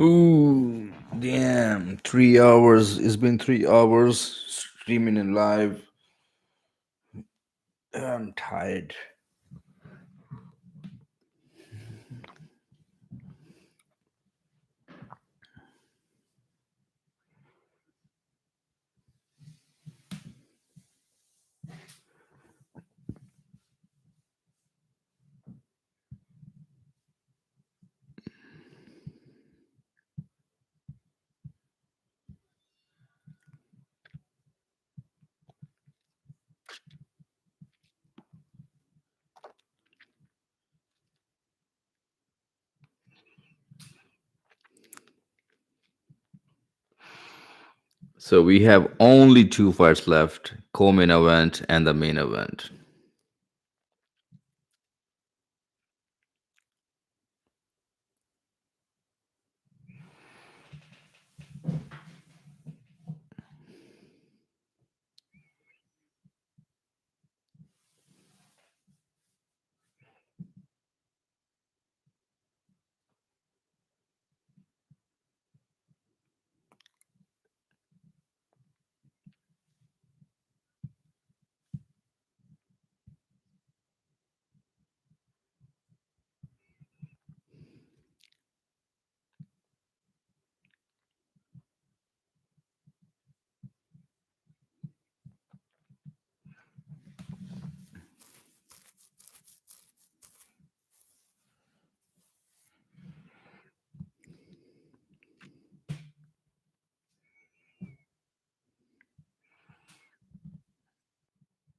Ooh, damn! 3 hours. It's been 3 hours streaming in live. I'm tired. So we have only two fights left: co-main event and the main event.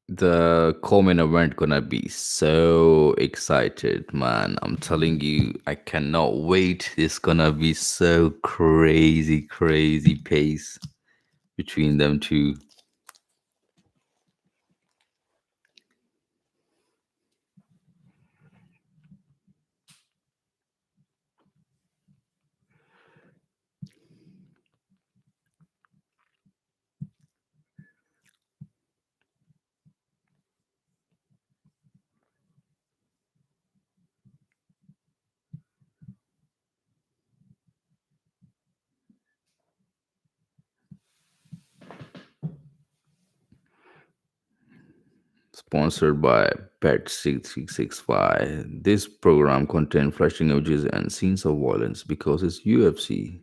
The co-main event gonna be so excited, man. I'm telling you, I cannot wait. It's gonna be so crazy, crazy pace between them two. Sponsored by Bet6665. This program contains flashing images and scenes of violence because it's UFC.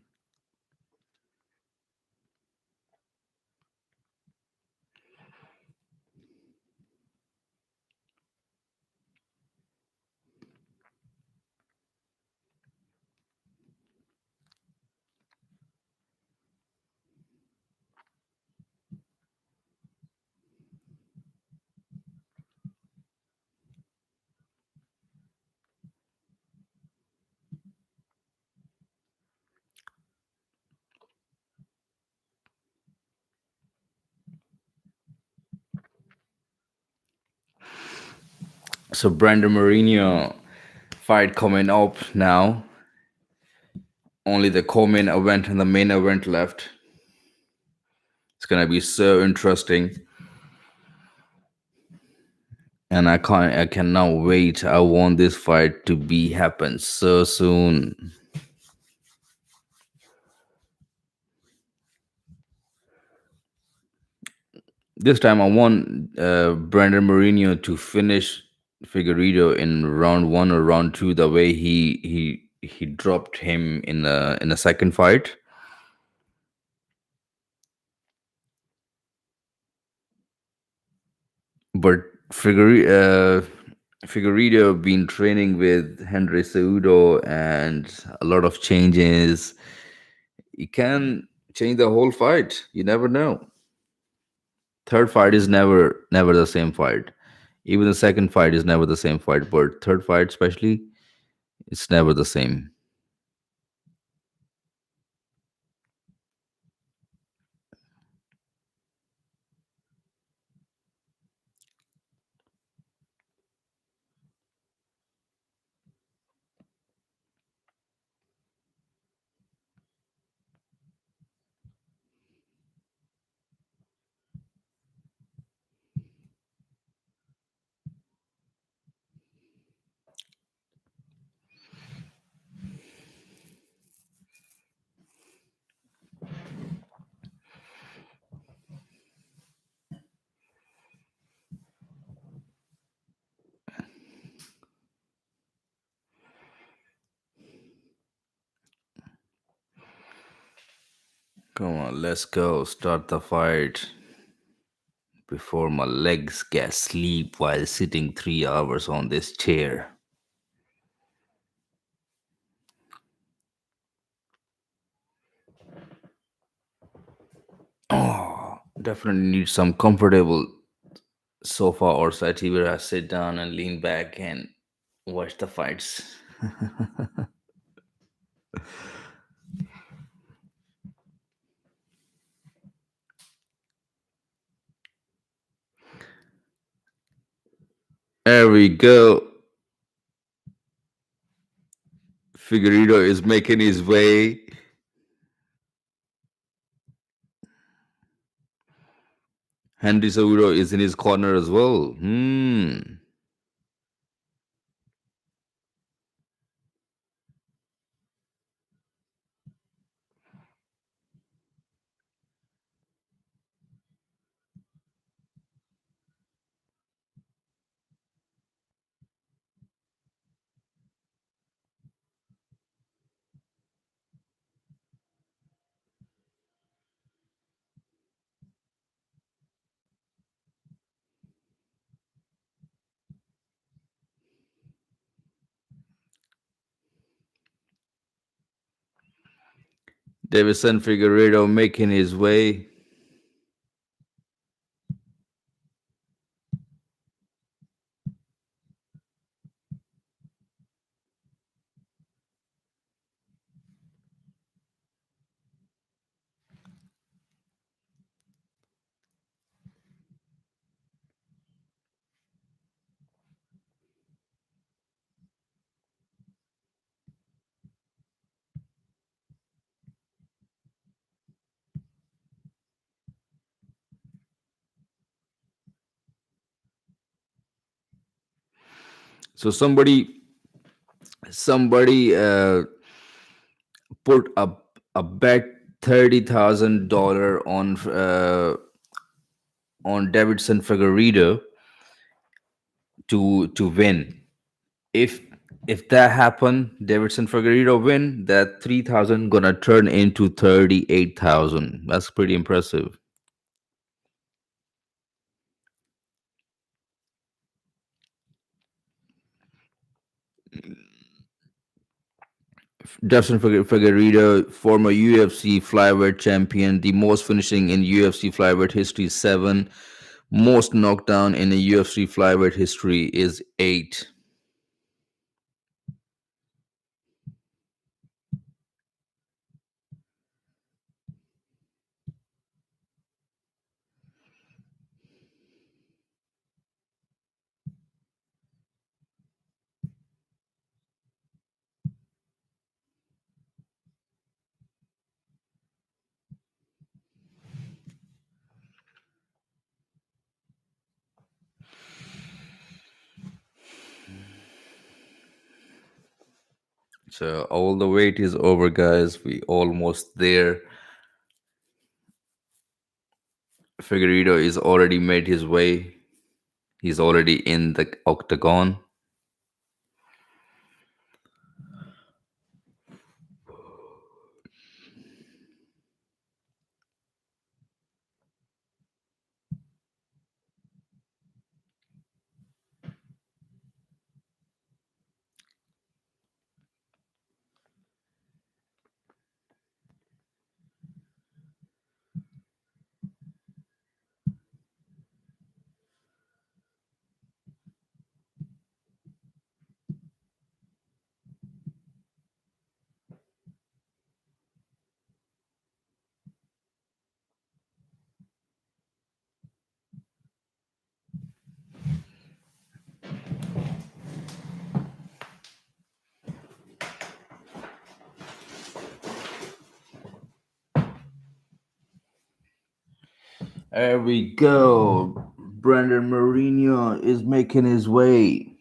So Brandon Moreno fight coming up now. Only the co-main event and the main event left. It's gonna be so interesting, and I cannot wait. I want this fight to be happen so soon. This time I want Brandon Moreno to finish Figueiredo in round one or round two. The way he dropped him in the second fight, but Figueiredo been training with Henry Cejudo and a lot of changes. He can change the whole fight. You never know. Third fight is never the same fight. Even the second fight is never the same fight, but third fight especially, it's never the same. Come on, let's go. Start the fight before my legs get sleep while sitting 3 hours on this chair. Oh, definitely need some comfortable sofa or settee where I sit down and lean back and watch the fights. There we go. Figueredo is making his way. Henry Cejudo is in his corner as well. Deiveson Figueiredo making his way. So somebody put a bet $30,000 on Davidson Figueredo to win. If if that happen, Davidson Figueredo win, that 3,000 gonna turn into 38,000. That's pretty impressive. Davidson Figueredo, former UFC flyweight champion, the most finishing in UFC flyweight history is 7. Most knockdown in a UFC flyweight history is 8. So all the wait is over, guys. We almost there. Figueredo is already made his way. He's already in the octagon. There we go. Brandon Moreno is making his way.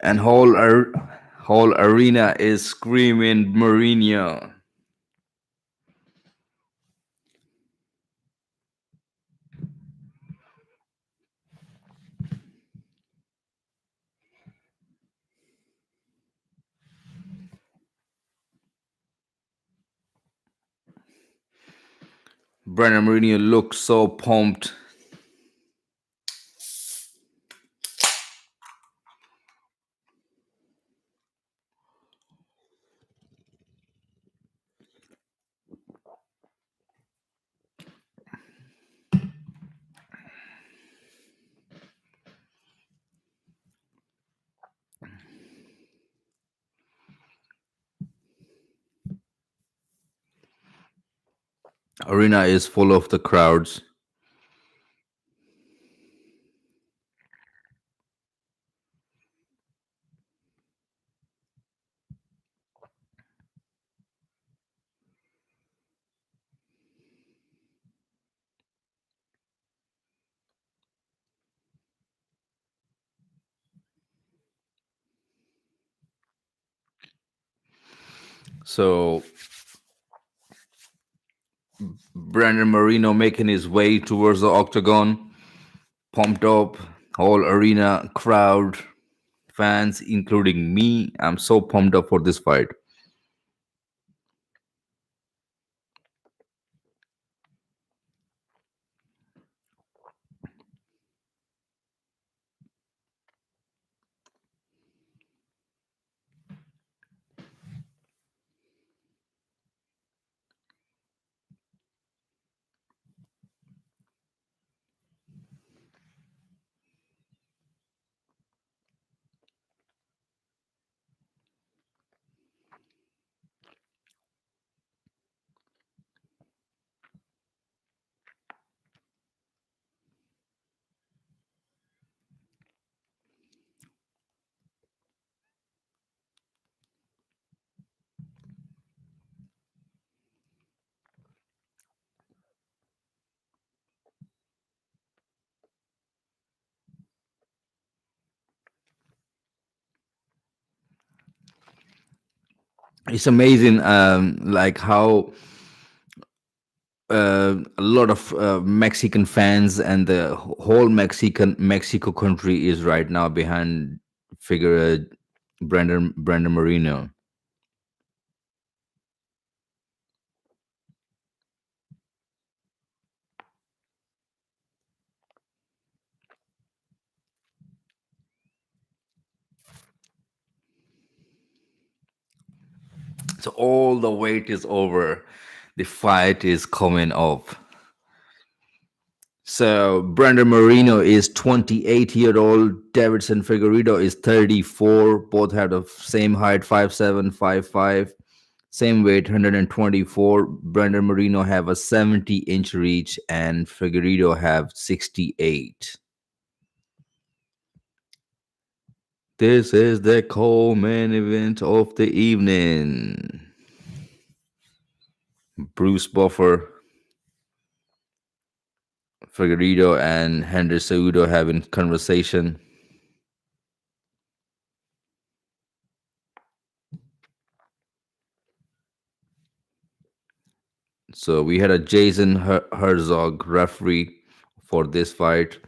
And whole arena is screaming Mourinho. Brandon Moreno looks so pumped. Arena is full of the crowds. So Brandon Moreno making his way towards the octagon, pumped up, whole arena, crowd, fans, including me. I'm so pumped up for this fight. It's amazing, like how a lot of Mexican fans and the whole Mexico country is right now behind figure Brandon Moreno. So all the wait is over. The fight is coming up. So Brandon Moreno is 28-year-old. Davidson Figueiredo is 34. Both have the same height, 5'7", 5'5". Same weight, 124. Brandon Moreno have a 70-inch reach and Figueiredo have 68. This is the co-main event of the evening. Bruce Buffer, Figueiredo, and Henry Cejudo having conversation. So we had a Jason Herzog referee for this fight.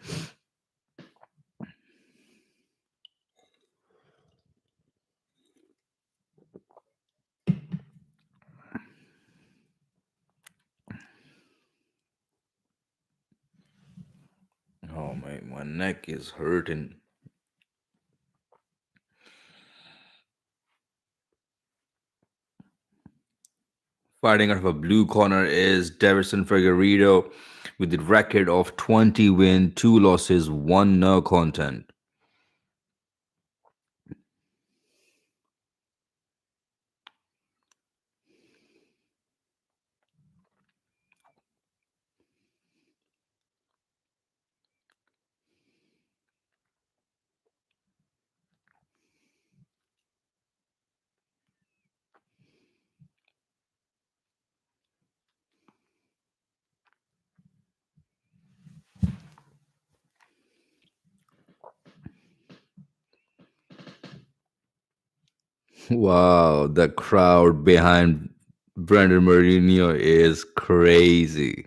Oh my neck is hurting. Fighting out of a blue corner is Deiveson Figueiredo with the record of 20 win, 2 losses, 1 no content. Wow, the crowd behind Brandon Moreno is crazy.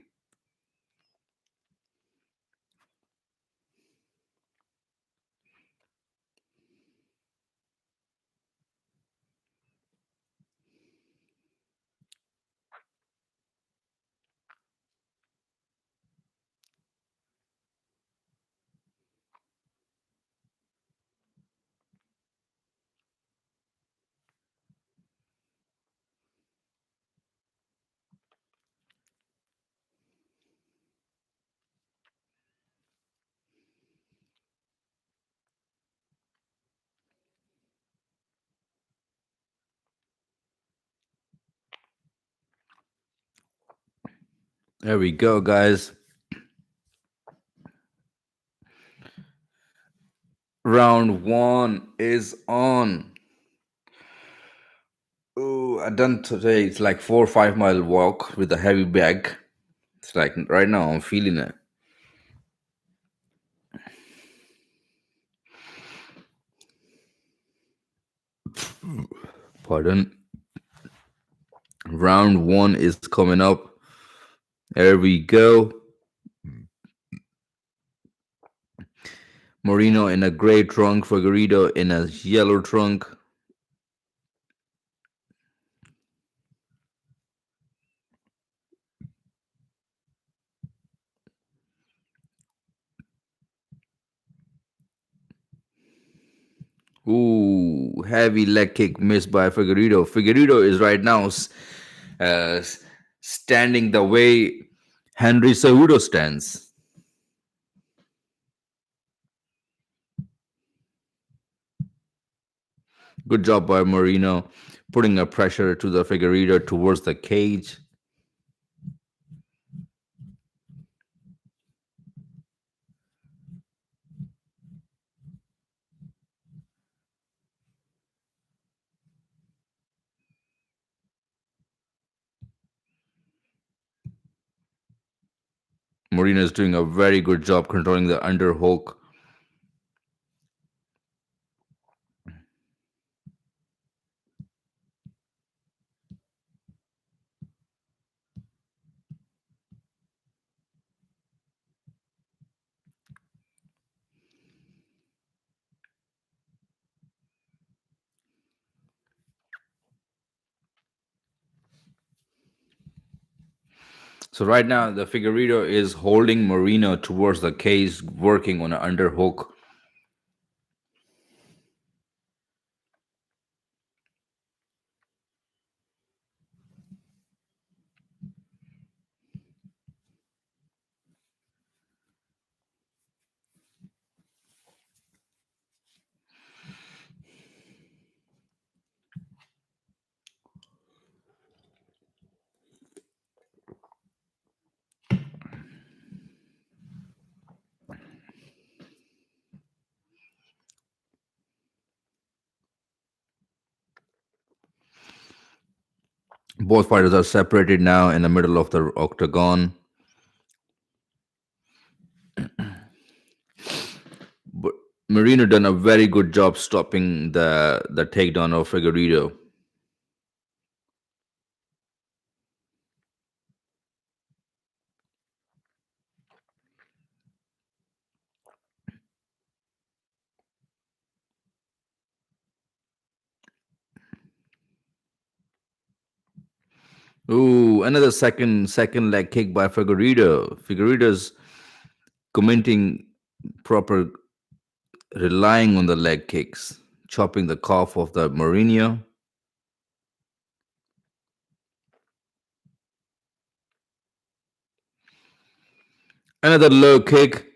There we go, guys. Round one is on. Oh, I done today. It's like 4 or 5 mile walk with a heavy bag. It's like right now I'm feeling it. Pardon. Round one is coming up. There we go. Moreno in a gray trunk, Figueiredo in a yellow trunk. Ooh, heavy leg kick missed by Figueiredo. Figueiredo is right now standing the way Henry Cejudo stands. Good job by Moreno, putting a pressure to the Figueiredo towards the cage. Moreno is doing a very good job controlling the underhook. So right now, the Figueiredo is holding Moreno towards the cage, working on an underhook. Both fighters are separated now in the middle of the octagon. But Marino done a very good job stopping the takedown of Figueiredo. Ooh, another second leg kick by Figueiredo. Figueiredo's commenting proper, relying on the leg kicks, chopping the calf of the Mourinho. Another low kick.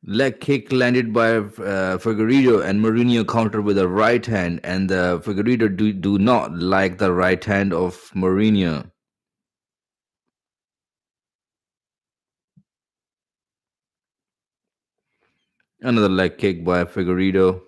Leg kick landed by Figueiredo, and Mourinho countered with a right hand, and the Figueiredo do not like the right hand of Mourinho. Another leg kick by Figueiredo.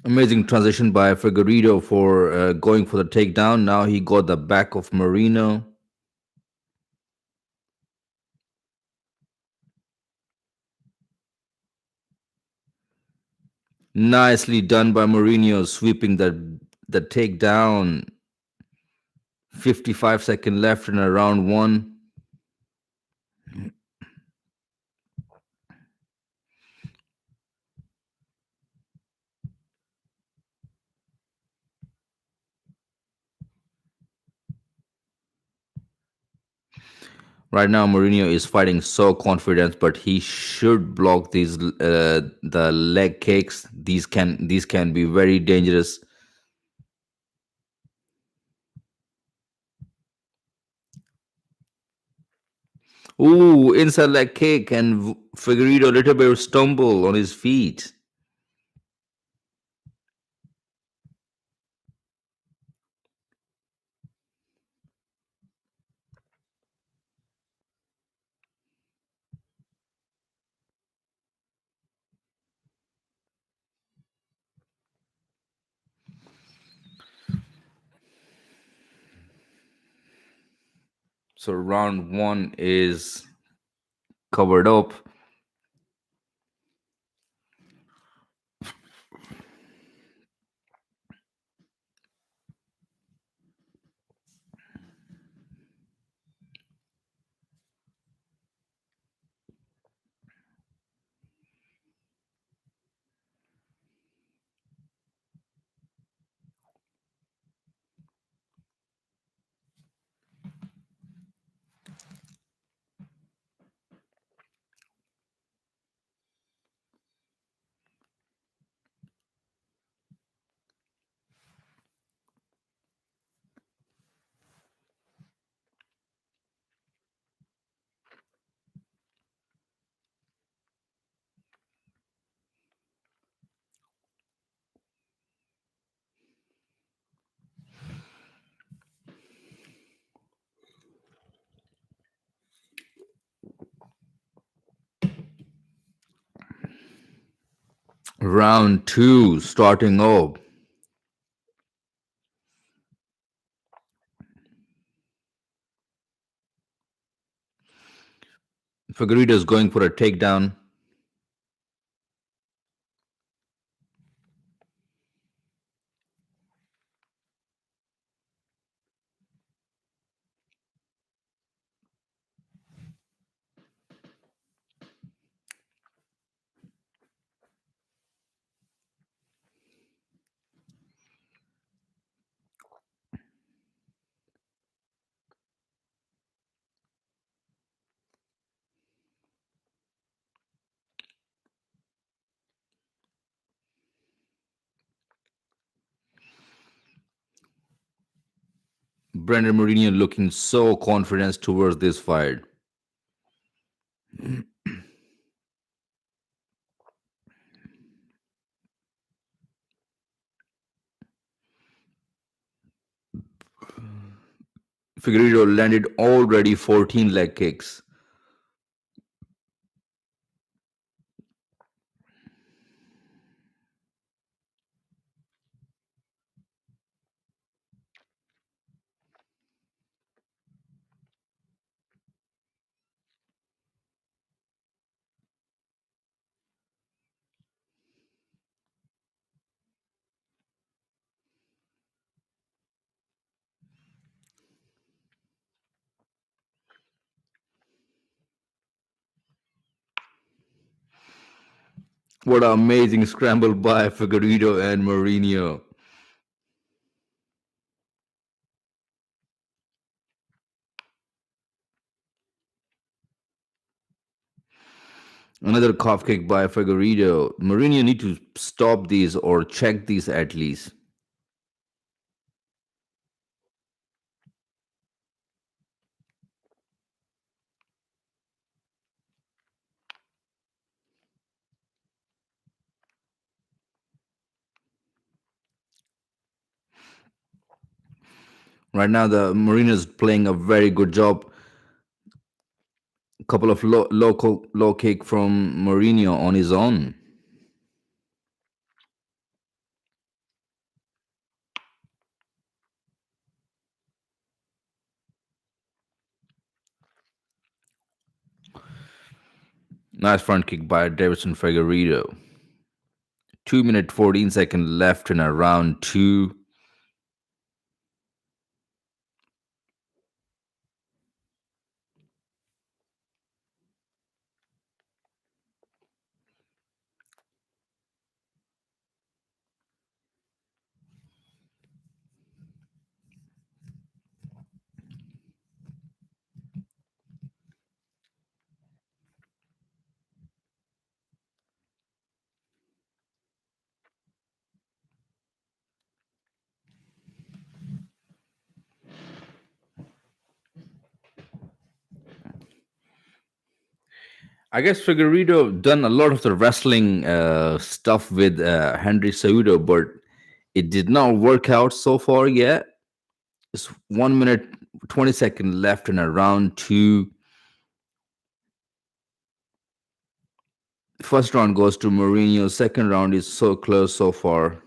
Amazing transition by Figueiredo for going for the takedown. Now he got the back of Moreno. Nicely done by Mourinho, sweeping the takedown. 55-second left in a round one. Right now, Mourinho is fighting so confident, but he should block these the leg kicks. These can be very dangerous. Ooh, inside leg kick, and Figueiredo a little bit stumble on his feet. So round one is covered up. Round two starting up. Figueiredo is going for a takedown. Brendan Mourinho looking so confident towards this fight. Figueiredo landed already 14 leg kicks. What an amazing scramble by Figueiredo and Mourinho. Another calf kick by Figueiredo. Mourinho need to stop these or check these at least. Right now, the Mourinho is playing a very good job. Couple of low kick from Mourinho on his own. Nice front kick by Deiveson Figueiredo. 2 minute 14-second left in a round two. I guess Figueredo done a lot of the wrestling stuff with Henry Cejudo, but it did not work out so far yet. It's 1 minute 20 second left in a round two. First round goes to Mourinho. Second round is so close so far.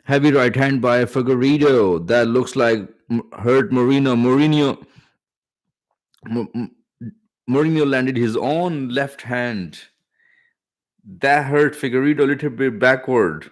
Heavy right hand by Figueredo. That looks like hurt Moreno. Mourinho landed his own left hand. That hurt Figueredo a little bit backward.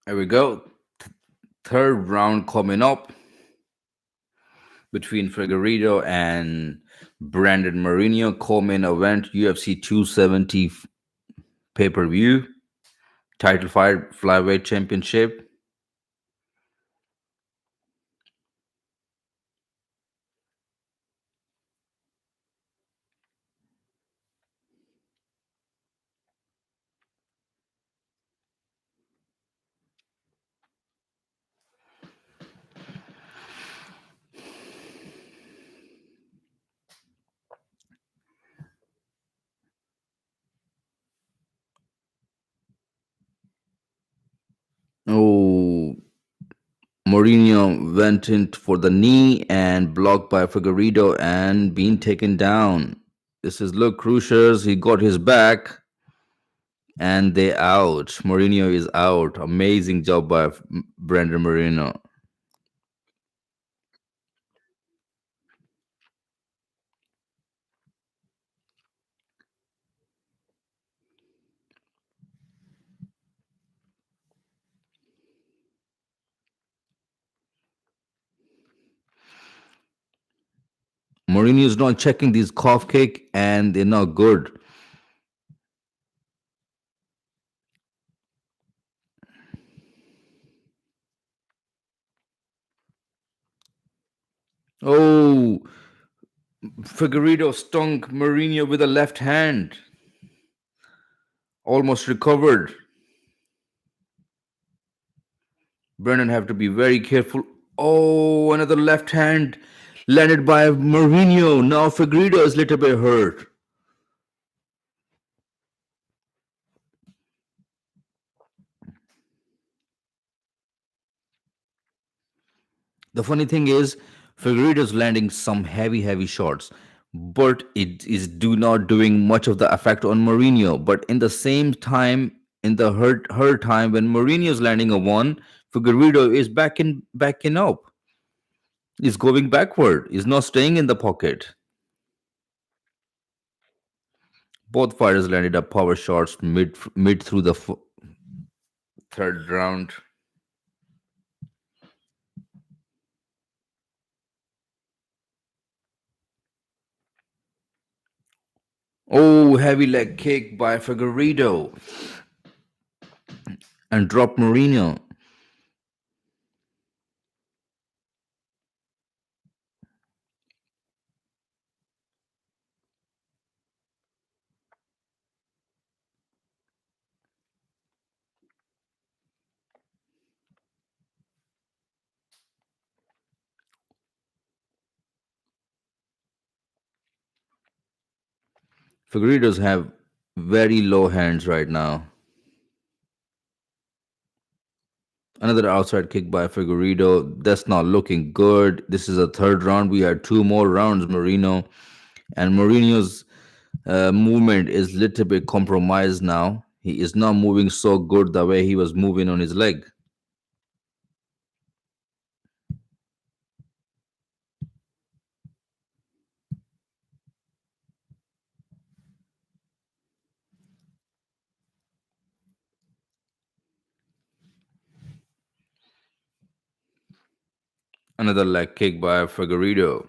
There we go. Third round coming up between Figueredo and Brandon Mourinho. Co-main event UFC 270 pay-per-view title fight flyweight championship. Oh, Mourinho went in for the knee and blocked by Figueredo and being taken down. This is look Crucius. He got his back and they out. Mourinho is out. Amazing job by Brandon Mourinho. Mourinho is not checking these calf kick and they're not good. Oh, Figueredo stung Mourinho with a left hand. Almost recovered. Brennan have to be very careful. Oh, another left hand landed by Mourinho. Now Figueredo is a little bit hurt. The funny thing is, Figueredo's landing some heavy shots, but it is do not doing much of the effect on Mourinho. But in the same time, in the her time when Mourinho's landing a one, Figueredo is backing up. He's going backward. He's not staying in the pocket. Both fighters landed up power shots mid through the third round. Oh, heavy leg kick by Figueredo and drop Mourinho. Figueredo's have very low hands right now. Another outside kick by Figueredo. That's not looking good. This is a third round. We had two more rounds, Marino. And Mourinho's movement is little bit compromised now. He is not moving so good the way he was moving on his leg. Another leg kick by Figueredo.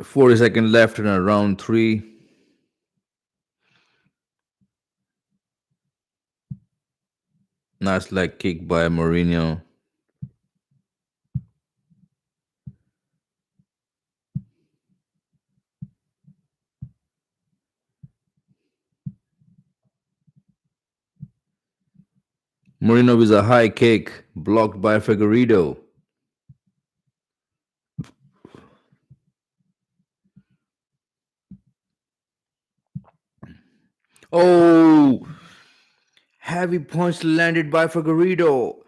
40 seconds left in a round three. Nice leg kick by Mourinho. Moreno with a high kick blocked by Figueredo. Oh, heavy punch landed by Figueredo.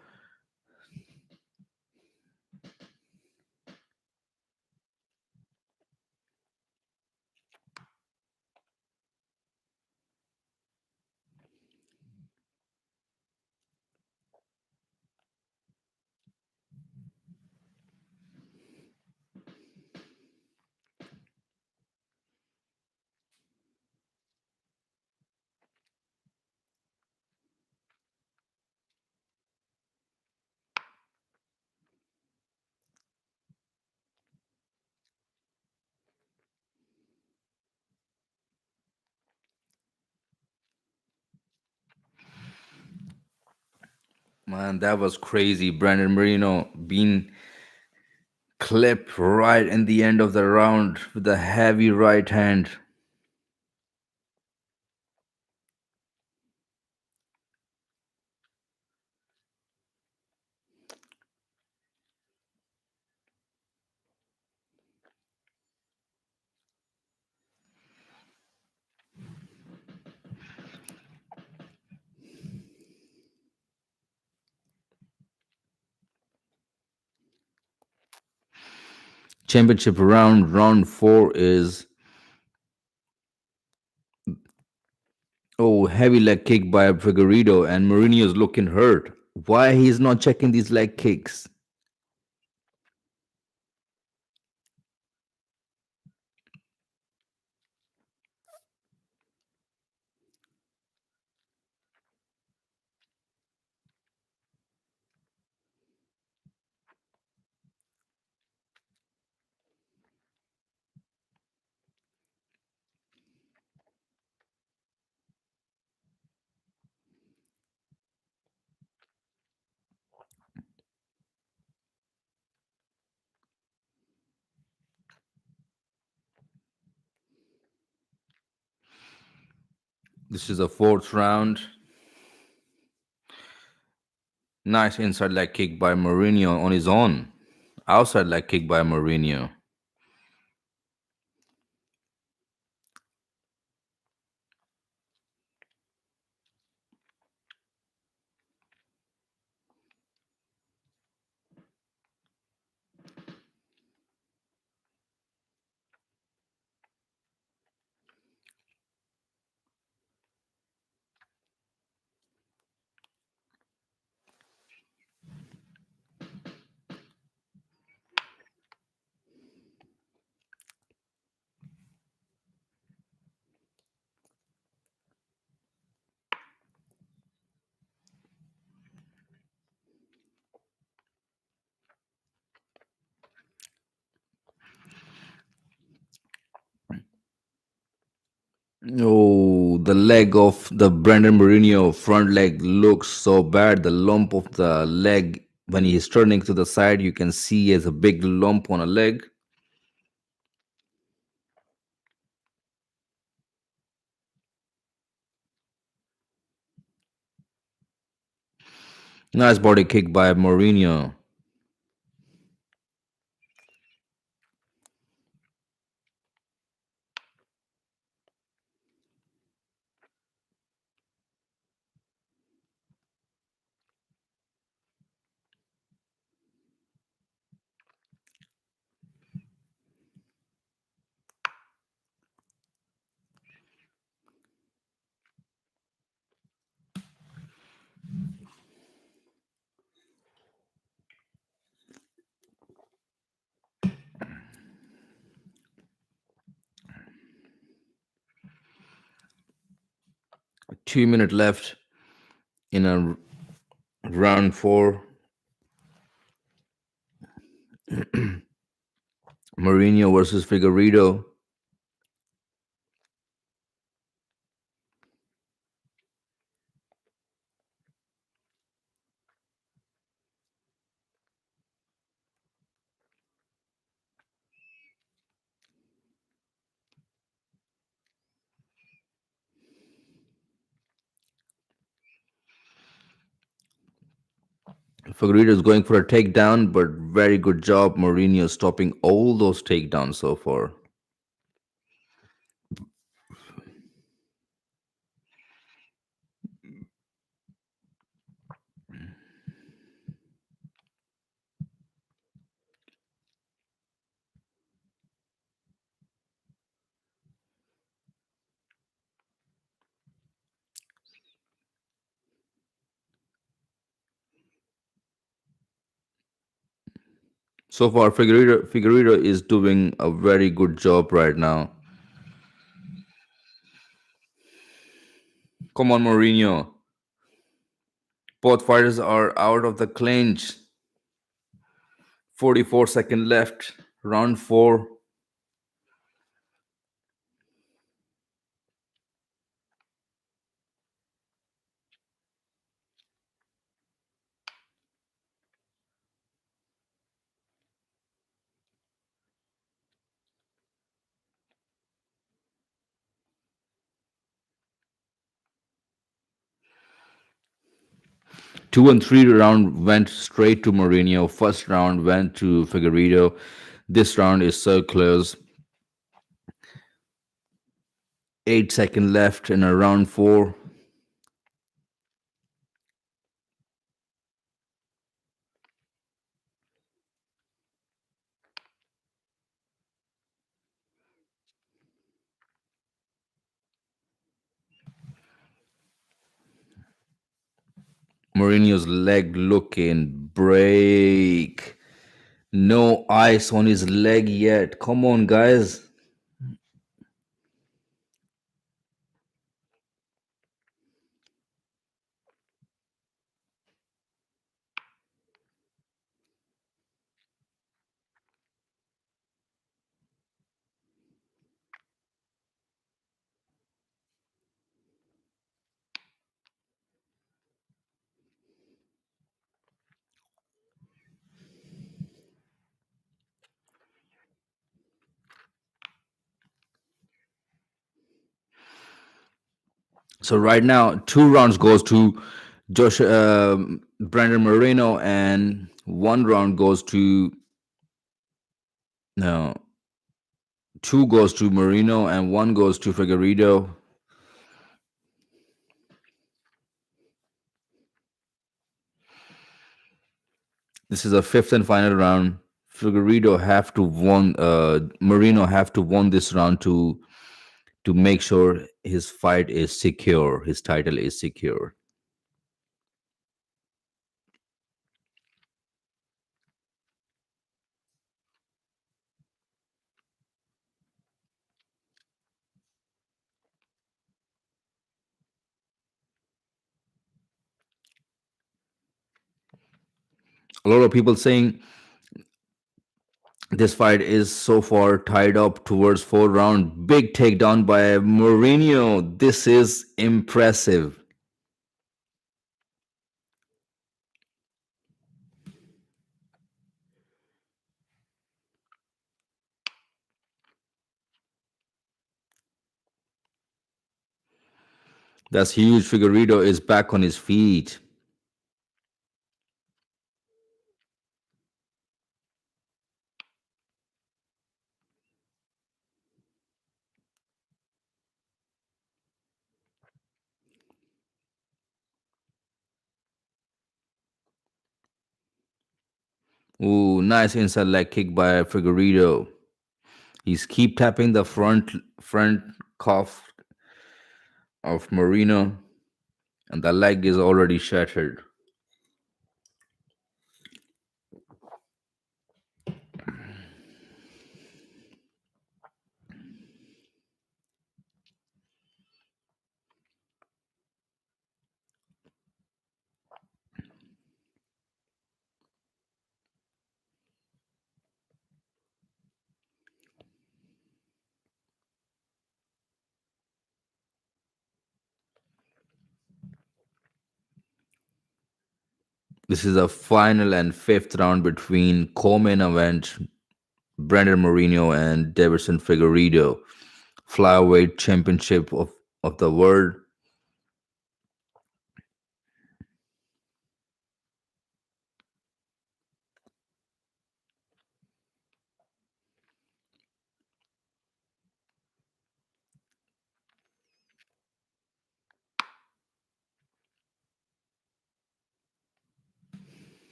Man, that was crazy. Brandon Moreno being clipped right in the end of the round with a heavy right hand. Championship round, round four is oh heavy leg kick by Figueredo and Mourinho is looking hurt. Why he's not checking these leg kicks? This is a fourth round. Nice inside leg kick by Mourinho on his own. Outside leg kick by Mourinho. 'Oh, the leg of the Brandon Mourinho front leg looks so bad. The lump of the leg when he is turning to the side, you can see as a big lump on a leg. Nice body kick by Mourinho. Two-minute left in a round four. Mourinho versus Figueiredo. Figueiredo is going for a takedown, but very good job, Mourinho, stopping all those takedowns so far. So far, Figueiredo is doing a very good job right now. Come on, Mourinho. Both fighters are out of the clinch. 44-second left. Round four. Two and three round went straight to Mourinho. First round went to Figueiredo. This round is so close. 8 seconds left in a round four. Mourinho's leg looking break. No ice on his leg yet. Come on, guys. So right now, two rounds goes to Josh. Brandon Moreno, and one round goes to no, two goes to Moreno, and one goes to Figueiredo. This is a fifth and final round. Figueiredo have to won. Moreno have to won this round to make sure his fight is secure. His title is secure. A lot of people saying this fight is so far tied up towards four round. Big takedown by Moreno. This is impressive. That's huge. Figueredo is back on his feet. Ooh, nice inside leg kick by Figueredo. He's keep tapping the front cuff of Moreno, and the leg is already shattered. 'This is a final and fifth round between co-main event Brandon Moreno and Deiveson Figueiredo, flyweight championship of the world.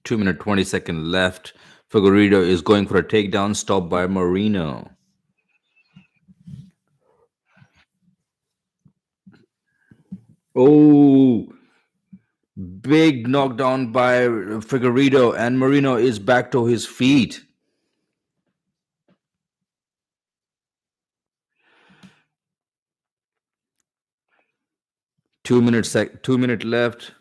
2 minute 20-second left. Figueiredo is going for a takedown, stopped by Moreno. Oh, big knockdown by Figueiredo, and Moreno is back to his feet. 2 minute left.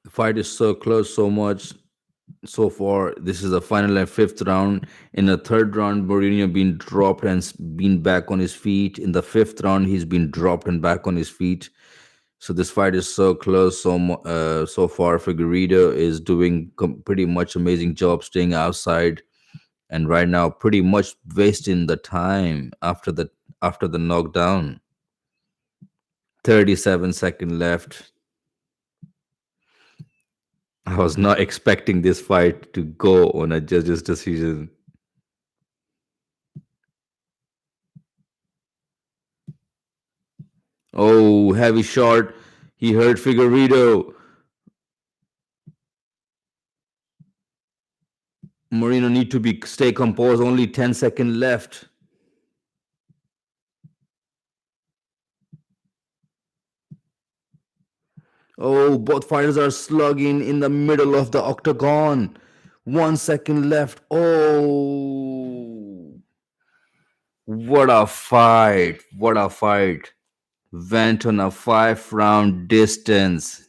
The fight is so close, so much so far. This is the final and fifth round. In the third round, Mourinho been dropped and been back on his feet. In the fifth round, he's been dropped and back on his feet. So this fight is so close. So far, Figueiredo is doing pretty much amazing job staying outside, and right now pretty much wasting the time after the knockdown. 37-second left. I was not expecting this fight to go on a judge's decision. Oh, heavy shot. He hurt Figueredo. Moreno need to be stay composed. Only 10 seconds left. Oh, both fighters are slugging in the middle of the octagon. 1 second left. Oh, what a fight! What a fight! Went on a 5 round distance.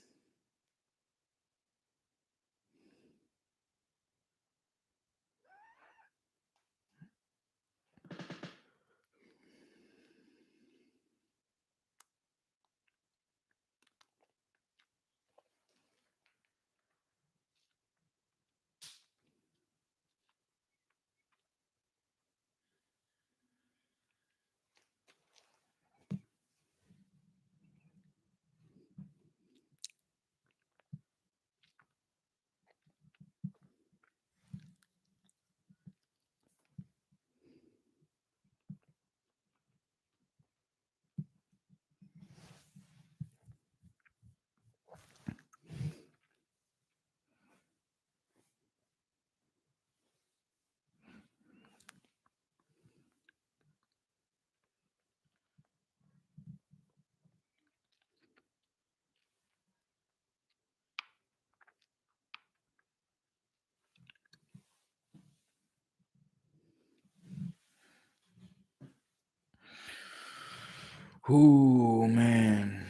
Oh man,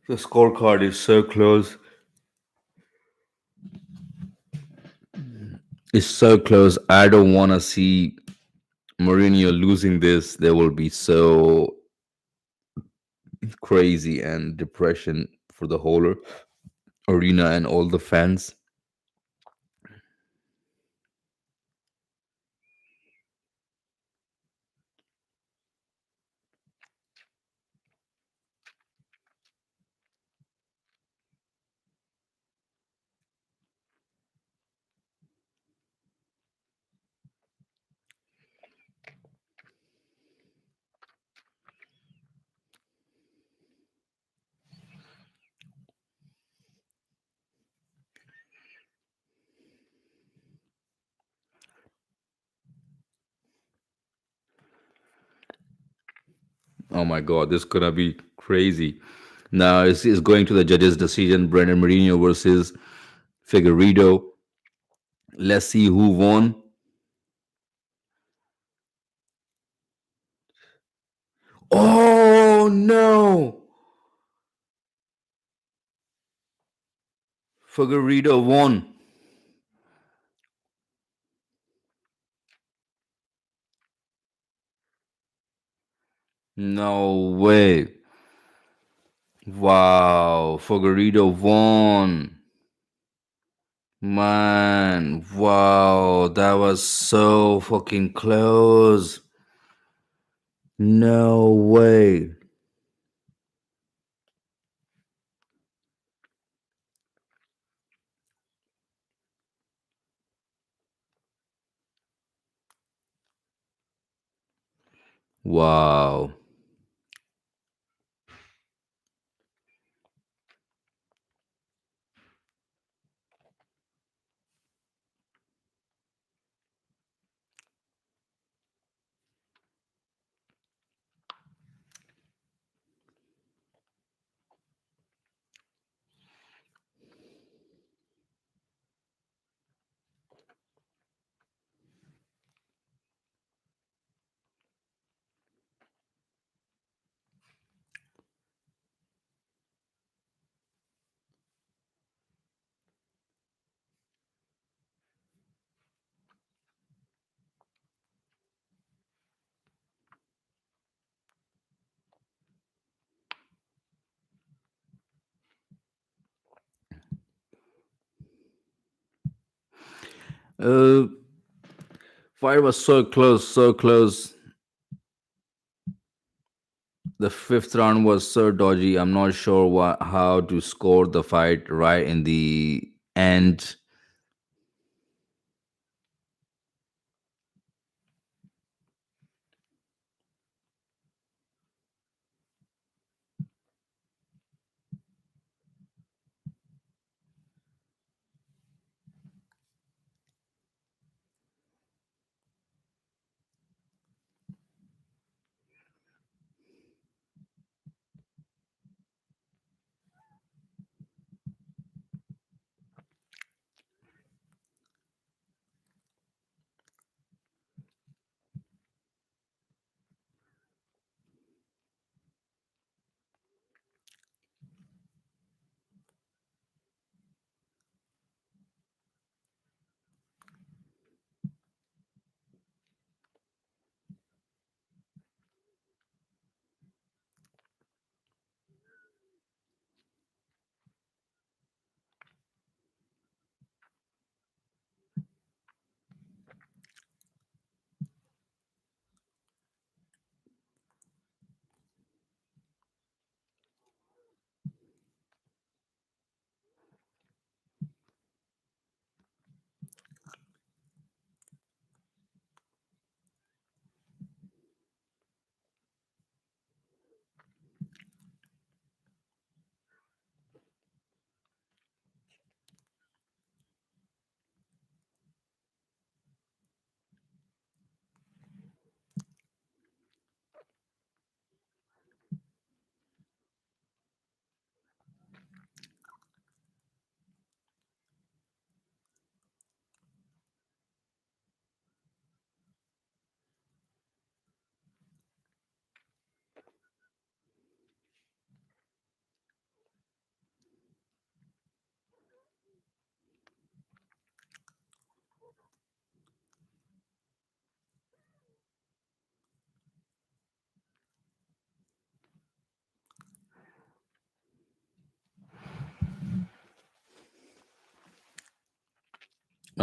the scorecard is so close. It's so close. I don't want to see Mourinho losing this. There will be so crazy and depression for the whole arena and all the fans. Oh my god, this is gonna be crazy. Now it's going to the judges' decision. Brendan Mourinho versus Figueredo. Let's see who won. Oh no! Figueredo won. No way. Wow, Figueredo won. Man, wow, that was so fucking close. No way. Wow. Uh, fight was so close, so close. The fifth round was so dodgy. I'm not sure how to score the fight right in the end.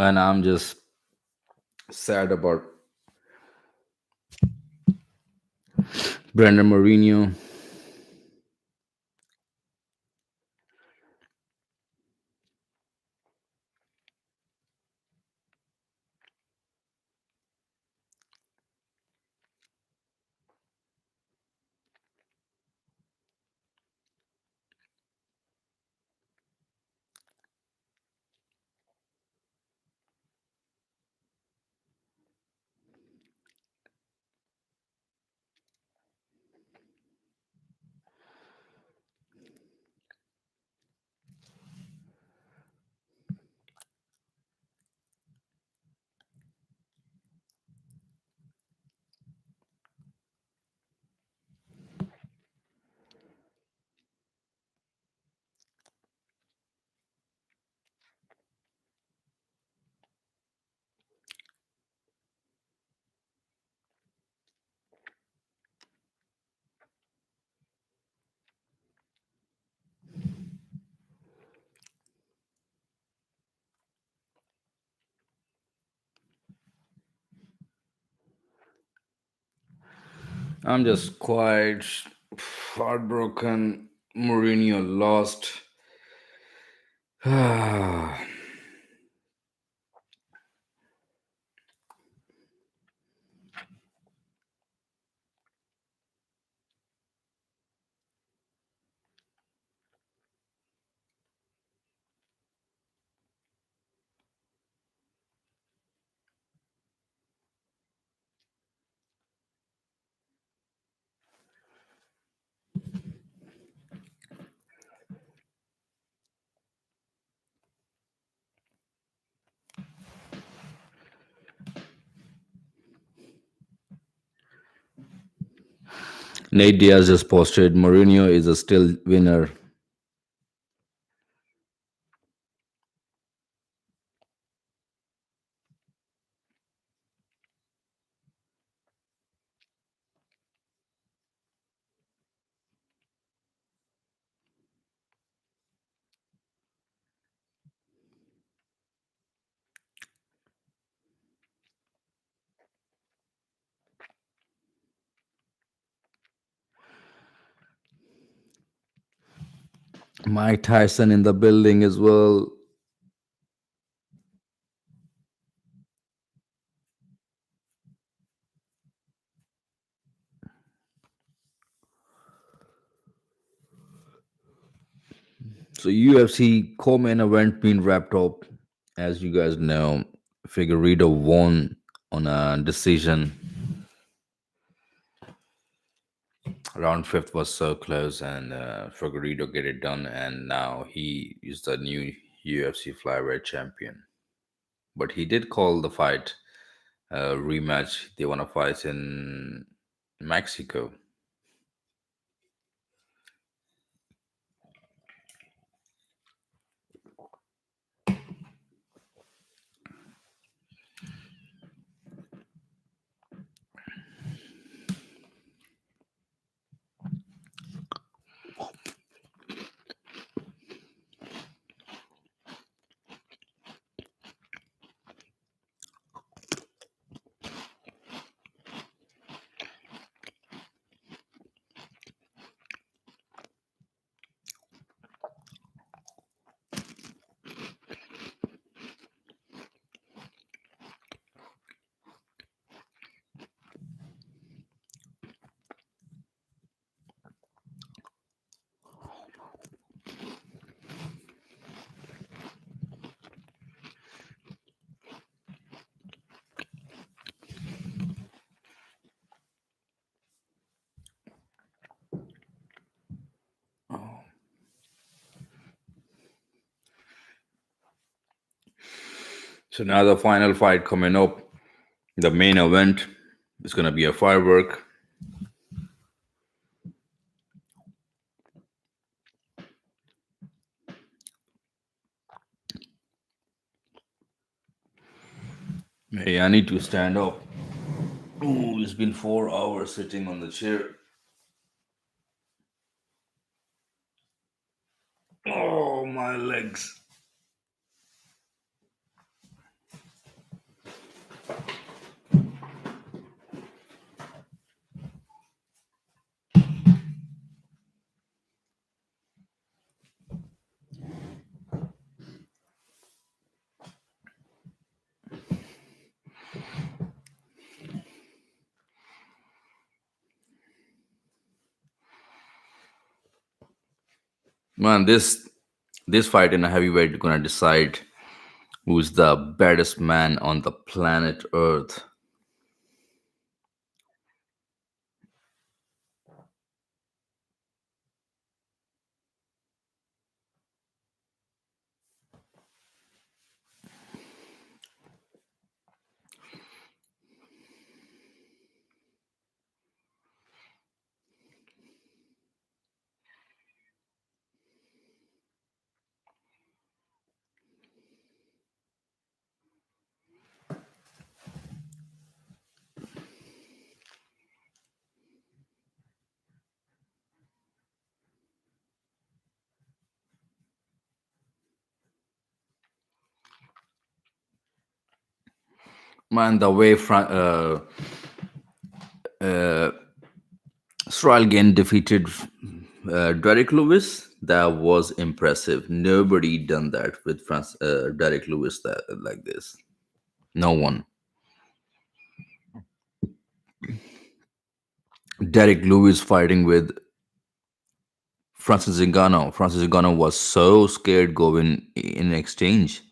And I'm just sad about Brendan Moreno. I'm just quite heartbroken. Mourinho lost. Nate Diaz just posted Mourinho is a still winner. Mike Tyson in the building as well. So UFC co-main event being wrapped up. As you guys know, Figueiredo won on a decision. Round fifth was so close, and Figueiredo get it done, and now he is the new UFC flyweight champion. But he did call the fight rematch. They want to fight in Mexico. So now the final fight coming up, the main event is gonna be a firework. Hey, I need to stand up. Ooh, it's been 4 hours sitting on the chair. Oh, my legs. Man, this fight in a heavyweight gonna decide who's the baddest man on the planet Earth. Man, the way Ciryl Gane defeated Derek Lewis, that was impressive. Nobody done that with Derek Lewis that like this. No one. Derek Lewis fighting with Francis Ngannou. Francis Ngannou was so scared going in exchange.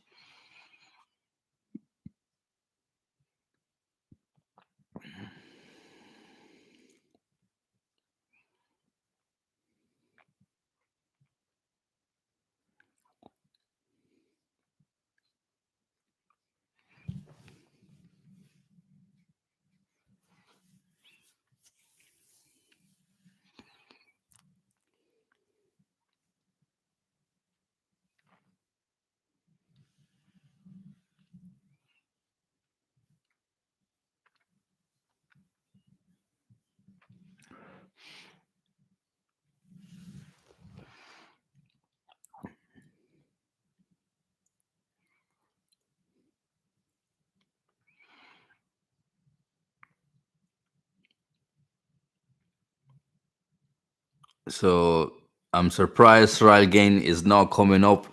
So I'm surprised Ciryl Gane is now coming up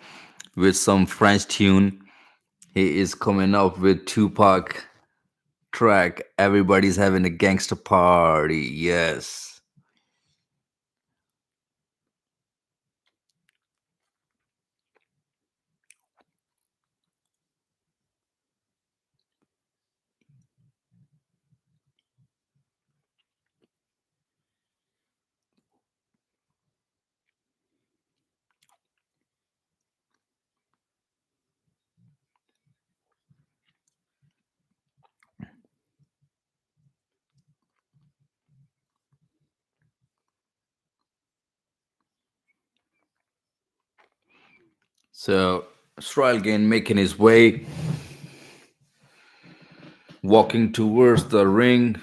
with some French tune. He is coming up with Tupac track. Everybody's having a gangster party. Yes. So Ciryl Gane making his way, walking towards the ring.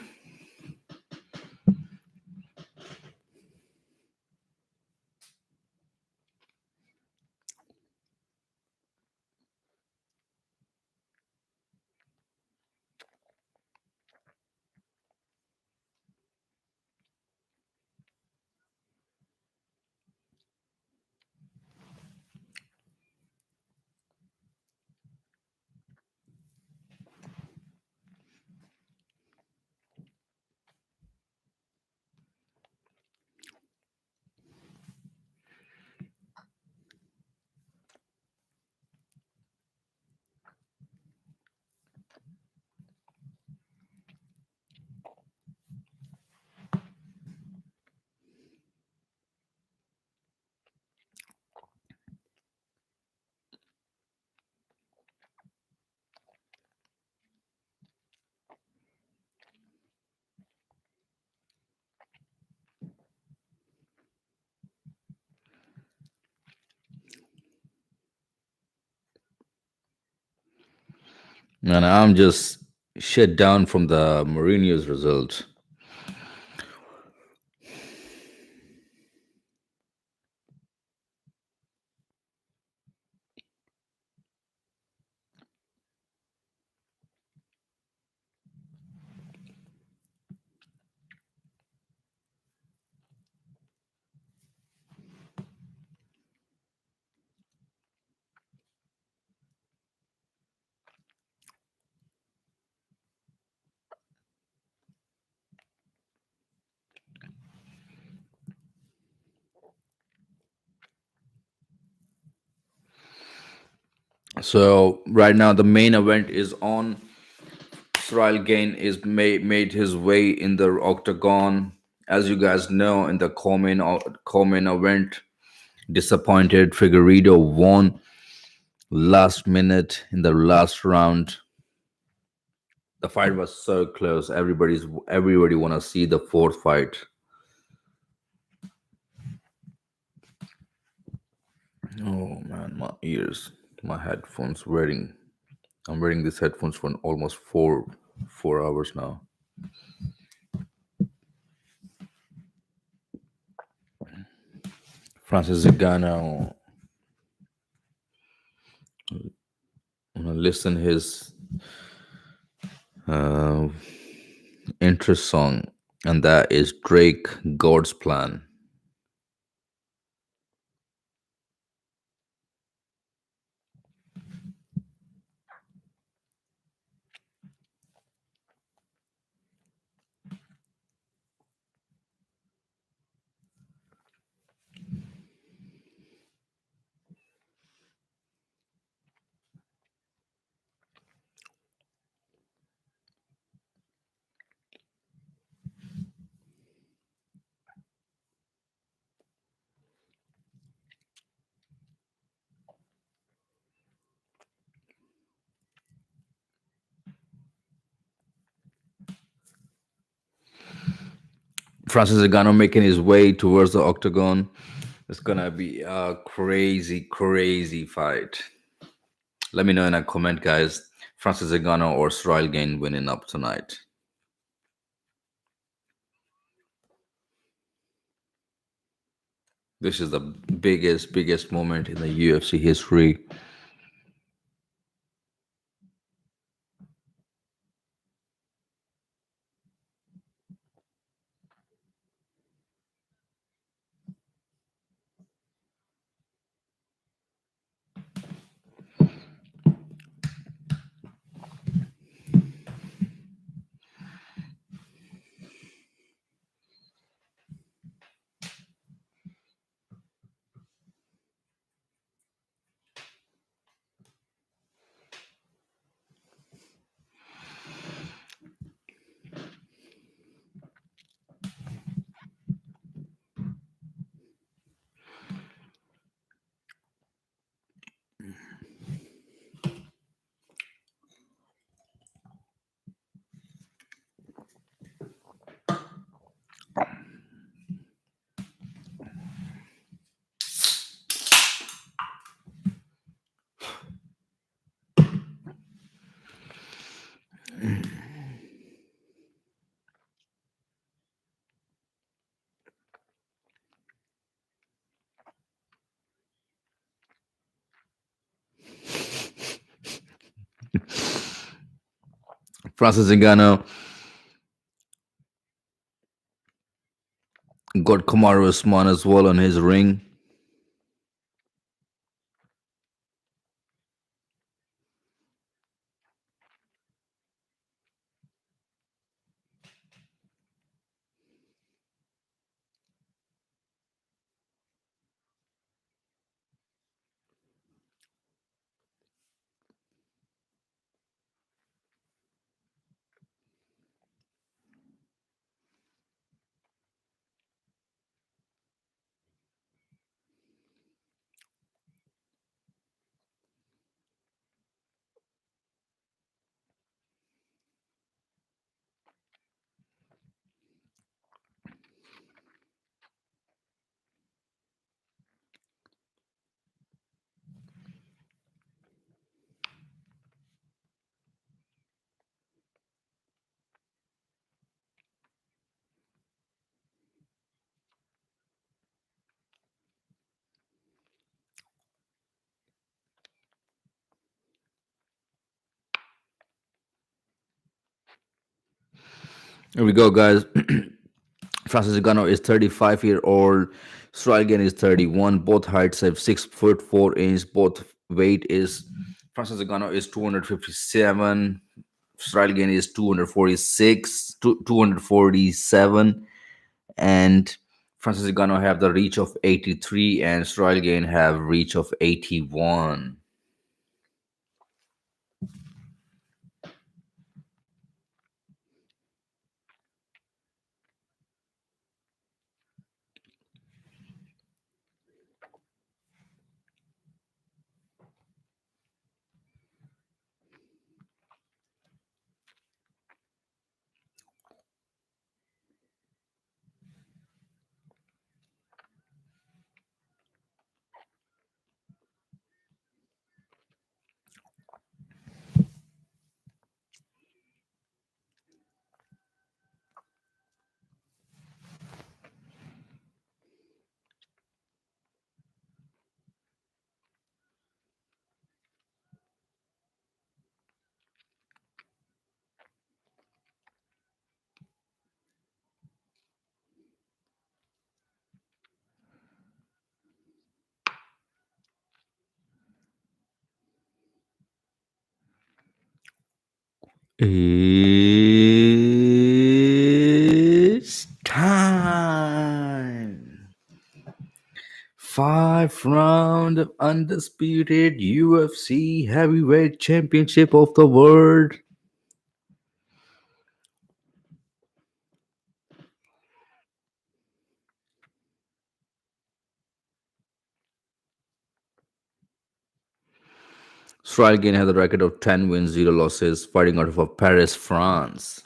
And I'm just shut down from the Mourinho's result. So right now the main event is on. Ciryl Gane is made his way in the octagon. As you guys know, in the co-main event, disappointed Figueiredo won last minute in the last round. The fight was so close. Everybody want to see the fourth fight. Oh man, my ears, my headphones wearing. I'm wearing these headphones for almost 4 hours now. Francis Ngannou, I'm gonna listen his uh, interest song, and that is Drake God's Plan. Francis Ngannou making his way towards the octagon. It's gonna be a crazy, crazy fight. Let me know in a comment, guys. Francis Ngannou or Ciryl Gane winning up tonight. This is the biggest moment in the UFC history. Francis Ngannou got Kamaru Usman as well on his ring. Here we go, guys. Francis Ngannou is 35-year-old. Ciryl Gane is 31. Both heights have 6 foot 4 inch. Both weight is Francis Ngannou is 257. Ciryl Gane is 246, 247, and Francis Ngannou have the reach of 83, and Ciryl Gane have reach of 81. It's time. Five round of undisputed UFC heavyweight championship of the world. Ciryl Gane has a record of 10 wins, 0 losses, fighting out of Paris, France.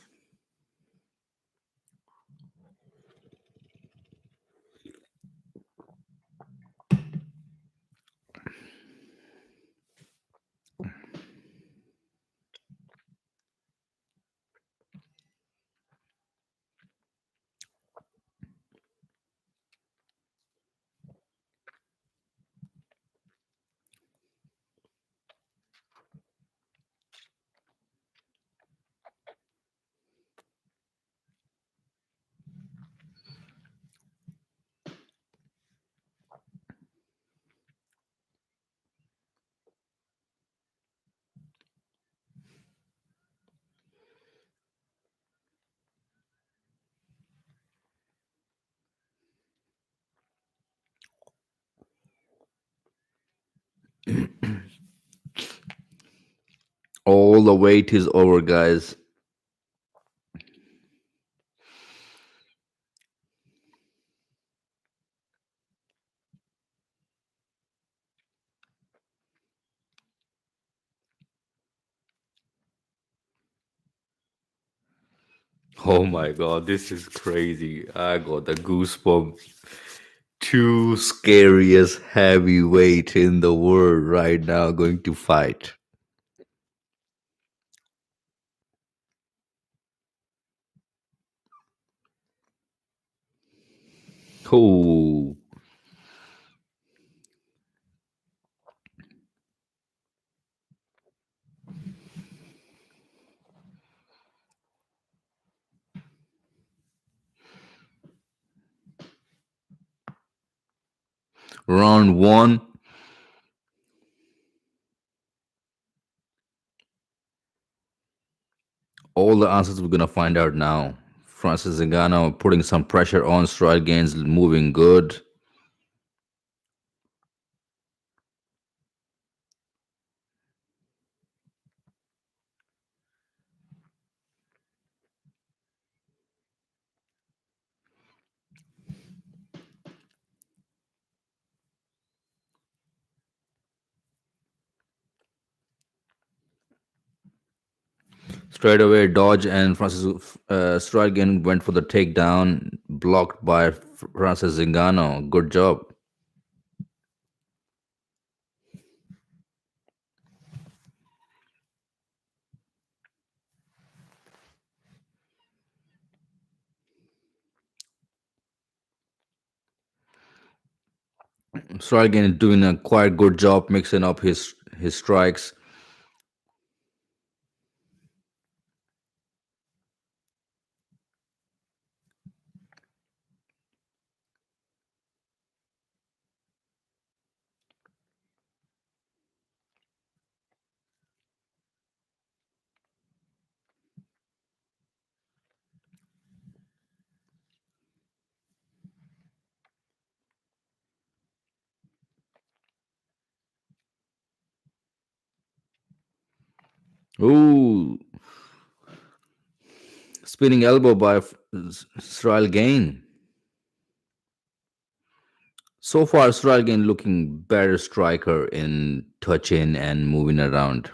All the wait is over, guys. Oh my god, this is crazy. I got the goosebumps. Two scariest heavyweight in the world right now going to fight. Oh, round one. All the answers we're gonna find out now. Francis Ngannou putting some pressure on, stride gains moving good. Straight away, dodge and Francis stride gain went for the takedown, blocked by Francis Ngannou. Good job. Stride gain is doing a quite good job mixing up his strikes. Ooh, spinning elbow by Ciryl Gane. So far, Ciryl Gane looking better striker in touching and moving around.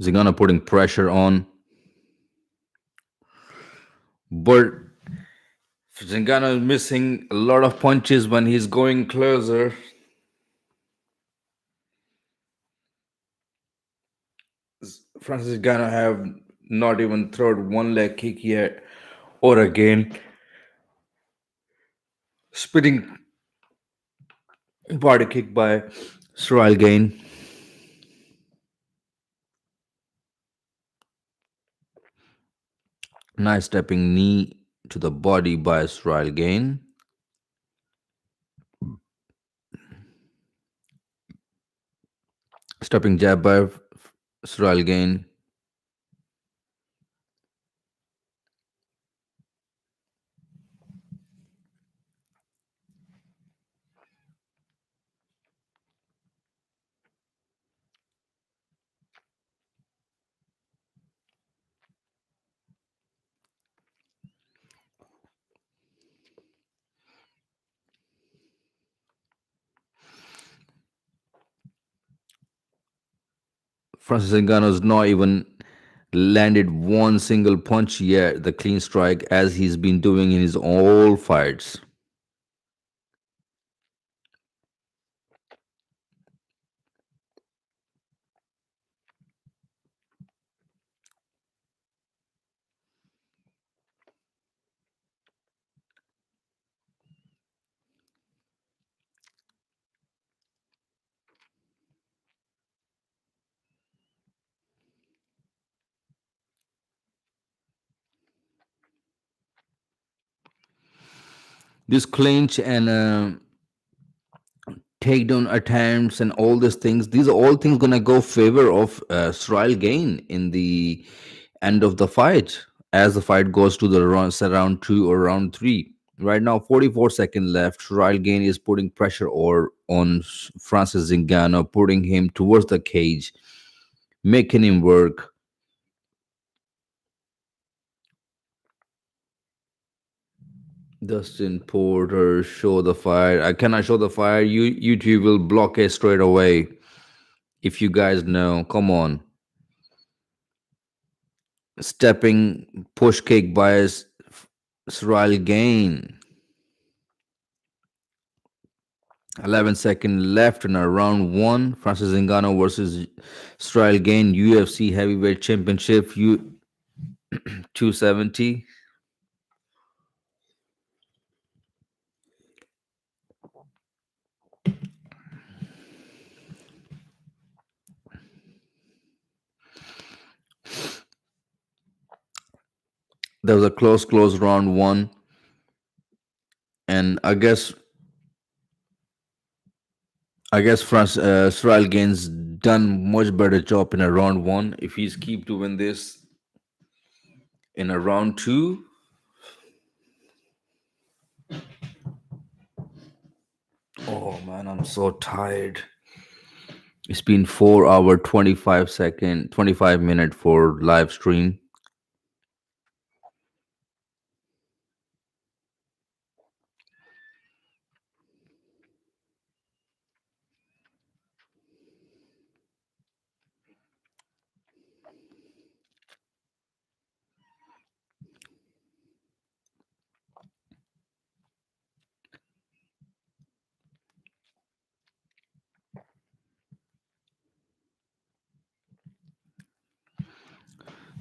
Zingano putting pressure on, but Zingano is missing a lot of punches when he's going closer. Francis Ngannou have not even thrown one leg kick yet, or again spinning Body kick by Ciryl Gane. Nice stepping knee to the body by Ciryl Gane. Stepping jab by Ciryl Gane. Francis Ngannou's not even landed one single punch yet, the clean strike, as he's been doing in his all fights. This clinch and takedown attempts and all these things, these are all things gonna go favor of Ciryl Gane in the end of the fight as the fight goes to the round two or round three. Right now, 44-second left. Ciryl Gane is putting pressure on Francis Ngannou, putting him towards the cage, making him work. Dustin Porter, show the fire. I cannot show the fire. YouTube will block it straight away. If you guys know, come on. Stepping push kick by Ciryl Gane. 11-second left in a round one. Francis Ngannou versus Ciryl Gane, UFC Heavyweight Championship, 270. There was a close round one, and I guess Ciryl Gane's done much better job in a round one. If he's keep doing this in a round two, oh man, I'm so tired. It's been 4 hour 25 second 25 minute for live stream.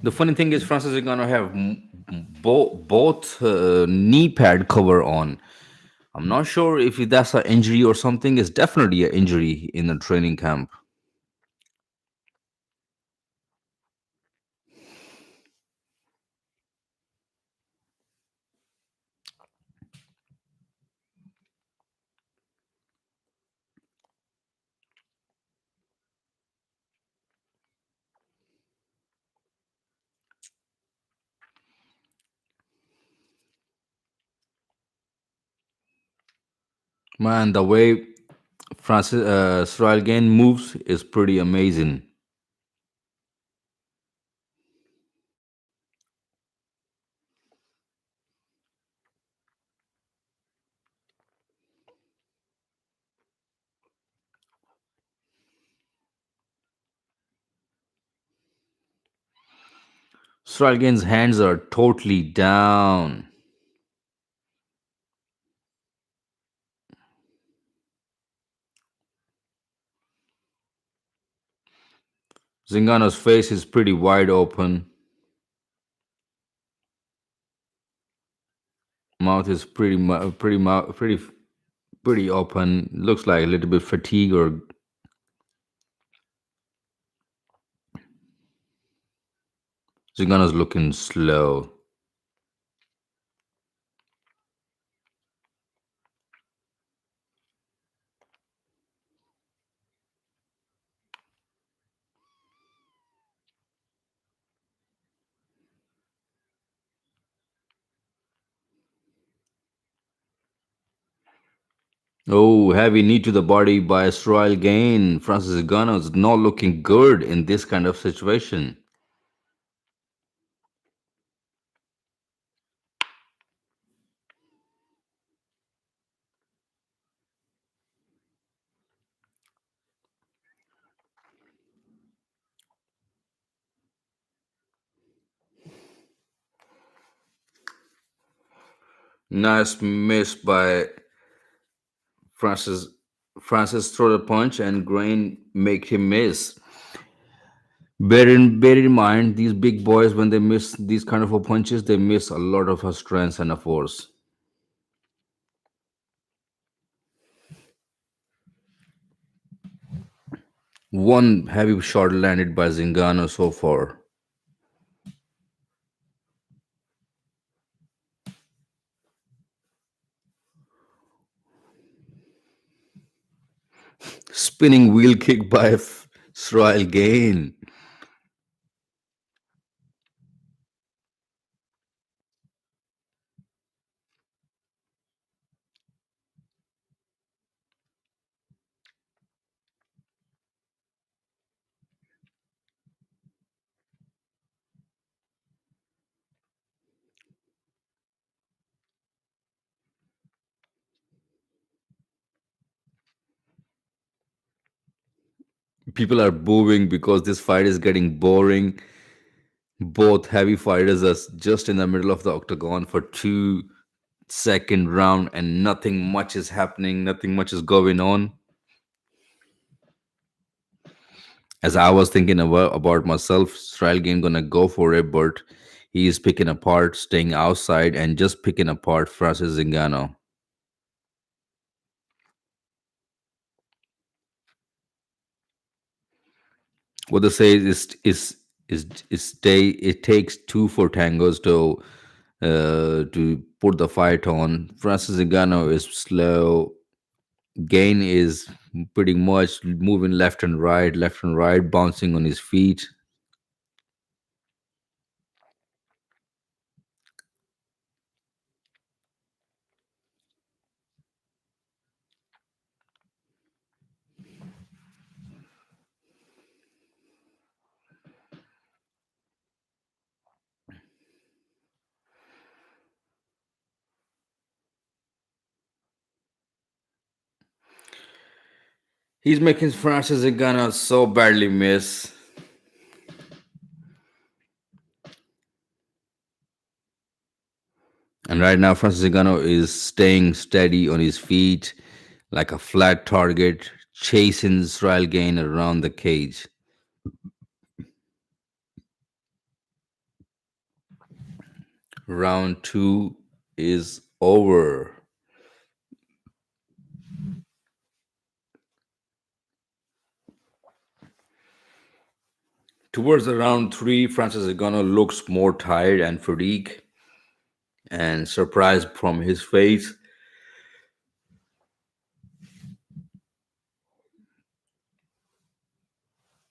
The funny thing is, Francis is gonna have both knee pad cover on. I'm not sure if that's an injury or something. It's definitely an injury in the training camp. Man, the way Francis Ciryl Gane moves is pretty amazing. Ciryl Gane's hands are totally down. Zingano's face is pretty wide open. Mouth is pretty pretty open. Looks like a little bit fatigue or Zingano's looking slow. Oh, heavy knee to the body by Ciryl Gane. Francis Ngannou not looking good in this kind of situation. Nice miss by Francis. Francis throw the punch and Grain make him miss. Bear in mind, these big boys, when they miss these kind of punches, they miss a lot of her strength and her force. One heavy shot landed by Zingano so far. Spinning wheel kick by Ciryl Gane. People are booing because this fight is getting boring. Both heavy fighters are just in the middle of the octagon for 2 second round and nothing much is happening, nothing much is going on. As I was thinking about myself, Ciryl Gane gonna go for it, but he is picking apart, staying outside, and just picking apart Francis Ngannou. What they say is stay. It takes two for tangos to put the fight on. Francis Ngannou is slow. Gain is pretty much moving left and right, bouncing on his feet. He's making Francis Ngannou so badly miss. And right now, Francis Ngannou is staying steady on his feet like a flat target, chasing Israel Gain around the cage. Round two is over. Towards the round three, Francis Ngannou looks more tired and fatigued and surprised from his face.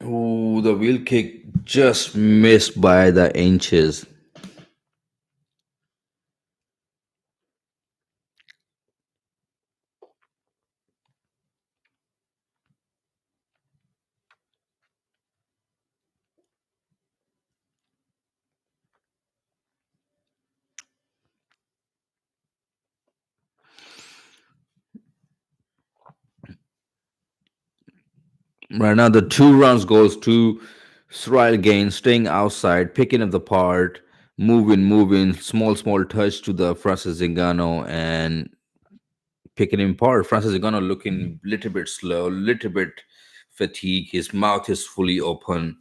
Ooh, the wheel kick just missed by the inches. Right now, the 2 rounds goes to Ciryl Gane, staying outside, picking up the part, moving, small touch to the Francis Ngannou and picking him apart. Francis Ngannou looking little bit slow, little bit fatigued. His mouth is fully open,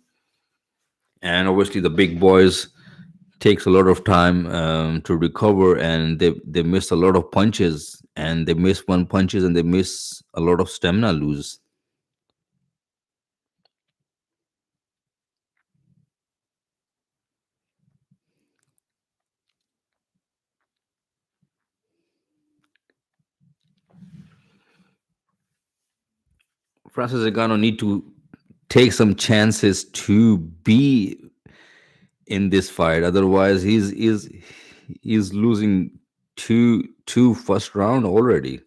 and obviously the big boys takes a lot of time to recover, and they miss a lot of punches, and they miss one punches, and they miss a lot of stamina lose. Francis Ngannou need to take some chances to be in this fight. Otherwise, he's losing two first round already.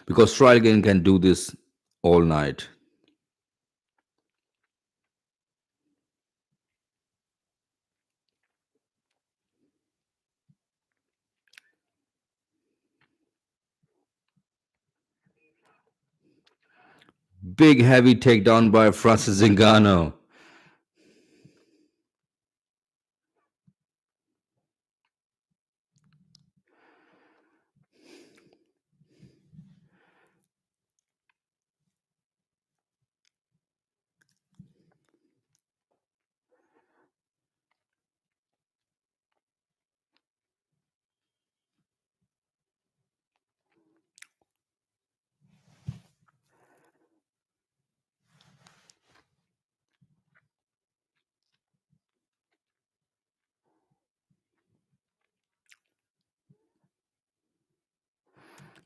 Because Ciryl Gane can do this all night. Big heavy takedown by Francis Ngannou.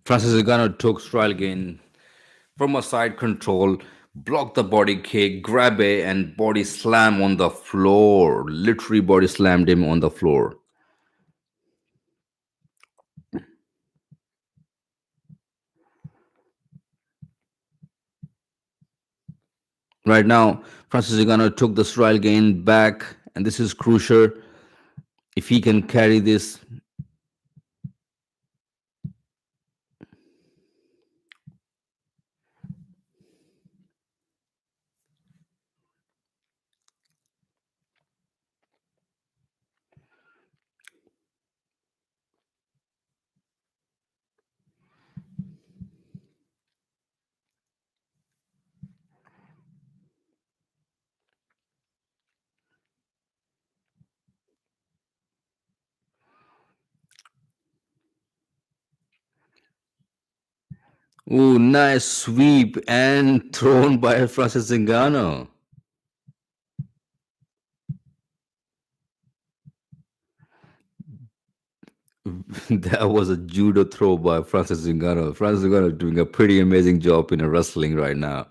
Francis Ngannou took Ciryl Gane from a side control, blocked the body kick, grab a and body slam on the floor. Literally body slammed him on the floor. Right now, Francis Ngannou took the Ciryl Gane back, and this is crucial. If he can carry this, ooh, nice sweep and thrown by Francis Ngannou. That was a judo throw by Francis Ngannou. Francis Ngannou doing a pretty amazing job in wrestling right now.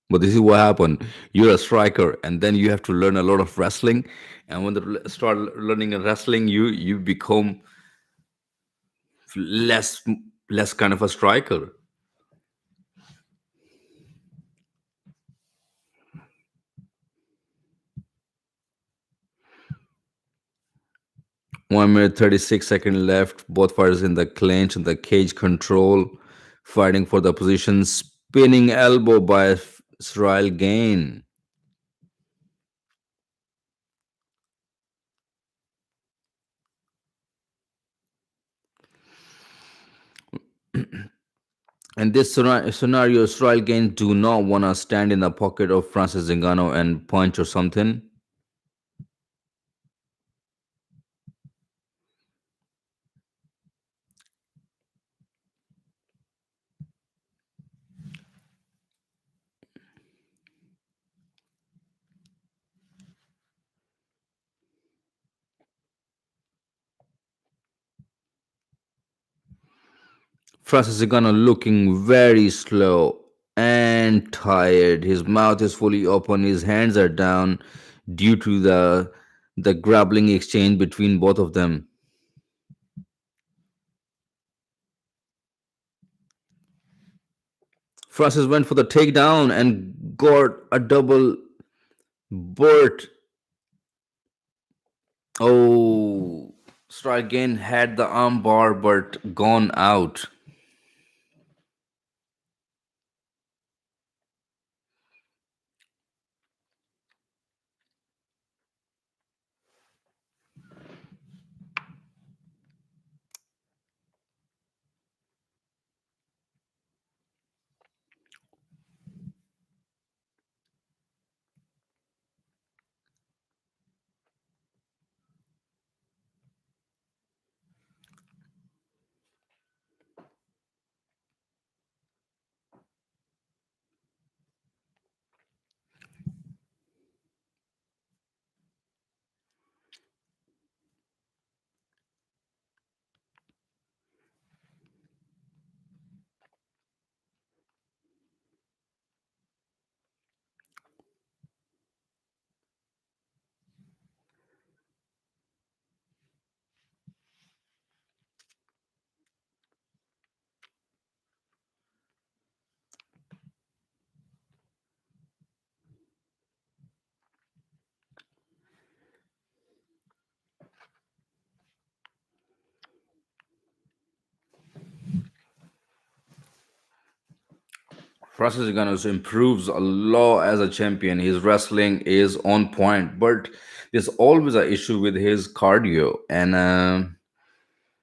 But this is what happened. You're a striker, and then you have to learn a lot of wrestling. And when you start learning wrestling, you become less less kind of a striker. 1 minute 36 seconds left. Both fighters in the clinch and the cage control, fighting for the position. Spinning elbow by Ciryl Gane. In this scenario, Ciryl Gane do not want to stand in the pocket of Francis Ngannou and punch or something. Francis Ngannou looking very slow and tired. His mouth is fully open. His hands are down due to the grappling exchange between both of them. Francis went for the takedown and got a double Burt. Oh, Strigan had the arm bar but gone out. Francis Ngannou improves a lot as a champion. His wrestling is on point, but there's always an issue with his cardio, and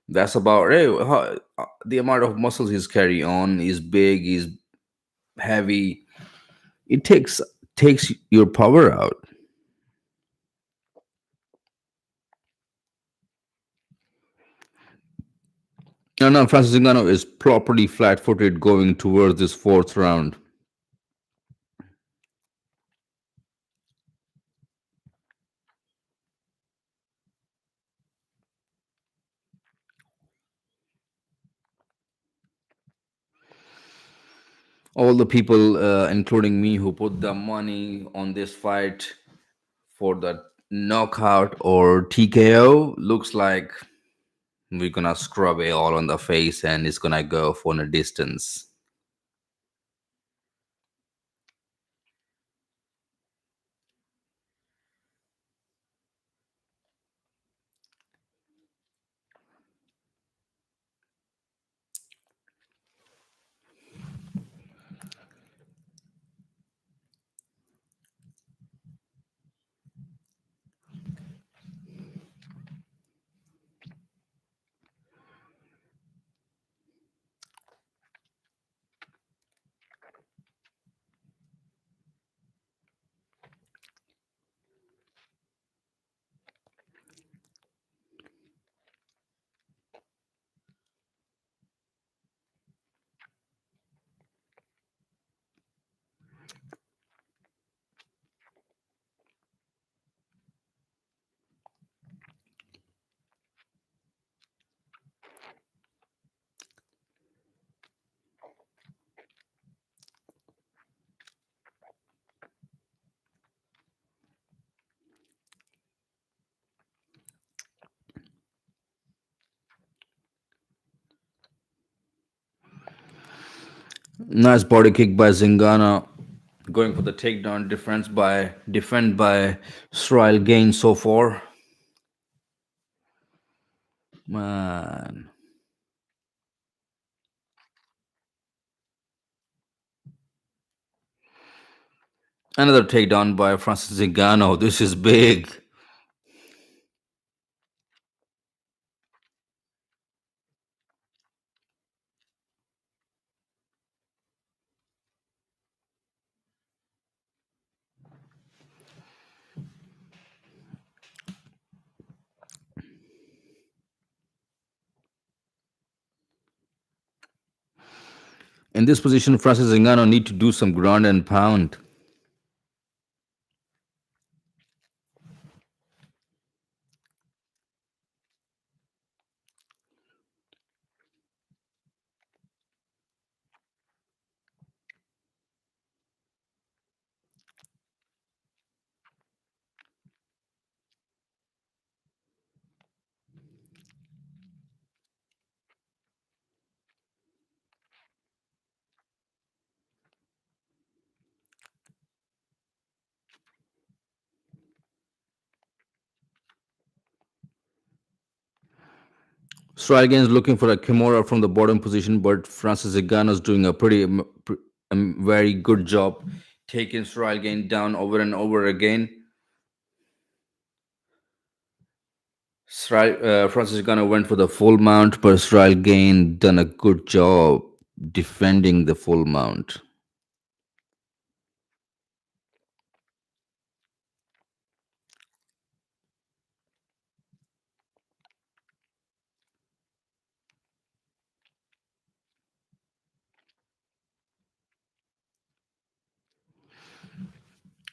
that's about it. The amount of muscles he's carry on is big, is heavy. It takes your power out. And now Francis Ngannou is properly flat-footed going towards this fourth round. All the people, including me, who put the money on this fight for the knockout or TKO, looks like we're gonna scrub it all on the face and it's gonna go for a distance. Nice body kick by Zingana, going for the takedown. Defend by Ciryl Gane so far. Man, another takedown by Francis Zingano. This is big. In this position, Francis Ngannou need to do some ground and pound. Ciryl is looking for a Kimura from the bottom position, but Francis Ngannou is doing a very good job taking Ciryl down over and over again. Francis Ngannou went for the full mount, but Ciryl done a good job defending the full mount.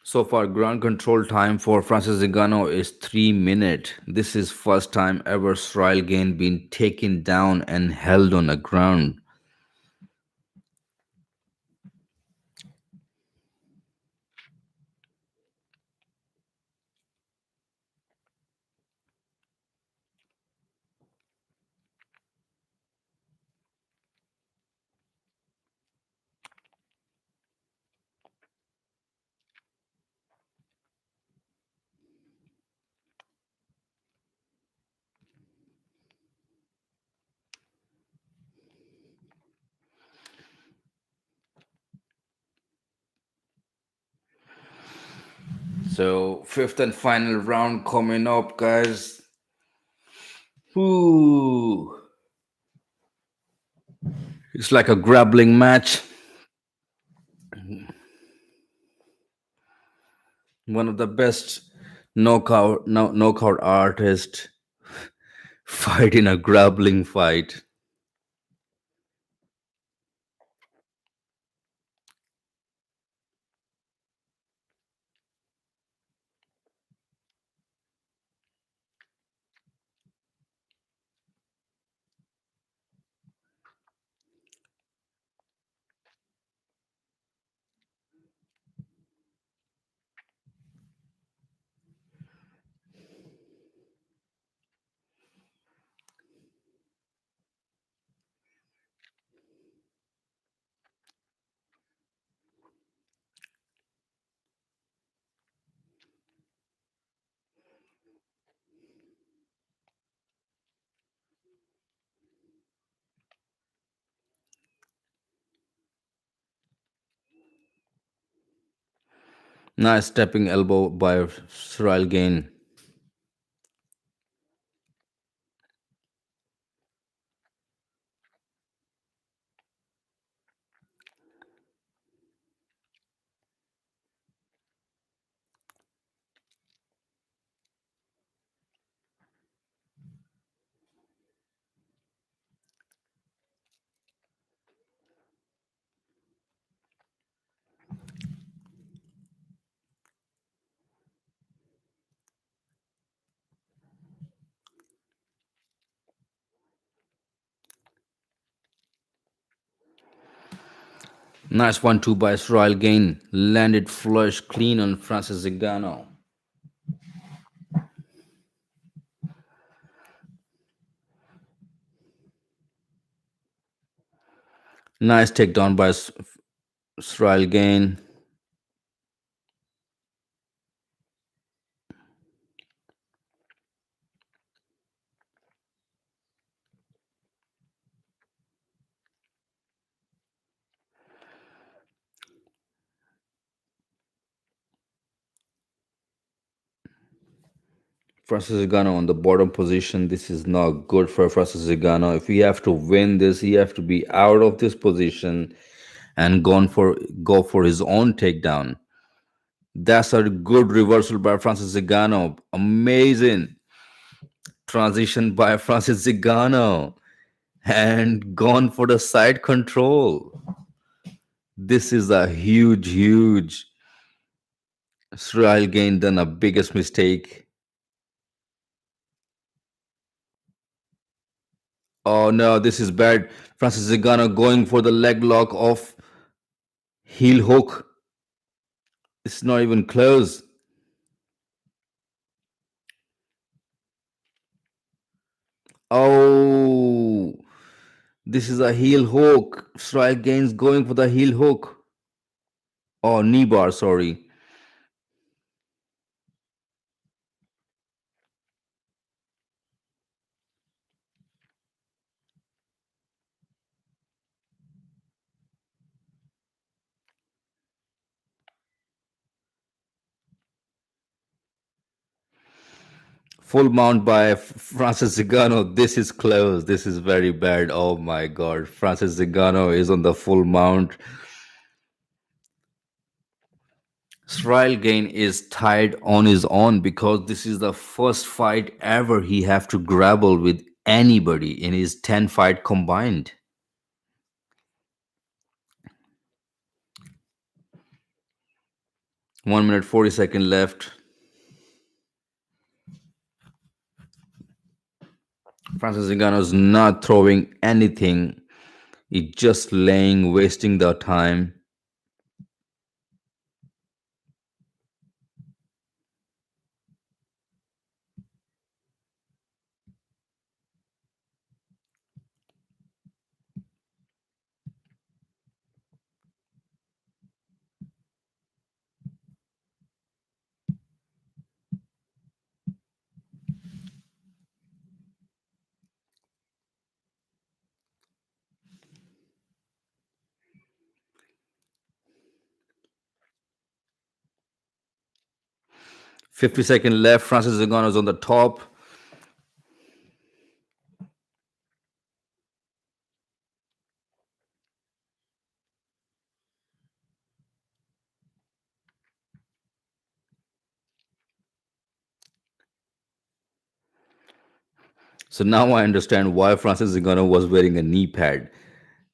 So far, ground control time for Francis Ngannou is 3 minutes. This is first time ever Ciryl been taken down and held on the ground. So, fifth and final round coming up, guys. Ooh, it's like a grappling match. One of the best knockout artists fight in a grappling fight. Nice stepping elbow by Ciryl Gane. Nice 1-2 by Ciryl Gane. Landed flush clean on Francis Ngannou. Nice takedown by Ciryl Gane. Francis Ngannou on the bottom position. This is not good for Francis Ngannou. If he have to win this, he have to be out of this position and go for his own takedown. That's a good reversal by Francis Ngannou. Amazing transition by Francis Ngannou and gone for the side control. This is a huge. Ciryl Gane done a biggest mistake. Oh no, this is bad. Francis Ngannou going for the leg lock of heel hook. It's not even close. Oh, this is a heel hook. Ciryl Gane's going for the heel hook. Oh, knee bar, sorry. Full mount by Francis Ngannou. This is close. This is very bad. Oh my God. Francis Ngannou is on the full mount. Ciryl Gane is tied on his own because this is the first fight ever he have to grapple with anybody in his 10 fight combined. 1 minute 40-second left. Francis Ngannou is not throwing anything. He's just laying, wasting the time. 50-second left. Francis Ngannou on the top. So now I understand why Francis Ngannou was wearing a knee pad.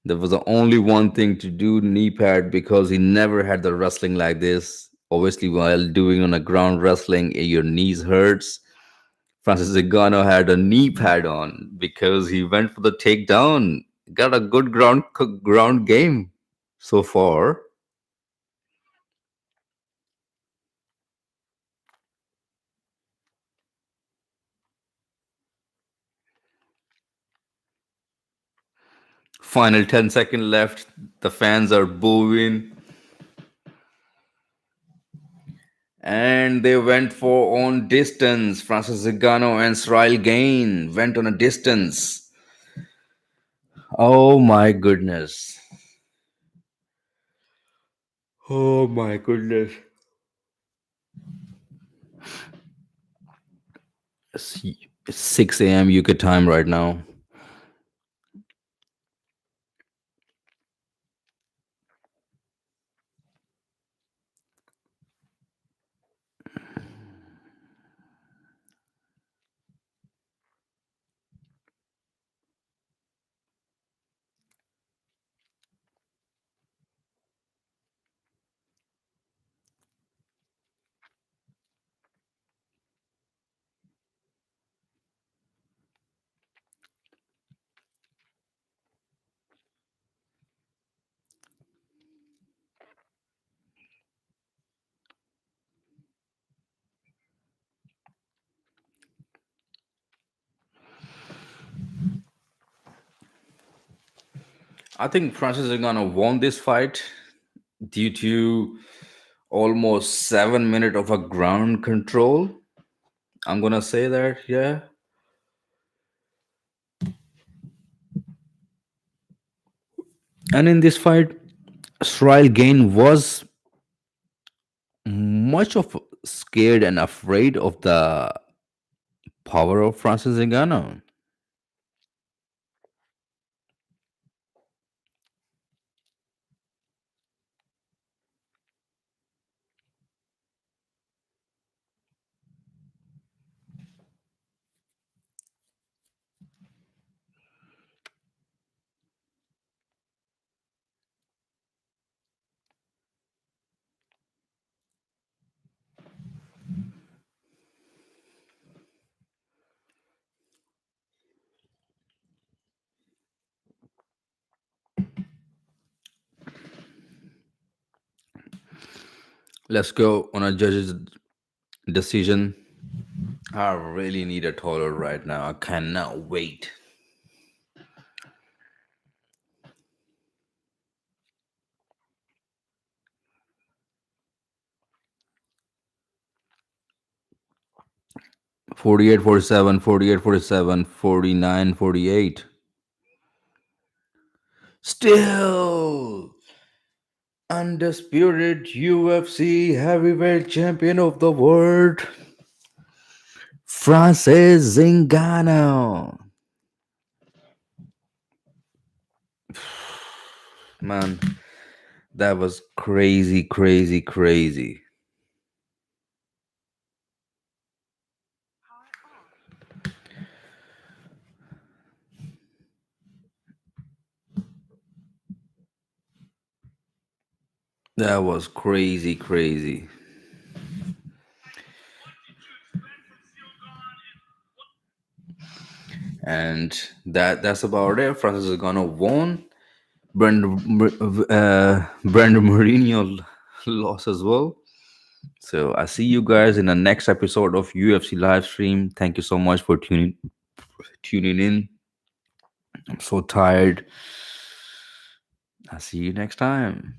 That was the only one thing to do, knee pad, because he never had the wrestling like this. Obviously, while doing on a ground wrestling, your knees hurts. Francis Ngannou had a knee pad on because he went for the takedown. Got a good ground game so far. Final 10-second left. The fans are booing. And they went for on distance. Francis Ngannou and Ciryl Gane went on a distance. Oh my goodness. Oh my goodness. It's 6 a.m. UK time right now. I think Francis Ngannou won this fight due to almost 7 minutes of a ground control. I'm gonna say that, yeah. And in this fight, Ciryl Gane was much of scared and afraid of the power of Francis Ngannou. Let's go on a judge's decision. I really need a taller right now. I cannot wait. 48, 47, 48, 47, 49, 48. Still undisputed UFC heavyweight champion of the world, Francis Ngannou. Man, that was crazy, crazy, crazy. That was crazy, crazy. And that's about it. Francis is gonna won. Brandon Moreno lost as well. So I see you guys in the next episode of UFC live stream. Thank you so much for tuning in. I'm so tired. I'll see you next time.